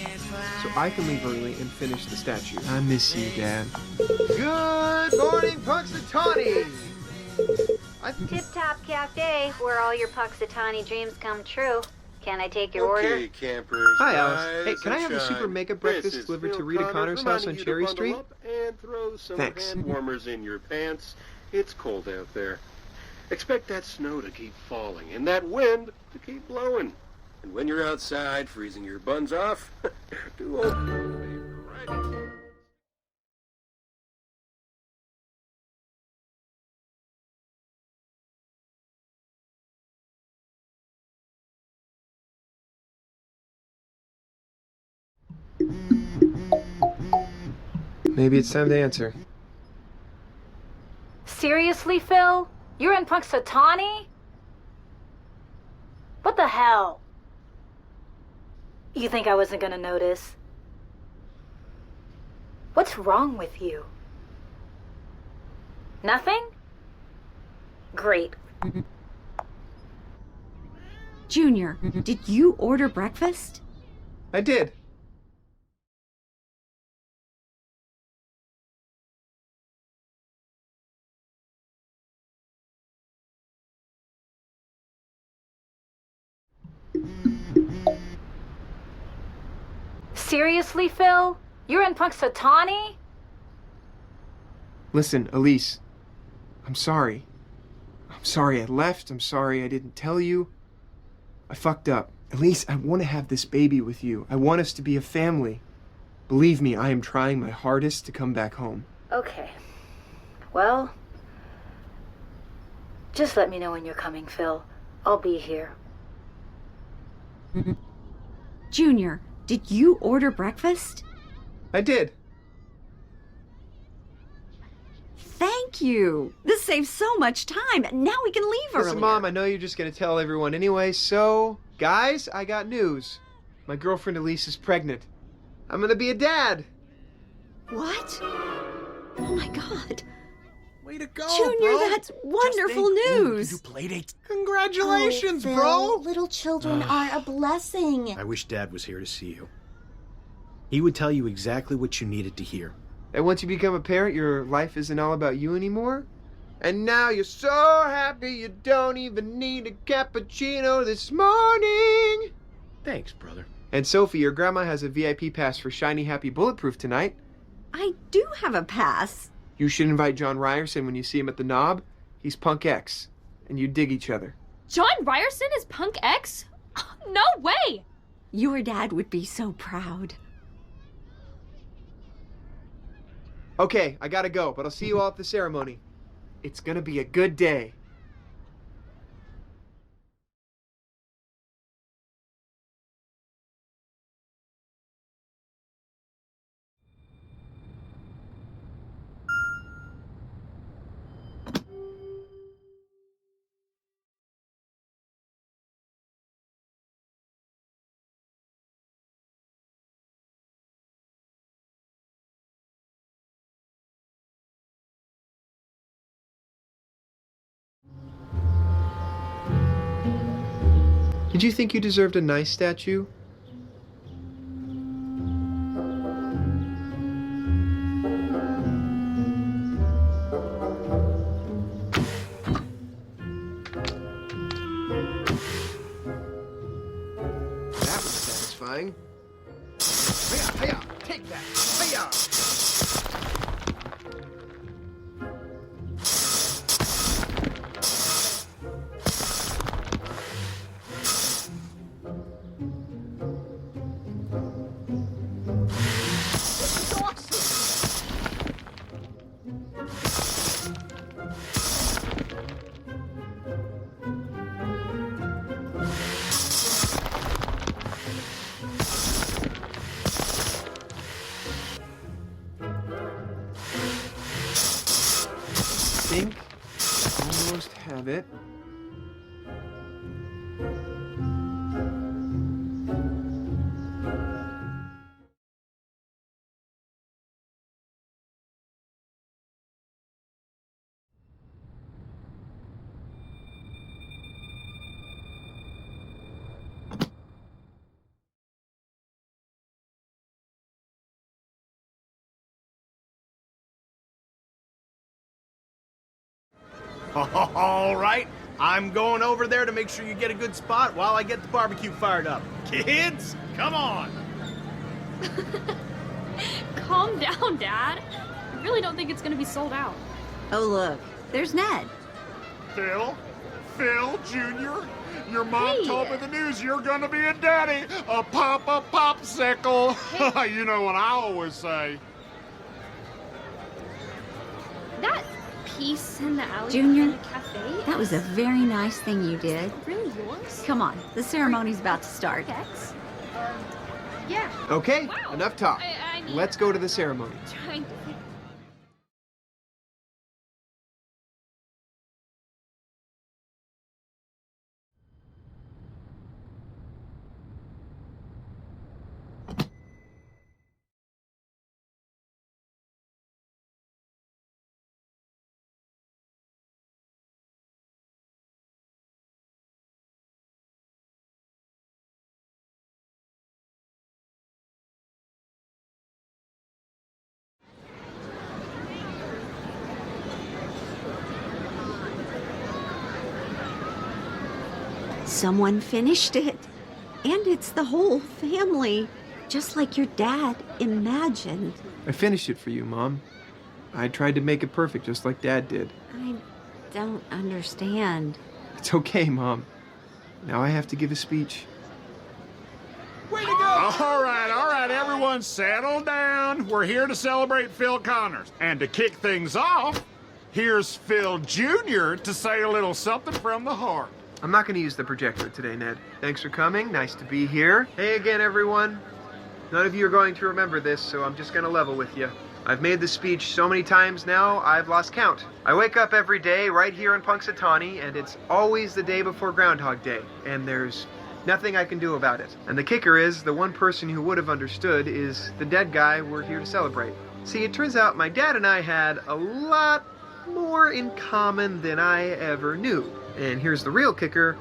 so I can leave early and finish the statue. I miss you, Dad. Good morning, Punxsutawney! Tip Top Cafe, where all your Puxatani dreams come true. Can I take your order? Okay, campers. Hi, Alice. Hey, rise can I and have a shine. super mega This breakfast is delivered to Phil Rita Connors Connor's house on reminding you to Cherry bundle Street? up and throw some Thanks. hand warmers in your pants. It's cold out there. Expect that snow to keep falling and that wind to keep blowing. And when you're outside freezing your buns off, do old favor, right? Maybe it's time to answer. Seriously, Phil? You're in Punxsutawney? What the hell? You think I wasn't gonna notice? What's wrong with you? Nothing? Great. Junior, did you order breakfast? I did. Seriously, Phil? You're in Punxsutawney? Listen, Elise. I'm sorry. I'm sorry I left. I'm sorry I didn't tell you. I fucked up. Elise, I want to have this baby with you. I want us to be a family. Believe me, I am trying my hardest to come back home. Okay. Well, just let me know when you're coming, Phil. I'll be here. Junior, did you order breakfast? I did. Thank you. This saves so much time. Now we can leave early. Listen, Mom, I know you're just going to tell everyone anyway, so... Guys, I got news. My girlfriend Elise is pregnant. I'm going to be a dad. What? Oh my God. Way to go, Junior, bro. that's wonderful news. You played it. Congratulations, bro. Phil. Little children are a blessing. I wish Dad was here to see you. He would tell you exactly what you needed to hear. And once you become a parent, your life isn't all about you anymore? And now you're so happy you don't even need a cappuccino this morning. Thanks, brother. And Sophie, your grandma has a VIP pass for Shiny Happy Bulletproof tonight. I do have a pass. You should invite John Ryerson when you see him at the Knob. He's Punk X, and you dig each other. John Ryerson is Punk X? No way! Your dad would be so proud. Okay, I gotta go, but I'll see you all at the ceremony. It's gonna be a good day. Did you think you deserved a nice statue? That was satisfying. Hiya, hiya, take that. Hiya! I think I almost have it. All right, I'm going over there to make sure you get a good spot while I get the barbecue fired up. Kids, come on. Calm down, Dad. I really don't think it's gonna be sold out. Oh, look, there's Ned. Phil Jr., your mom told me the news. You're gonna be a daddy, a popsicle. Hey. You know what I always say. That piece in the alley Junior, in the cafe. That was a very nice thing you did. Really yours? Come on, the ceremony's about to start. X? Yeah. Okay, Wow. enough talk. I mean, Let's go to the ceremony. Trying to think. Someone finished it. And it's the whole family. Just like your dad imagined. I finished it for you, Mom. I tried to make it perfect just like Dad did. I don't understand. It's okay, Mom. Now I have to give a speech. Way to go! All right, everyone settle down. We're here to celebrate Phil Connors. And to kick things off, here's Phil Jr. to say a little something from the heart. I'm not going to use the projector today, Ned. Thanks for coming. Nice to be here. Hey again, everyone. None of you are going to remember this, so I'm just going to level with you. I've made this speech so many times now, I've lost count. I wake up every day right here in Punxsutawney, and it's always the day before Groundhog Day, and there's nothing I can do about it. And the kicker is, the one person who would have understood is the dead guy we're here to celebrate. See, it turns out my dad and I had a lot more in common than I ever knew. And here's the real kicker.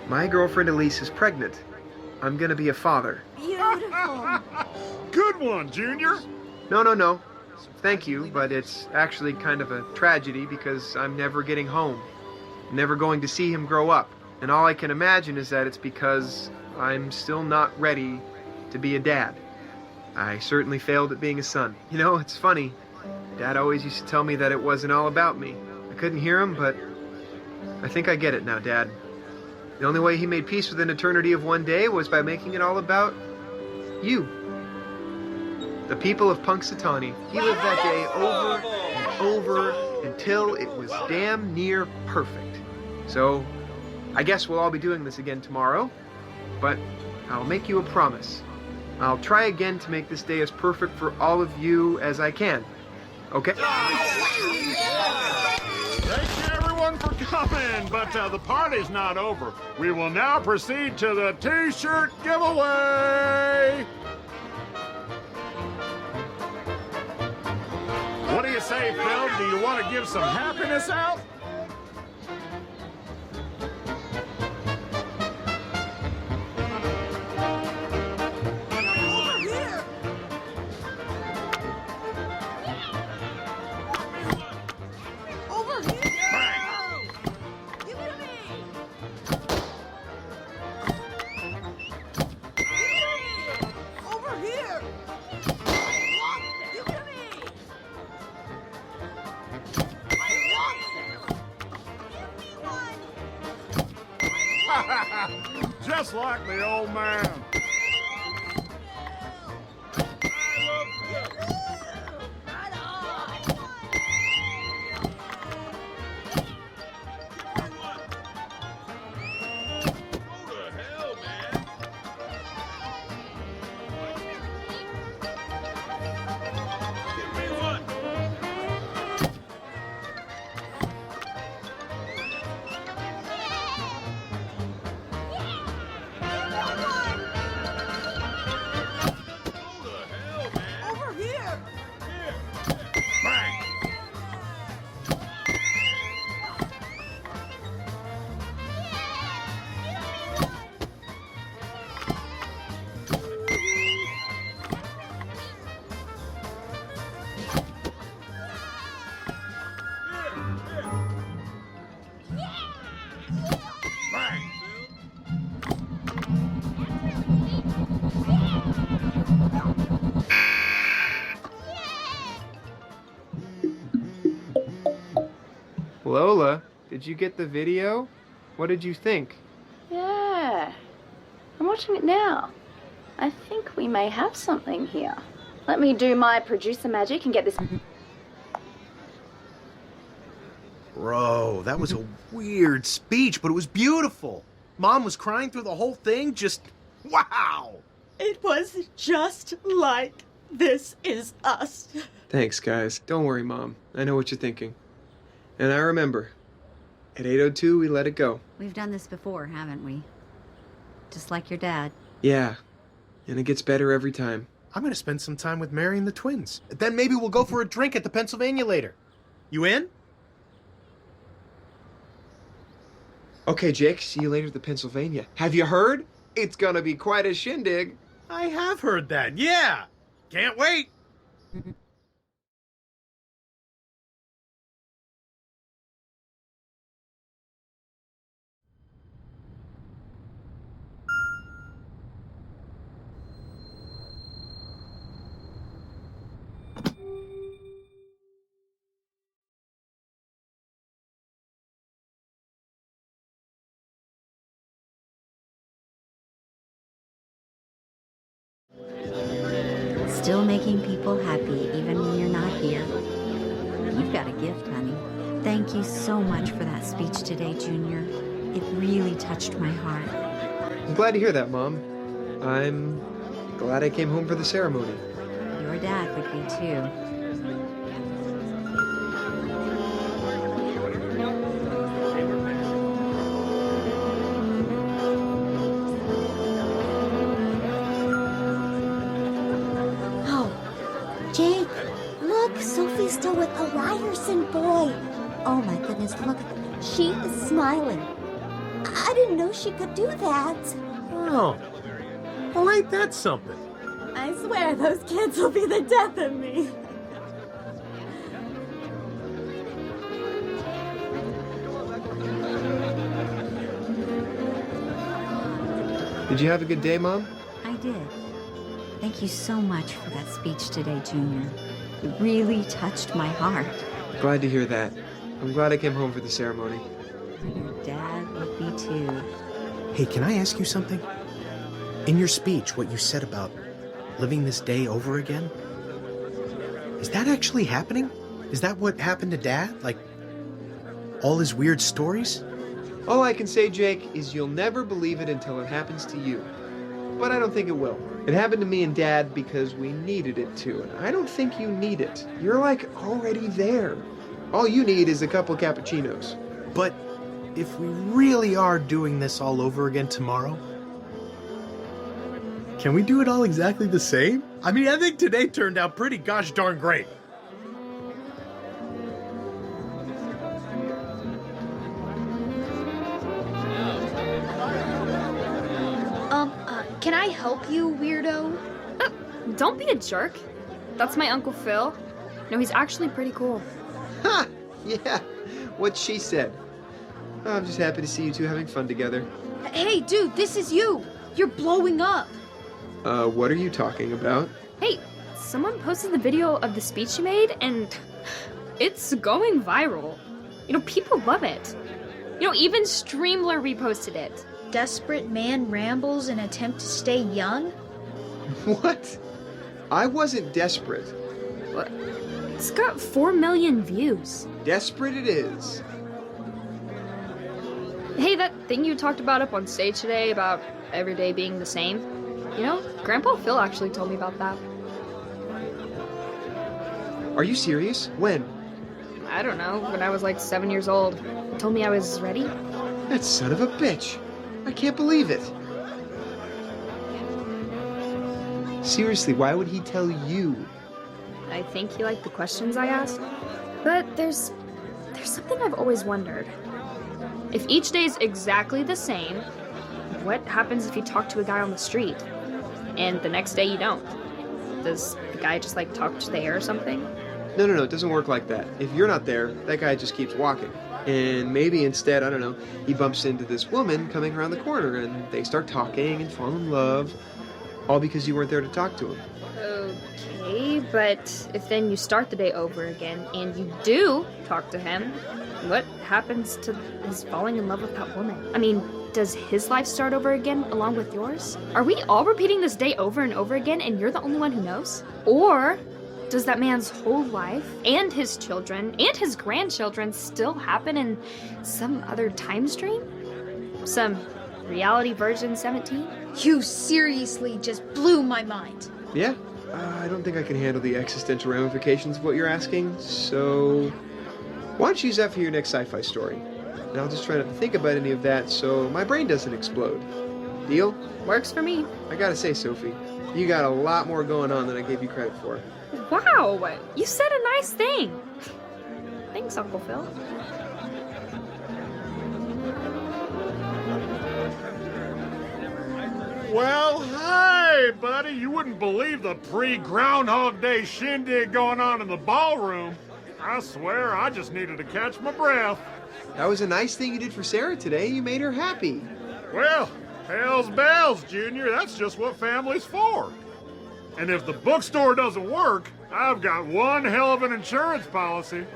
My girlfriend Elise is pregnant. I'm gonna be a father. Beautiful. Good one, Junior. No. Thank you, but it's actually kind of a tragedy because I'm never getting home. I'm never going to see him grow up. And all I can imagine is that it's because I'm still not ready to be a dad. I certainly failed at being a son. You know, it's funny. Dad always used to tell me that it wasn't all about me. I couldn't hear him, but I think I get it now, Dad. The only way he made peace with an eternity of one day was by making it all about you. The people of Punxsutawney. He lived that day over and over until it was damn near perfect. So, I guess we'll all be doing this again tomorrow, but I'll make you a promise. I'll try again to make this day as perfect for all of you as I can. Okay? Thank you, everyone, for coming, but the party's not over. We will now proceed to the T-shirt giveaway. What do you say, Phil? Do you want to give some happiness out? Just like the old man. Lola, did you get the video? What did you think? Yeah. I'm watching it now. I think we may have something here. Let me do my producer magic and get this... Bro, that was a weird speech, but it was beautiful. Mom was crying through the whole thing, just... wow! It was just like This Is Us. Thanks, guys. Don't worry, Mom. I know what you're thinking. And I remember, at 8:02, we let it go. We've done this before, haven't we? Just like your dad. Yeah, and it gets better every time. I'm gonna spend some time with Mary and the twins. Then maybe we'll go for a drink at the Pennsylvania later. You in? Okay, Jake, see you later at the Pennsylvania. Have you heard? It's gonna be quite a shindig. I have heard that, yeah! Can't wait! Still making people happy even when you're not here. You've got a gift, honey. Thank you so much for that speech today, Junior. It really touched my heart. I'm glad to hear that, Mom. I'm glad I came home for the ceremony. Your dad would be too. Jake, look, Sophie's still with the Ryerson boy. Oh my goodness, look, she is smiling. I didn't know she could do that. Oh, well, ain't that something? I swear those kids will be the death of me. Did you have a good day, Mom? I did. Thank you so much for that speech today, Junior. It really touched my heart. Glad to hear that. I'm glad I came home for the ceremony. Your dad would be too. Hey, can I ask you something? In your speech, what you said about living this day over again, is that actually happening? Is that what happened to Dad? Like, all his weird stories? All I can say, Jake, is you'll never believe it until it happens to you. But I don't think it will. It happened to me and Dad because we needed it to, and I don't think you need it. You're like already there. All you need is a couple cappuccinos. But if we really are doing this all over again tomorrow, can we do it all exactly the same? I mean, I think today turned out pretty gosh darn great. Can I help you, weirdo? Don't be a jerk. That's my Uncle Phil. No, he's actually pretty cool. Ha! Yeah, what she said. Oh, I'm just happy to see you two having fun together. Hey, dude, this is you. You're blowing up. What are you talking about? Hey, someone posted the video of the speech you made, and it's going viral. You know, people love it. You know, even Streamler reposted it. Desperate man rambles in attempt to stay young? What? I wasn't desperate. What? It's got 4 million views. Desperate it is. Hey, that thing you talked about up on stage today about every day being the same, you know, Grandpa Phil actually told me about that. Are you serious? When? I don't know, when I was like 7 years old. He told me I was ready. That son of a bitch. I can't believe it. Seriously, why would he tell you? I think he liked the questions I asked. But there's something I've always wondered. If each day's exactly the same, what happens if you talk to a guy on the street and the next day you don't? Does the guy just like talk to the air or something? No, it doesn't work like that. If you're not there, that guy just keeps walking. And maybe instead, I don't know, he bumps into this woman coming around the corner and they start talking and fall in love, all because you weren't there to talk to him. Okay, but if then you start the day over again and you do talk to him, what happens to his falling in love with that woman? I mean, does his life start over again along with yours? Are we all repeating this day over and over again and you're the only one who knows? Or does that man's whole life and his children and his grandchildren still happen in some other time stream? Some reality version 17? You seriously just blew my mind. Yeah? I don't think I can handle the existential ramifications of what you're asking, so why don't you use that for your next sci-fi story? And I'll just try not to think about any of that so my brain doesn't explode. Deal? Works for me. I gotta say, Sophie, you got a lot more going on than I gave you credit for. Wow, you said a nice thing. Thanks, Uncle Phil. Well, hey, buddy, you wouldn't believe the pre-Groundhog Day shindig going on in the ballroom. I swear, I just needed to catch my breath. That was a nice thing you did for Sarah today. You made her happy. Well, hell's bells, Junior. That's just what family's for. And if the bookstore doesn't work, I've got one hell of an insurance policy.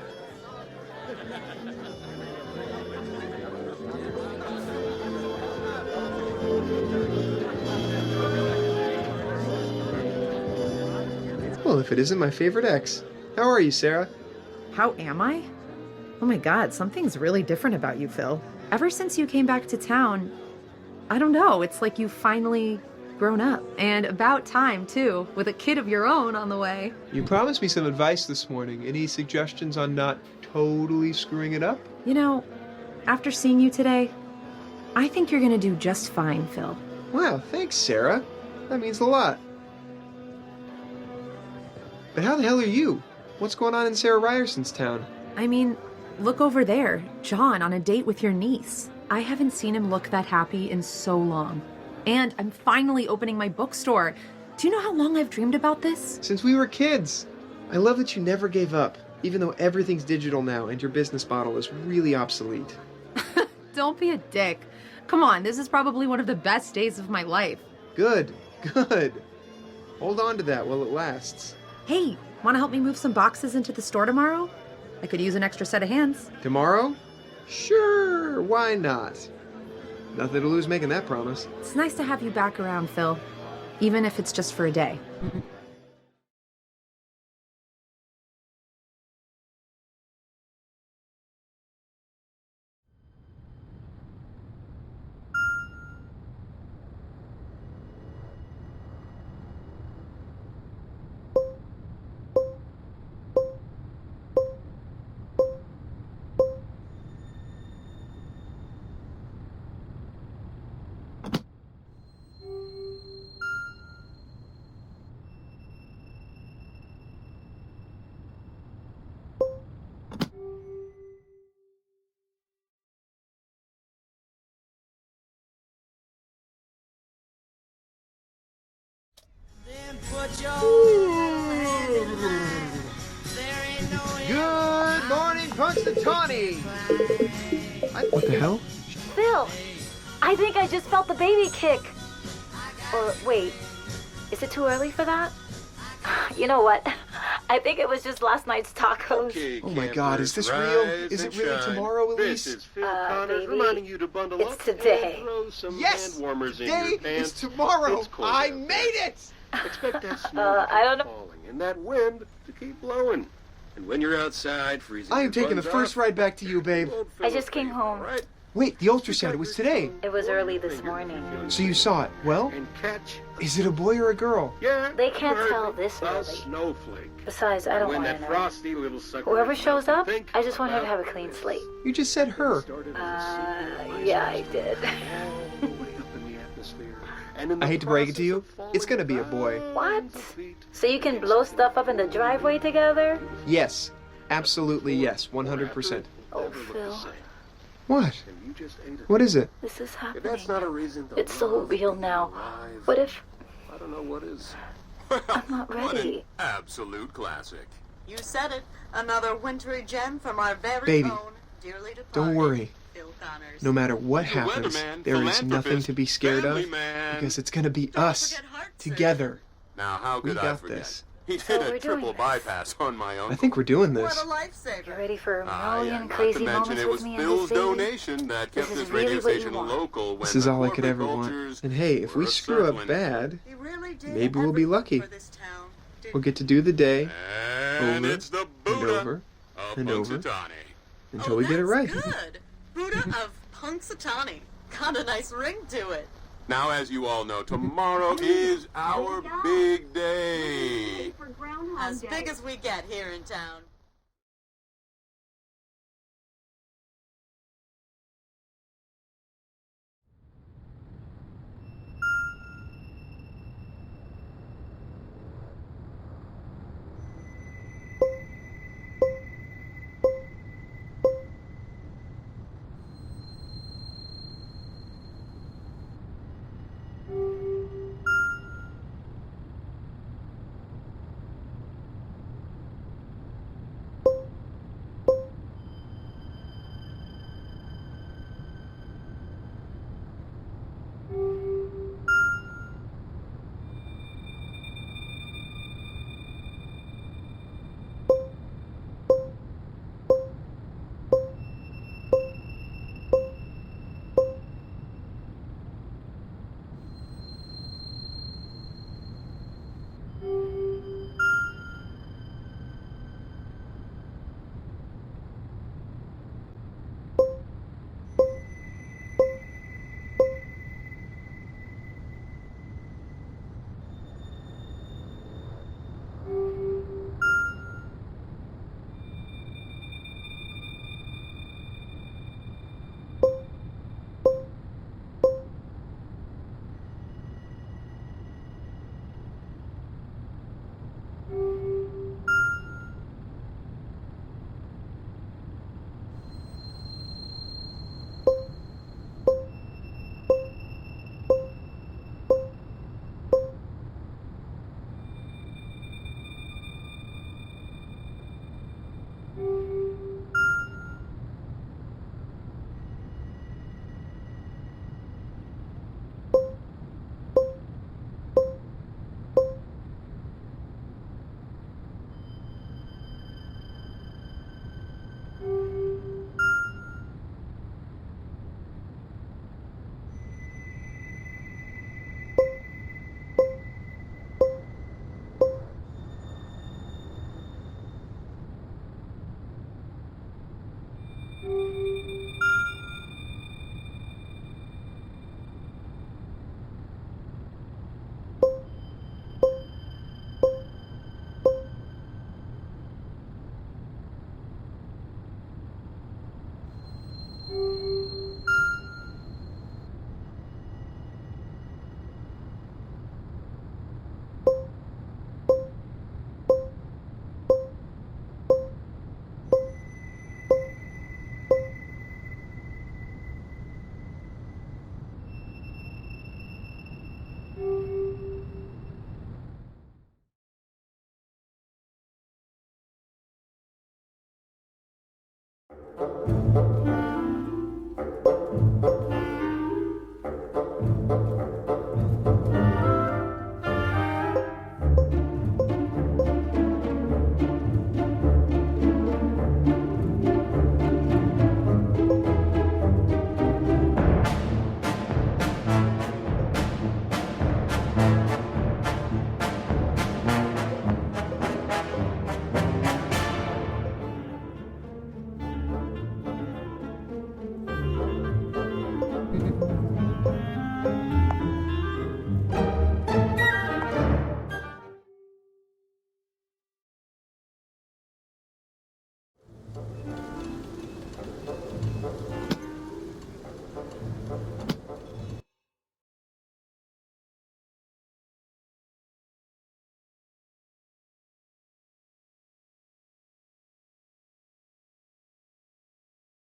Well, if it isn't my favorite ex. How are you, Sarah? How am I? Oh my god, something's really different about you, Phil. Ever since you came back to town, I don't know, it's like you've finally grown up. And about time, too, with a kid of your own on the way. You promised me some advice this morning. Any suggestions on not totally screwing it up? You know, after seeing you today, I think you're gonna do just fine, Phil. Wow, thanks, Sarah. That means a lot. But how the hell are you? What's going on in Sarah Ryerson's town? I mean, look over there. John on a date with your niece. I haven't seen him look that happy in so long. And I'm finally opening my bookstore. Do you know how long I've dreamed about this? Since we were kids. I love that you never gave up, even though everything's digital now and your business model is really obsolete. Don't be a dick. Come on, this is probably one of the best days of my life. Good. Hold on to that while it lasts. Hey, want to help me move some boxes into the store tomorrow? I could use an extra set of hands. Tomorrow? Sure, why not? Nothing to lose making that promise. It's nice to have you back around, Phil. Even if it's just for a day. Good morning, Punxsutawney! What the hell? Phil, I think I just felt the baby kick. Or wait, is it too early for that? You know what? I think it was just last night's tacos. Okay, Oh my God, is this real? Is it really tomorrow, Elise? This is Phil Connors baby, reminding you to bundle it's up today. and throw some Yes! hand warmers in Today your pants. is tomorrow! It's cold I out made there. it! Expect that snow to I don't know. keep falling and that wind to keep blowing. And when you're outside freezing I am your taking the buns first off, ride back to you, babe. old I Phil just came favor, home. right? Wait, the ultrasound, it was today. It was early this morning. So you saw it. Well, And catch. is it a boy or a girl? Yeah, They can't you tell heard me. this A early. snowflake. Besides, I don't When want that to know. frosty little sucker Whoever is shows melting up, pink, I just want her to well, have a clean slate. You just said her. Yeah, I did. all the way up in the atmosphere. And in I the hate to break it to you, process of it's gonna be a falling boy. What? So you can blow stuff up in the driveway together? Yes. Absolutely yes. 100%. Oh, Phil, What? and you just ate it. What is it? this is If happening. that's not a reason to It's so love, real now. alive, What if I don't know what is. I'm not ready? Absolute classic. You said it. Another wintry gem from our very Baby, own dearly departed Don't worry. Phil Connors. No matter what The happens, weatherman, there is nothing philanthropist, to be scared family of man. because it's gonna be us forget heart together. Now, how We could I got forget? this. He So did we're a doing triple this. bypass on my uncle. I think we're doing What this. a lifesaver. You ready for a Ah, million yeah, crazy not to moments mention it with was me Phil's and this baby? donation that kept This is this radio really what you station want. local when This is the all I could corporate ever want. vultures And hey, if we were screw up circling. bad, He really did maybe we'll be everything lucky. for this town. We'll get to do the day And over it's the and Buddha over of and over Punxsutawney. until we get it right. Good. Buddha of Punxsutawney. Got a nice ring to it. Now, as you all know, tomorrow is our big day. As big as we get here in town.